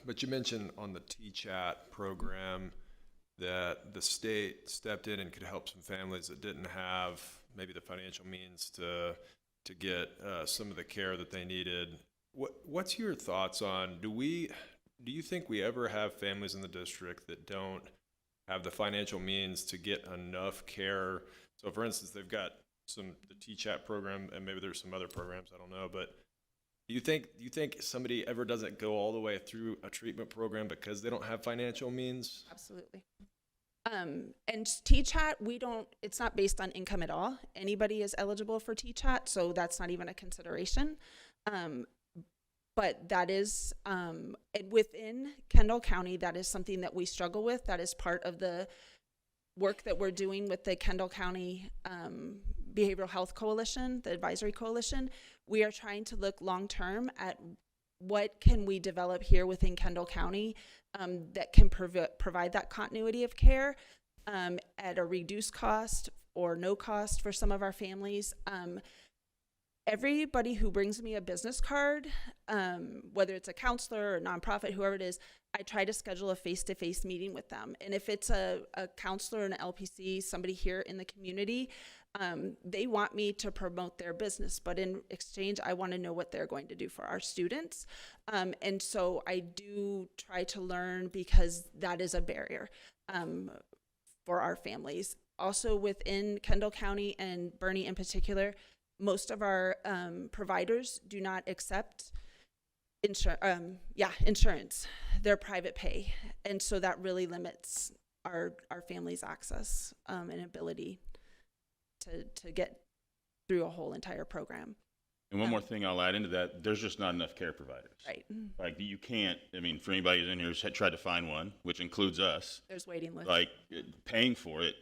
but you mentioned on the T-Chat program that the state stepped in and could help some families that didn't have maybe the financial means to get some of the care that they needed. What's your thoughts on, do you think we ever have families in the district that don't have the financial means to get enough care? So for instance, they've got the T-Chat program, and maybe there's some other programs, I don't know, but do you think somebody ever doesn't go all the way through a treatment program because they don't have financial means? Absolutely. And T-Chat, it's not based on income at all. Anybody is eligible for T-Chat, so that's not even a consideration. But that is, within Kendall County, that is something that we struggle with. That is part of the work that we're doing with the Kendall County Behavioral Health Coalition, the advisory coalition. We are trying to look long-term at what can we develop here within Kendall County that can provide that continuity of care at a reduced cost or no cost for some of our families. Everybody who brings me a business card, whether it's a counselor or a nonprofit, whoever it is, I try to schedule a face-to-face meeting with them. And if it's a counselor and an LPC, somebody here in the community, they want me to promote their business, but in exchange, I want to know what they're going to do for our students. And so I do try to learn, because that is a barrier for our families. Also within Kendall County and Bernie in particular, most of our providers do not accept insurance. They're private pay. And so that really limits our families' access and ability to get through a whole entire program. And one more thing I'll add into that, there's just not enough care providers. Right. Like you can't, for anybody who's in here who's tried to find one, which includes us. There's waiting lists. Like paying for it,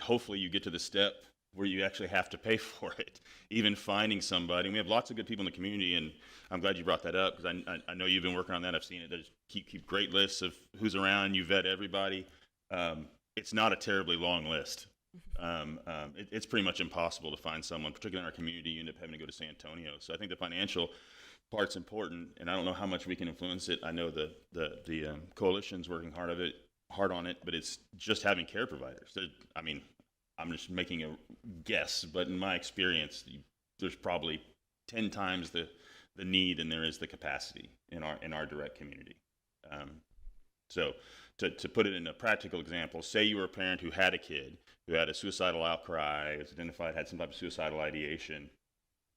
hopefully you get to the step where you actually have to pay for it. Even finding somebody, and we have lots of good people in the community, and I'm glad you brought that up, because I know you've been working on that. I've seen it. There's keep great lists of who's around. You vet everybody. It's not a terribly long list. It's pretty much impossible to find someone, particularly in our community. You end up having to go to San Antonio. So I think the financial part's important, and I don't know how much we can influence it. I know the coalition's working hard on it, but it's just having care providers. I'm just making a guess, but in my experience, there's probably 10 times the need than there is the capacity in our direct community. So to put it in a practical example, say you were a parent who had a kid who had a suicidal outcry, was identified, had some type of suicidal ideation.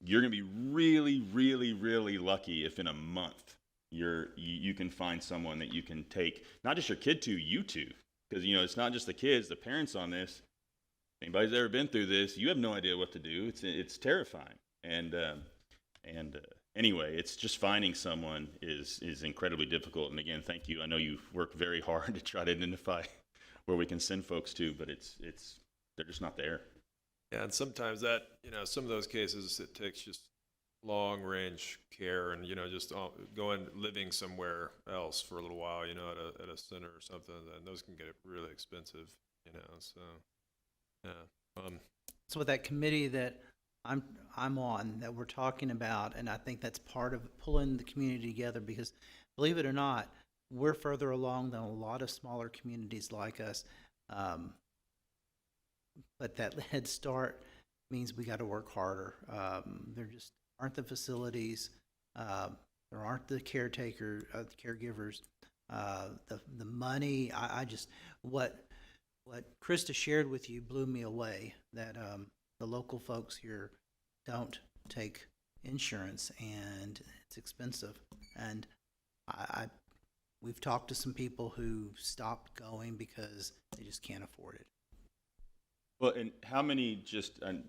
You're going to be really, really, really lucky if in a month you can find someone that you can take, not just your kid to, you to. Because, it's not just the kids, the parents on this. If anybody's ever been through this, you have no idea what to do. It's terrifying. And anyway, it's just finding someone is incredibly difficult. And again, thank you. I know you've worked very hard to try to identify where we can send folks to, but they're just not there. Yeah, and sometimes that, some of those cases, it takes just long range care and, just going, living somewhere else for a little while, at a center or something, then those can get really expensive, so, yeah. So with that committee that I'm on, that we're talking about, and I think that's part of pulling the community together, because believe it or not, we're further along than a lot of smaller communities like us. But that head start means we got to work harder. There just aren't the facilities. There aren't the caregivers. The money. I just what Krista shared with you blew me away. That the local folks here don't take insurance, and it's expensive. And we've talked to some people who stopped going because they just can't afford it. Well, and how many, I don't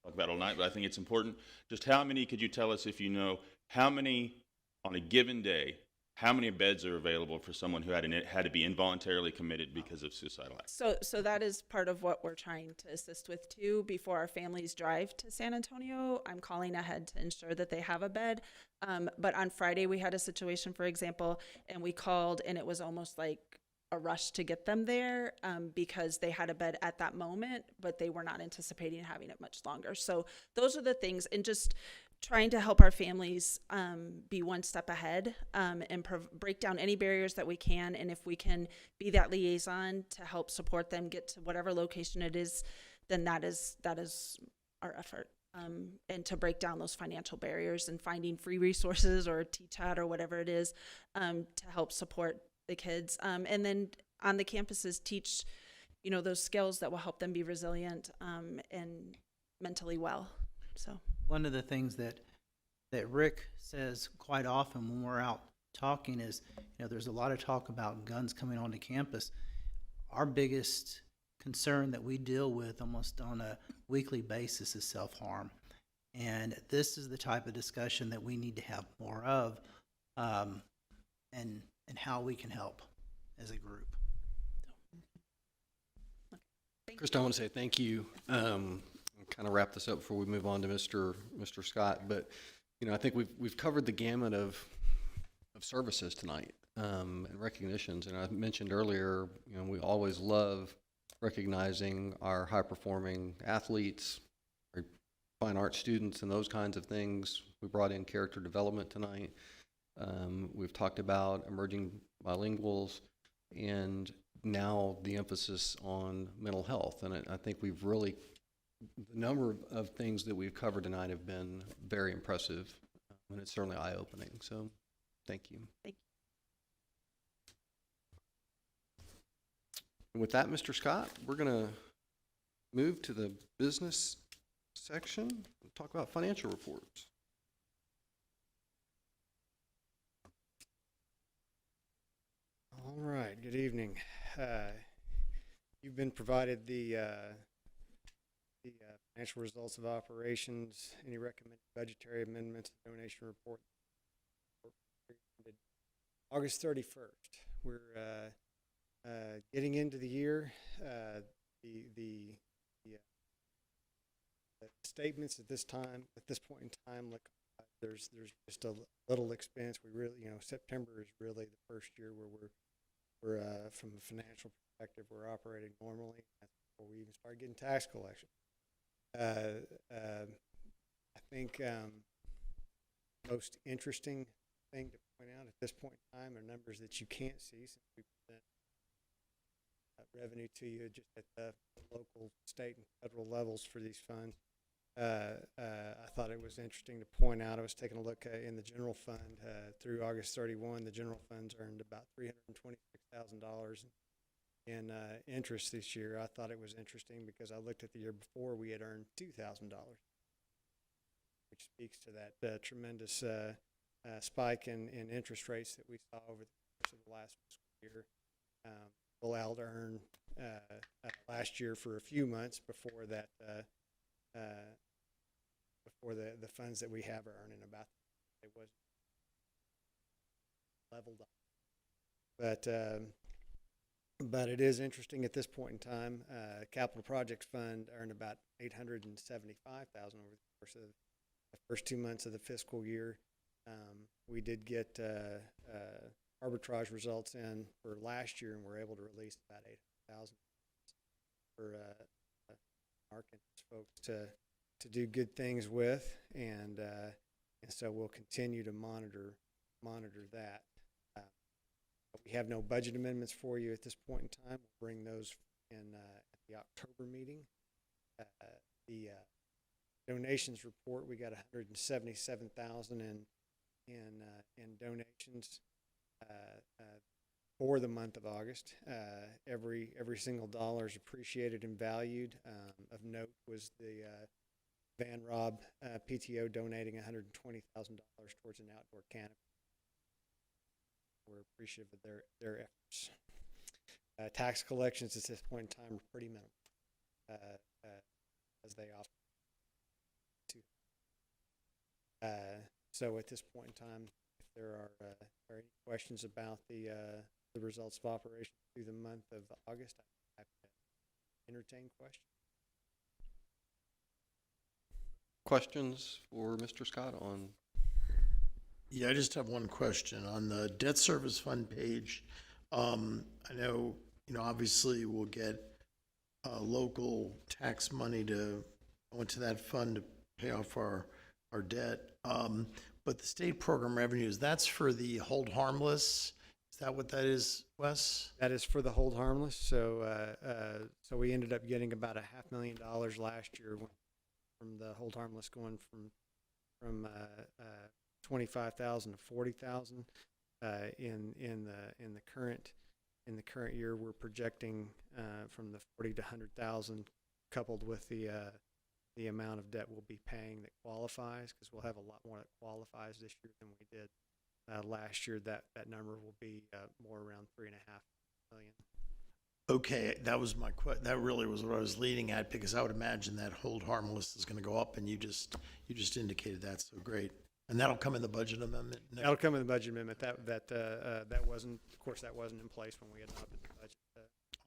talk about it all night, but I think it's important. Just how many could you tell us, if you know, how many on a given day, how many beds are available for someone who had to be involuntarily committed because of suicidal act? So that is part of what we're trying to assist with too. Before our families drive to San Antonio, I'm calling ahead to ensure that they have a bed. But on Friday we had a situation, for example, and we called, and it was almost like a rush to get them there because they had a bed at that moment, but they were not anticipating having it much longer. So those are the things, and just trying to help our families be one step ahead and break down any barriers that we can. And if we can be that liaison to help support them get to whatever location it is, then that is our effort. And to break down those financial barriers and finding free resources or T-Chat or whatever it is to help support the kids. And then on the campuses teach, those skills that will help them be resilient and mentally well. So one of the things that Rick says quite often when we're out talking is, there's a lot of talk about guns coming onto campus. Our biggest concern that we deal with almost on a weekly basis is self-harm. And this is the type of discussion that we need to have more of, and how we can help as a group. Krista, I want to say thank you. Kind of wrap this up before we move on to Mr. Scott. But I think we've covered the gamut of services tonight and recognitions. And I mentioned earlier, we always love recognizing our high-performing athletes, our fine art students, and those kinds of things. We brought in character development tonight. We've talked about emerging bilinguals, and now the emphasis on mental health. And I think we've really, the number of things that we've covered tonight have been very impressive, and it's certainly eye-opening. So thank you. Thank you. And with that, Mr. Scott, we're going to move to the business section and talk about financial reports. All right, good evening. You've been provided the financial results of operations, any recommended budgetary amendments, donation report. August 31st. We're getting into the year. The statements at this point in time, look, there's just a little expense. We really, September is really the first year where we're from a financial perspective, we're operating normally. That's before we even start getting tax collection. I think most interesting thing to point out at this point in time are numbers that you can't see since we present revenue to you just at the local, state, and federal levels for these funds. I thought it was interesting to point out, I was taking a look in the general fund through August 31, the general funds earned about $326,000 in interest this year. I thought it was interesting because I looked at the year before, we had earned $2,000, which speaks to that tremendous spike in interest rates that we saw over the course of the last fiscal year. Allowed to earn last year for a few months before that, before the funds that we have are earning about, it was leveled up. But it is interesting at this point in time. Capital Projects Fund earned about $875,000 over the course of the first 2 months of the fiscal year. We did get arbitrage results in for last year, and we're able to release about 800,000 for Arkansas folks to do good things with, and so we'll continue to monitor that. We have no budget amendments for you at this point in time. We'll bring those in at the October meeting. The donations report, we got 177,000 in donations for the month of August. Every single dollar is appreciated and valued. Of note was the Van Rob PTO donating $120,000 towards an outdoor canopy. We're appreciative of their efforts. Tax collections at this point in time are pretty minimal, as they often do. So at this point in time, if there are any questions about the results of operations through the month of August, I'm happy to entertain questions. Questions for Mr. Scott on? Yeah, I just have one question. On the debt service fund page, I know, obviously we'll get local tax money to go into that fund to pay off our debt. But the state program revenues, that's for the hold harmless. Is that what that is, Wes? That is for the hold harmless. So we ended up getting about $500,000 last year from the hold harmless, going from 25,000 to 40,000. In the current year, we're projecting from the 40 to 100,000, coupled with the amount of debt we'll be paying that qualifies, because we'll have a lot more that qualifies this year than we did last year. That number will be more around $3.5 million. Okay, that was that really was what I was leading at, because I would imagine that hold harmless is going to go up, and you just indicated that, so great. And that'll come in the budget amendment? That'll come in the budget amendment. That wasn't, of course, that wasn't in place when we adopted the budget.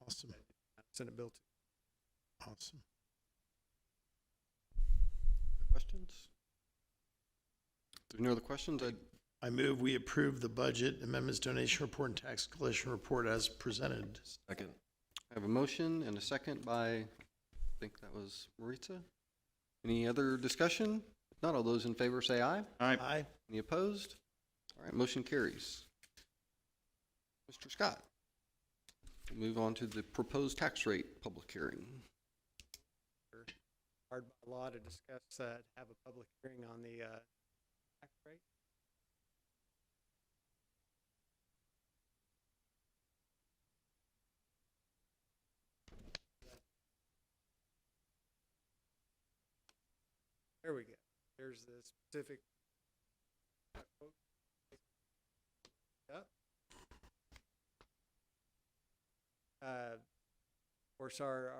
Awesome. Senate Bill 2. Awesome. Questions? If there are no other questions, I move we approve the budget amendments, donation report, and tax collection report as presented. Second. I have a motion and a second by, I think that was Maritza. Any other discussion? If not, all those in favor say aye. Aye. Aye. Any opposed? All right, motion carries. Mr. Scott, we'll move on to the proposed tax rate public hearing. Hard by law to discuss, have a public hearing on the tax rate. There we go. There's the specific. Yep. Of course, our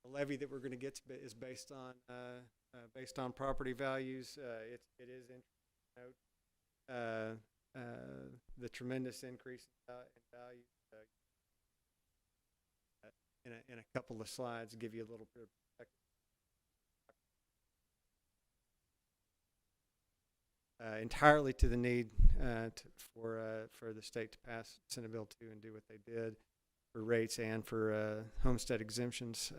levy that we're going to get is based on property values. It is interesting to note the tremendous increase in value. In a couple of slides, give you a little bit of perspective. Entirely to the need for the state to pass Senate Bill 2 and do what they did for rates and for homestead exemptions.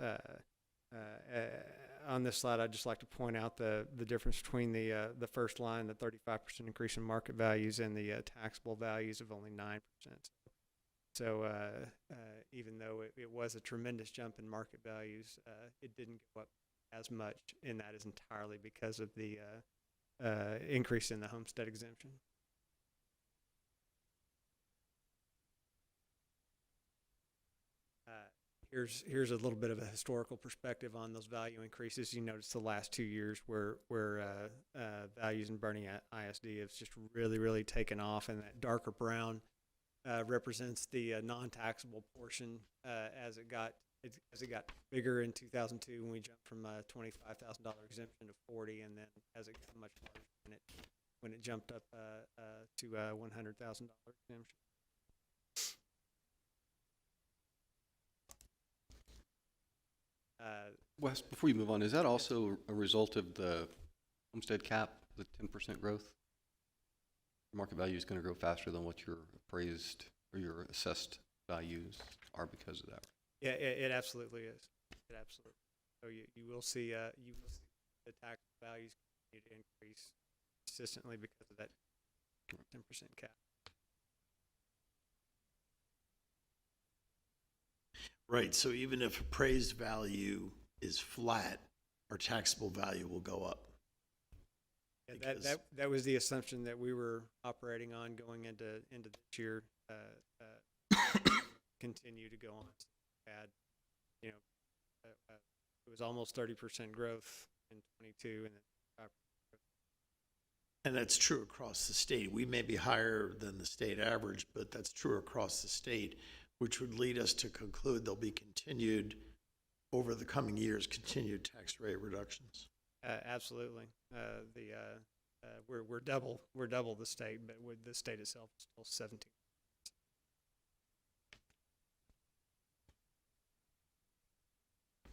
On this slide, I'd just like to point out the difference between the first line, the 35% increase in market values, and the taxable values of only 9%. So even though it was a tremendous jump in market values, it didn't go up as much, and that is entirely because of the increase in the homestead exemption. Here's a little bit of a historical perspective on those value increases. You notice the last 2 years where values in Bernie ISD have just really taken off, and that darker brown represents the non-taxable portion as it got bigger in 2002 when we jumped from a $25,000 exemption to 40, and then as it got much larger when it jumped up to a $100,000 exemption. Wes, before you move on, is that also a result of the homestead cap, the 10% growth. Market value is going to grow faster than what your appraised or your assessed values are because of that. Yeah, it absolutely is. It absolutely. So you will see the tax values continue to increase consistently because of that 10% cap. Right, so even if appraised value is flat, our taxable value will go up. Yeah, that was the assumption that we were operating on going into this year. Continue to go on. Had, you know, it was almost 30% growth in 22, and then 5%. And that's true across the state. We may be higher than the state average, but that's true across the state, which would lead us to conclude there'll be continued, over the coming years, continued tax rate reductions. Absolutely. We're double the state, but with the state itself is still 17.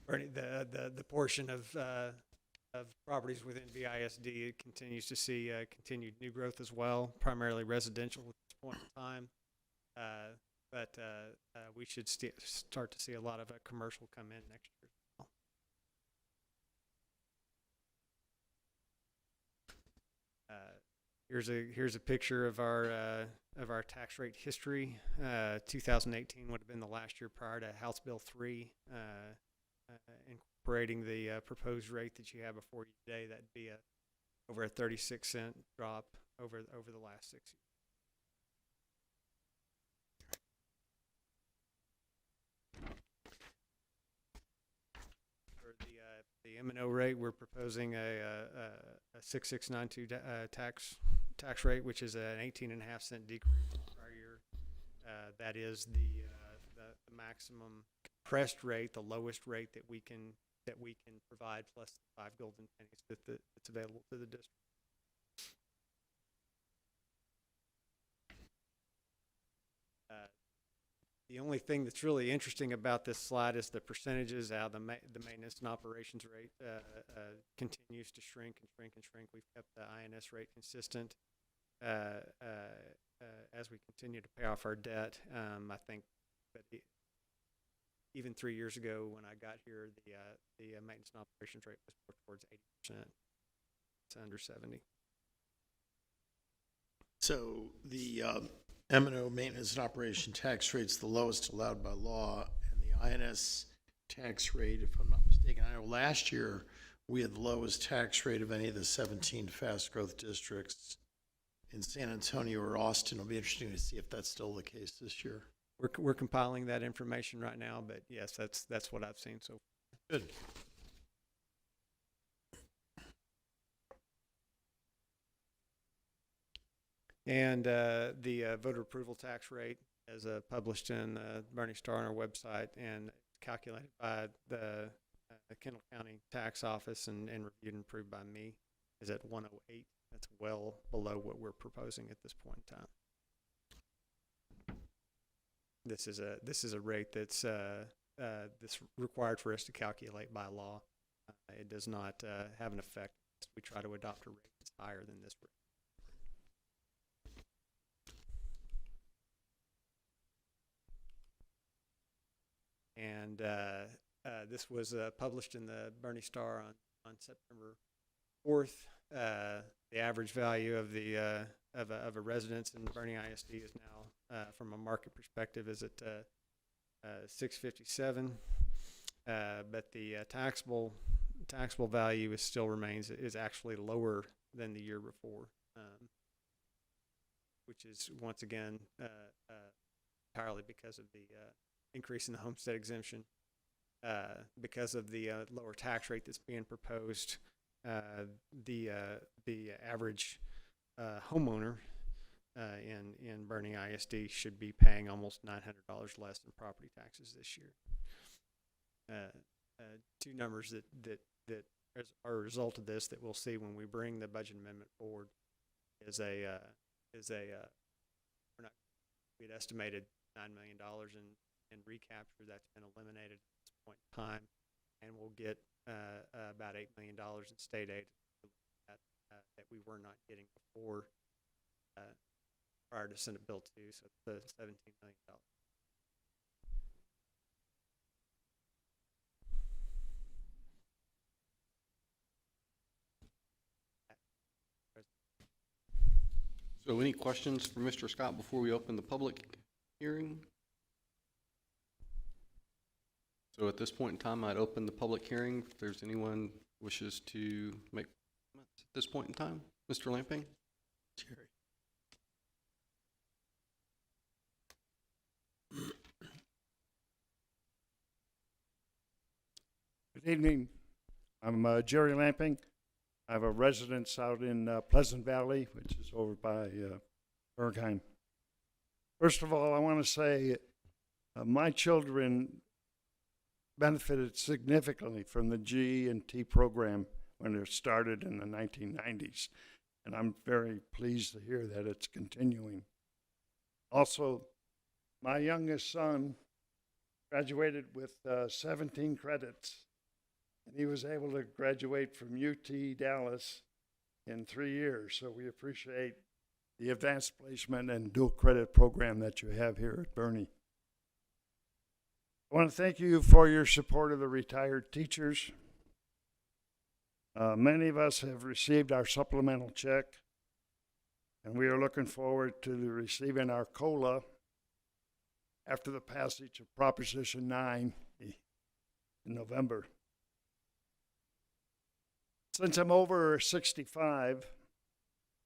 Bernie, the portion of properties within BISD continues to see continued new growth as well, primarily residential at this point in time. But we should start to see a lot of commercial come in next year as well. Here's a picture of our tax rate history. 2018 would have been the last year prior to House Bill 3, incorporating the proposed rate that you have before you today. That'd be over a 36-cent drop over the last 6 years. The M&O rate, we're proposing a 6692 tax rate, which is an 18.5-cent decrease from prior year. That is the maximum compressed rate, the lowest rate that we can provide, plus the 5 golden pennies that's available to the district. The only thing that's really interesting about this slide is the percentages out of the maintenance and operations rate continues to shrink and shrink and shrink. We've kept the INS rate consistent as we continue to pay off our debt. I think that even 3 years ago when I got here, the maintenance and operations rate was more towards 80%. It's under 70. So the M&O maintenance and operation tax rate's the lowest allowed by law, and the INS tax rate, if I'm not mistaken, I know last year we had the lowest tax rate of any of the 17 fast growth districts in San Antonio or Austin. It'll be interesting to see if that's still the case this year. We're compiling that information right now, but yes, that's what I've seen so far. Good. And the voter approval tax rate, as published in the Bernie Star on our website and calculated by the Kendall County Tax Office and reviewed and approved by me, is at 108. That's well below what we're proposing at this point in time. This is a rate that's required for us to calculate by law. It does not have an effect. We try to adopt a rate that's higher than this rate. And this was published in the Bernie Star on September 4th. The average value of a residence in Bernie ISD is now, from a market perspective, is at $657. But the taxable value is actually lower than the year before, which is once again entirely because of the increase in the homestead exemption, because of the lower tax rate that's being proposed. The average homeowner in Bernie ISD should be paying almost $900 less in property taxes this year. Two numbers that are a result of this that we'll see when we bring the budget amendment forward we'd estimated $9 million in recapture that's been eliminated at this point in time, and we'll get about $8 million in state aid that we were not getting before prior to Senate Bill 2, so the $17 million. So any questions for Mr. Scott before we open the public hearing? So at this point in time, I'd open the public hearing if there's anyone wishes to make comments at this point in time. Mr. Lamping? Jerry. Good evening. I'm Jerry Lamping. I have a residence out in Pleasant Valley, which is over by Bergheim. First of all, I want to say my children benefited significantly from the G&T program when it started in the 1990s, and I'm very pleased to hear that it's continuing. Also, my youngest son graduated with 17 credits, and he was able to graduate from UT Dallas in 3 years, so we appreciate the advanced placement and dual credit program that you have here at Bernie. I want to thank you for your support of the retired teachers. Many of us have received our supplemental check, and we are looking forward to receiving our COLA after the passage of Proposition 9 in November. Since I'm over 65,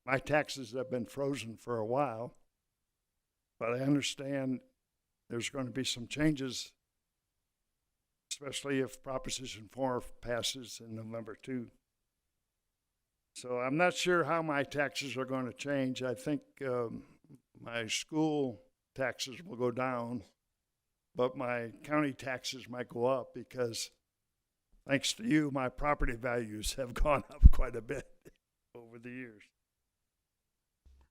my taxes have been frozen for a while, but I understand there's going to be some changes, especially if Proposition 4 passes in November 2. So I'm not sure how my taxes are going to change. I think my school taxes will go down, but my county taxes might go up because, thanks to you, my property values have gone up quite a bit over the years.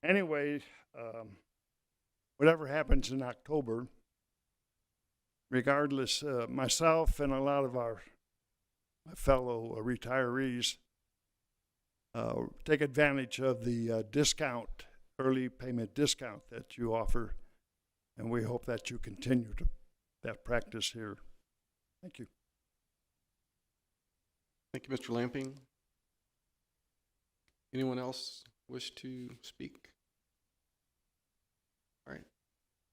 Anyway, whatever happens in October, regardless, myself and a lot of my fellow retirees take advantage of the early payment discount that you offer, and we hope that you continue that practice here. Thank you. Thank you, Mr. Lamping. Anyone else wish to speak? All right.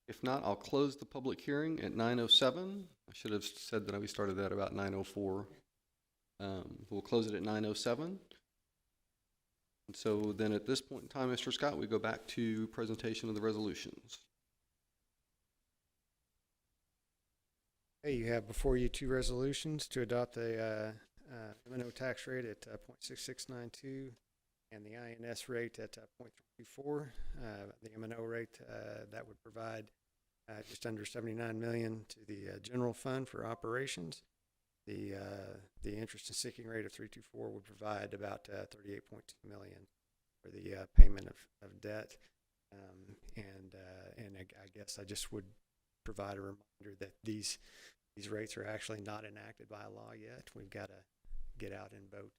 If not, I'll close the public hearing at 9:07. I should have said that we started that about 9:04. We'll close it at 9:07. And so then at this point in time, Mr. Scott, we go back to presentation of the resolutions. Hey, you have before you two resolutions to adopt a M&O tax rate at 0.6692 and the INS rate at 0.324. The M&O rate that would provide just under $79 million to the general fund for operations. The interest and sinking rate of 324 would provide about $38.2 million for the payment of debt. And I guess I just would provide a reminder that these rates are actually not enacted by law yet. We've got to get out and vote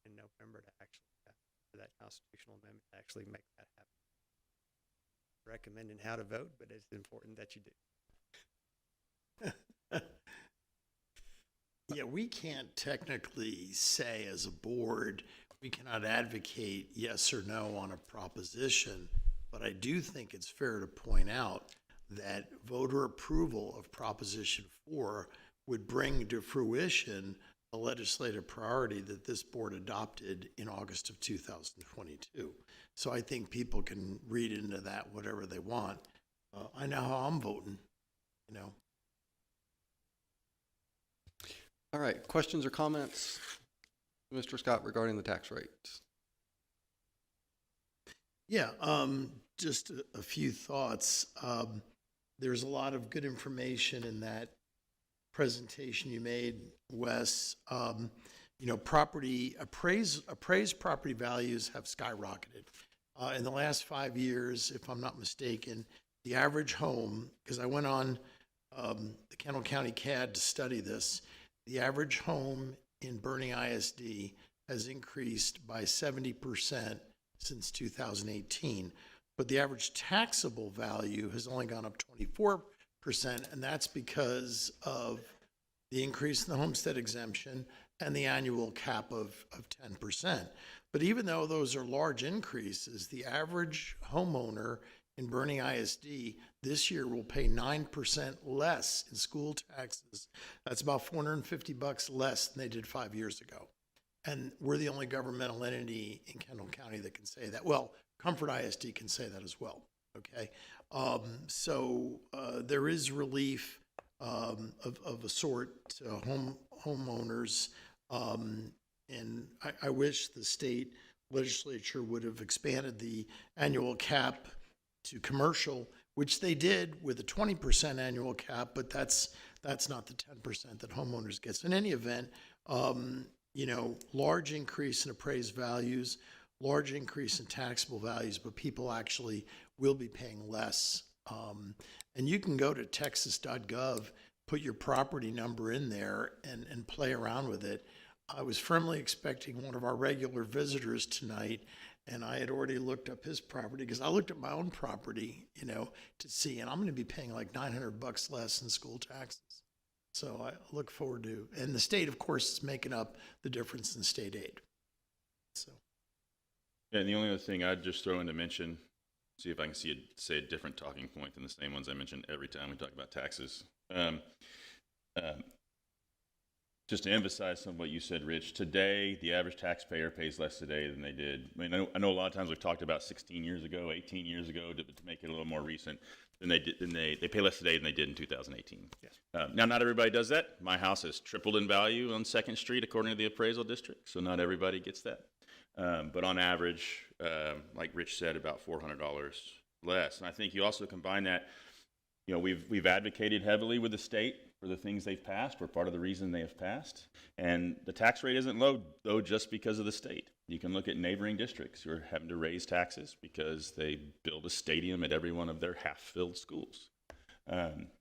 in November to actually for that constitutional amendment to actually make that happen. Recommending how to vote, but it's important that you do. Yeah, we can't technically say as a board, we cannot advocate yes or no on a proposition, but I do think it's fair to point out that voter approval of Proposition 4 would bring to fruition a legislative priority that this board adopted in August of 2022. So I think people can read into that whatever they want. I know how I'm voting, you know. All right, questions or comments, Mr. Scott, regarding the tax rates? Yeah, just a few thoughts. There's a lot of good information in that presentation you made, Wes. You know, appraised property values have skyrocketed. In the last 5 years, if I'm not mistaken, the average home, because I went on the Kendall County CAD to study this, the average home in Bernie ISD has increased by 70% since 2018. But the average taxable value has only gone up 24%, and that's because of the increase in the homestead exemption and the annual cap of 10%. But even though those are large increases, the average homeowner in Bernie ISD this year will pay 9% less in school taxes. That's about $450 less than they did 5 years ago. And we're the only governmental entity in Kendall County that can say that. Well, Comfort ISD can say that as well. Okay. So there is relief of a sort to homeowners. And I wish the state legislature would have expanded the annual cap to commercial, which they did with a 20% annual cap, but that's not the 10% that homeowners gets. In any event, large increase in appraised values, large increase in taxable values, but people actually will be paying less. And you can go to texas.gov, put your property number in there and play around with it. I was firmly expecting one of our regular visitors tonight, and I had already looked up his property because I looked at my own property, to see, and I'm going to be paying like $900 less in school taxes. So I look forward to, and the state, of course, is making up the difference in state aid. So. Yeah, and the only other thing I'd just throw in to mention, see if I can say a different talking point than the same ones I mentioned every time we talk about taxes. Just to emphasize some of what you said, Rich, today, the average taxpayer pays less today than they did. I mean, I know a lot of times we've talked about 16 years ago, 18 years ago, to make it a little more recent, than they did. They pay less today than they did in 2018. Yes. Now, not everybody does that. My house has tripled in value on 2nd Street, according to the appraisal district, so not everybody gets that. But on average, like Rich said, about $400 less. And I think you also combine that, we've advocated heavily with the state for the things they've passed. We're part of the reason they have passed. And the tax rate isn't low, though, just because of the state. You can look at neighboring districts who are having to raise taxes because they build a stadium at every one of their half-filled schools.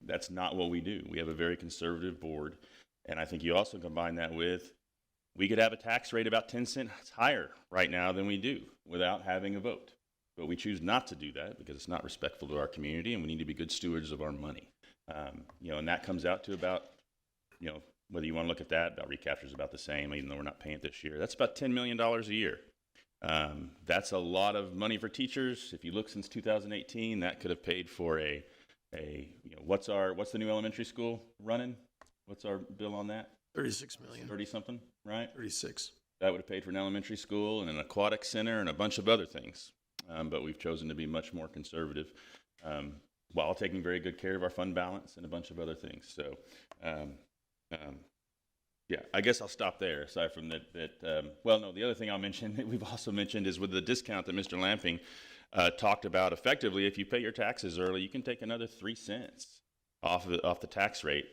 That's not what we do. We have a very conservative board. And I think you also combine that with, we could have a tax rate about 10 cents higher right now than we do without having a vote. But we choose not to do that because it's not respectful to our community, and we need to be good stewards of our money. And that comes out to about, whether you want to look at that, about recapture is about the same, even though we're not paying it this year. That's about $10 million a year. That's a lot of money for teachers. If you look since 2018, that could have paid for what's the new elementary school running? What's our bill on that? 36 million. 30 something, right? 36. That would have paid for an elementary school and an aquatic center and a bunch of other things. But we've chosen to be much more conservative while taking very good care of our fund balance and a bunch of other things. So, I guess I'll stop there. Aside from that, the other thing I'll mention that we've also mentioned is with the discount that Mr. Lamping talked about. Effectively, if you pay your taxes early, you can take another 3 cents off the tax rate.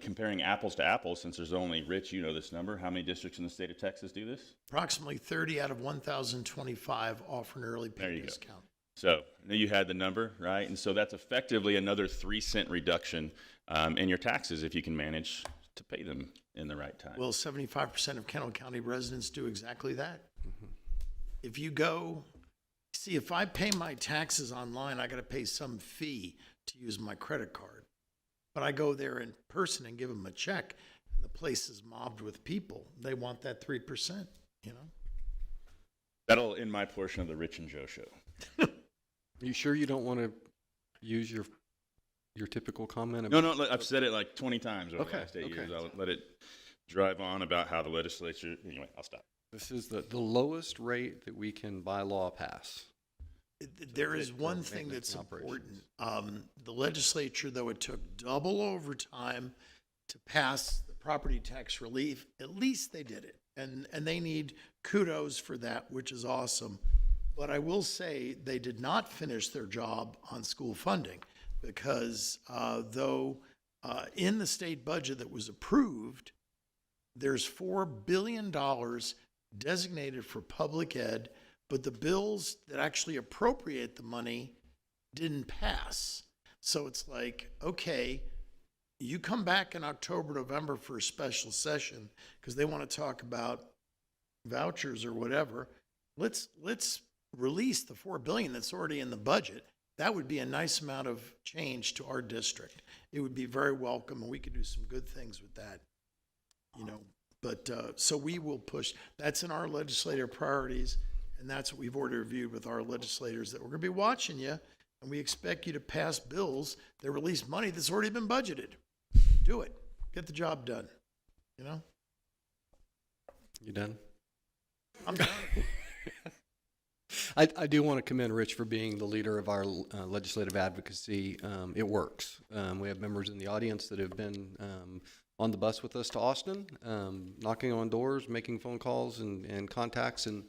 Comparing apples to apples, since there's only, Rich, this number, how many districts in the state of Texas do this? Approximately 30 out of 1,025 offer an early pay discount. So you had the number, right? And so that's effectively another 3 cent reduction in your taxes if you can manage to pay them in the right time. Well, 75% of Kendall County residents do exactly that. Mm-hmm. If you if I pay my taxes online, I got to pay some fee to use my credit card. But I go there in person and give them a check, and the place is mobbed with people. They want that 3%, That'll end my portion of the Rich and Joe show. You sure you don't want to use your typical comment? No, I've said it like 20 times over the last 8 years. I'll let it drive on about how the legislature, anyway, I'll stop. This is the lowest rate that we can by law pass. There is one thing that's important. The legislature, though it took double overtime to pass the property tax relief, at least they did it. And they need kudos for that, which is awesome. But I will say they did not finish their job on school funding because though in the state budget that was approved, there's $4 billion designated for public ed, but the bills that actually appropriate the money didn't pass. So it's like, okay, you come back in October, November for a special session because they want to talk about vouchers or whatever. Let's release the $4 billion that's already in the budget. That would be a nice amount of change to our district. It would be very welcome, and we could do some good things with that, you know. But so we will push. That's in our legislative priorities, and that's what we've already reviewed with our legislators, that we're going to be watching you, and we expect you to pass bills that release money that's already been budgeted. Do it. Get the job done, you know? You done? I'm done. I do want to commend Rich for being the leader of our legislative advocacy. It works. We have members in the audience that have been on the bus with us to Austin, knocking on doors, making phone calls and contacts, and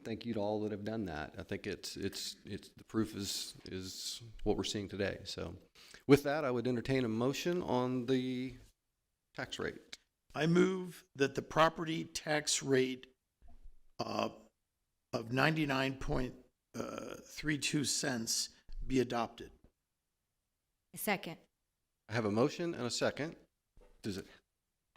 thank you to all that have done that. I think it's the proof is what we're seeing today. So with that, I would entertain a motion on the tax rate. I move that the property tax rate of 99.32 cents be adopted. A second. I have a motion and a second.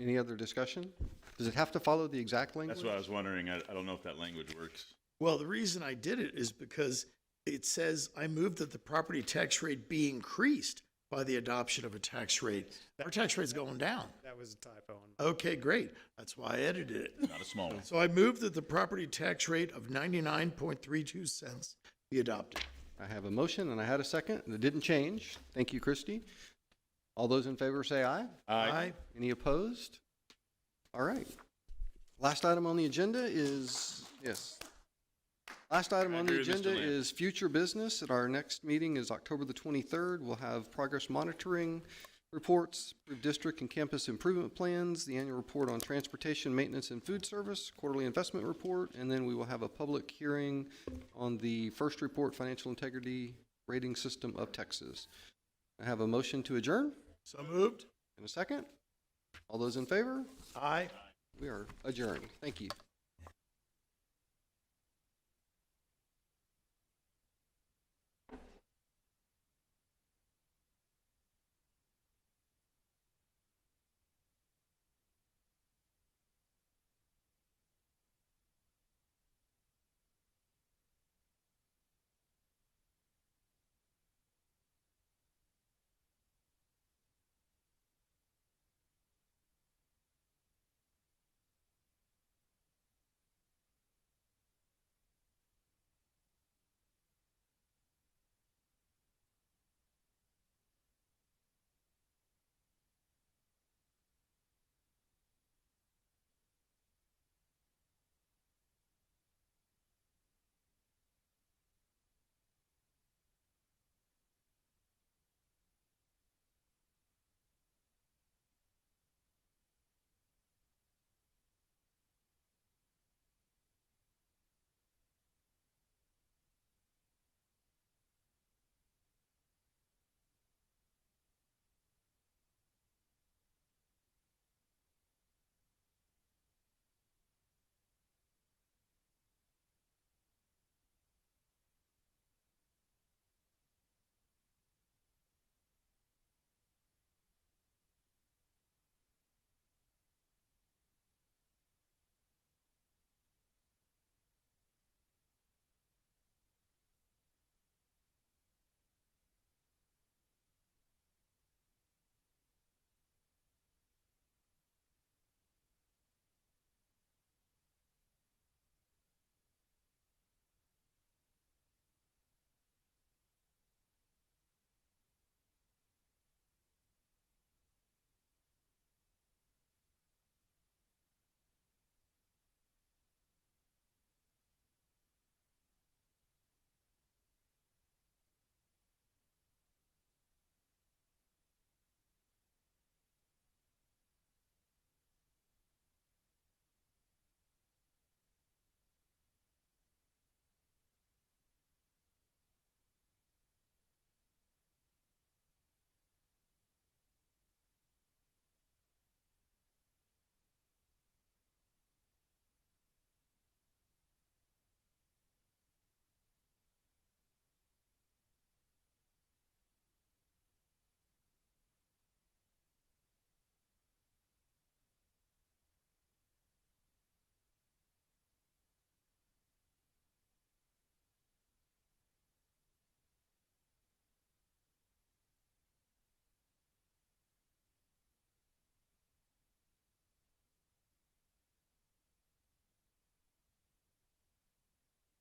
Any other discussion? Does it have to follow the exact language? That's what I was wondering. I don't know if that language works. Well, the reason I did it is because it says, I move that the property tax rate be increased by the adoption of a tax rate. Our tax rate's going down. That was a typo. Okay, great. That's why I edited it. Not a small one. So I move that the property tax rate of 99.32 cents be adopted. I have a motion and I had a second, and it didn't change. Thank you, Christy. All those in favor say aye. Aye. Any opposed? All right. Last item on the agenda is, yes. Last item on the agree with Mr. agenda Lamb. is future business. At our next meeting is October the 23rd. We'll have progress monitoring reports, district and campus improvement plans, the annual report on transportation, maintenance, and food service, quarterly investment report, and then we will have a public hearing on the first report, financial integrity rating system of Texas. I have a motion to adjourn. So moved. In a second. All those in favor? Aye. We are adjourned. Thank you.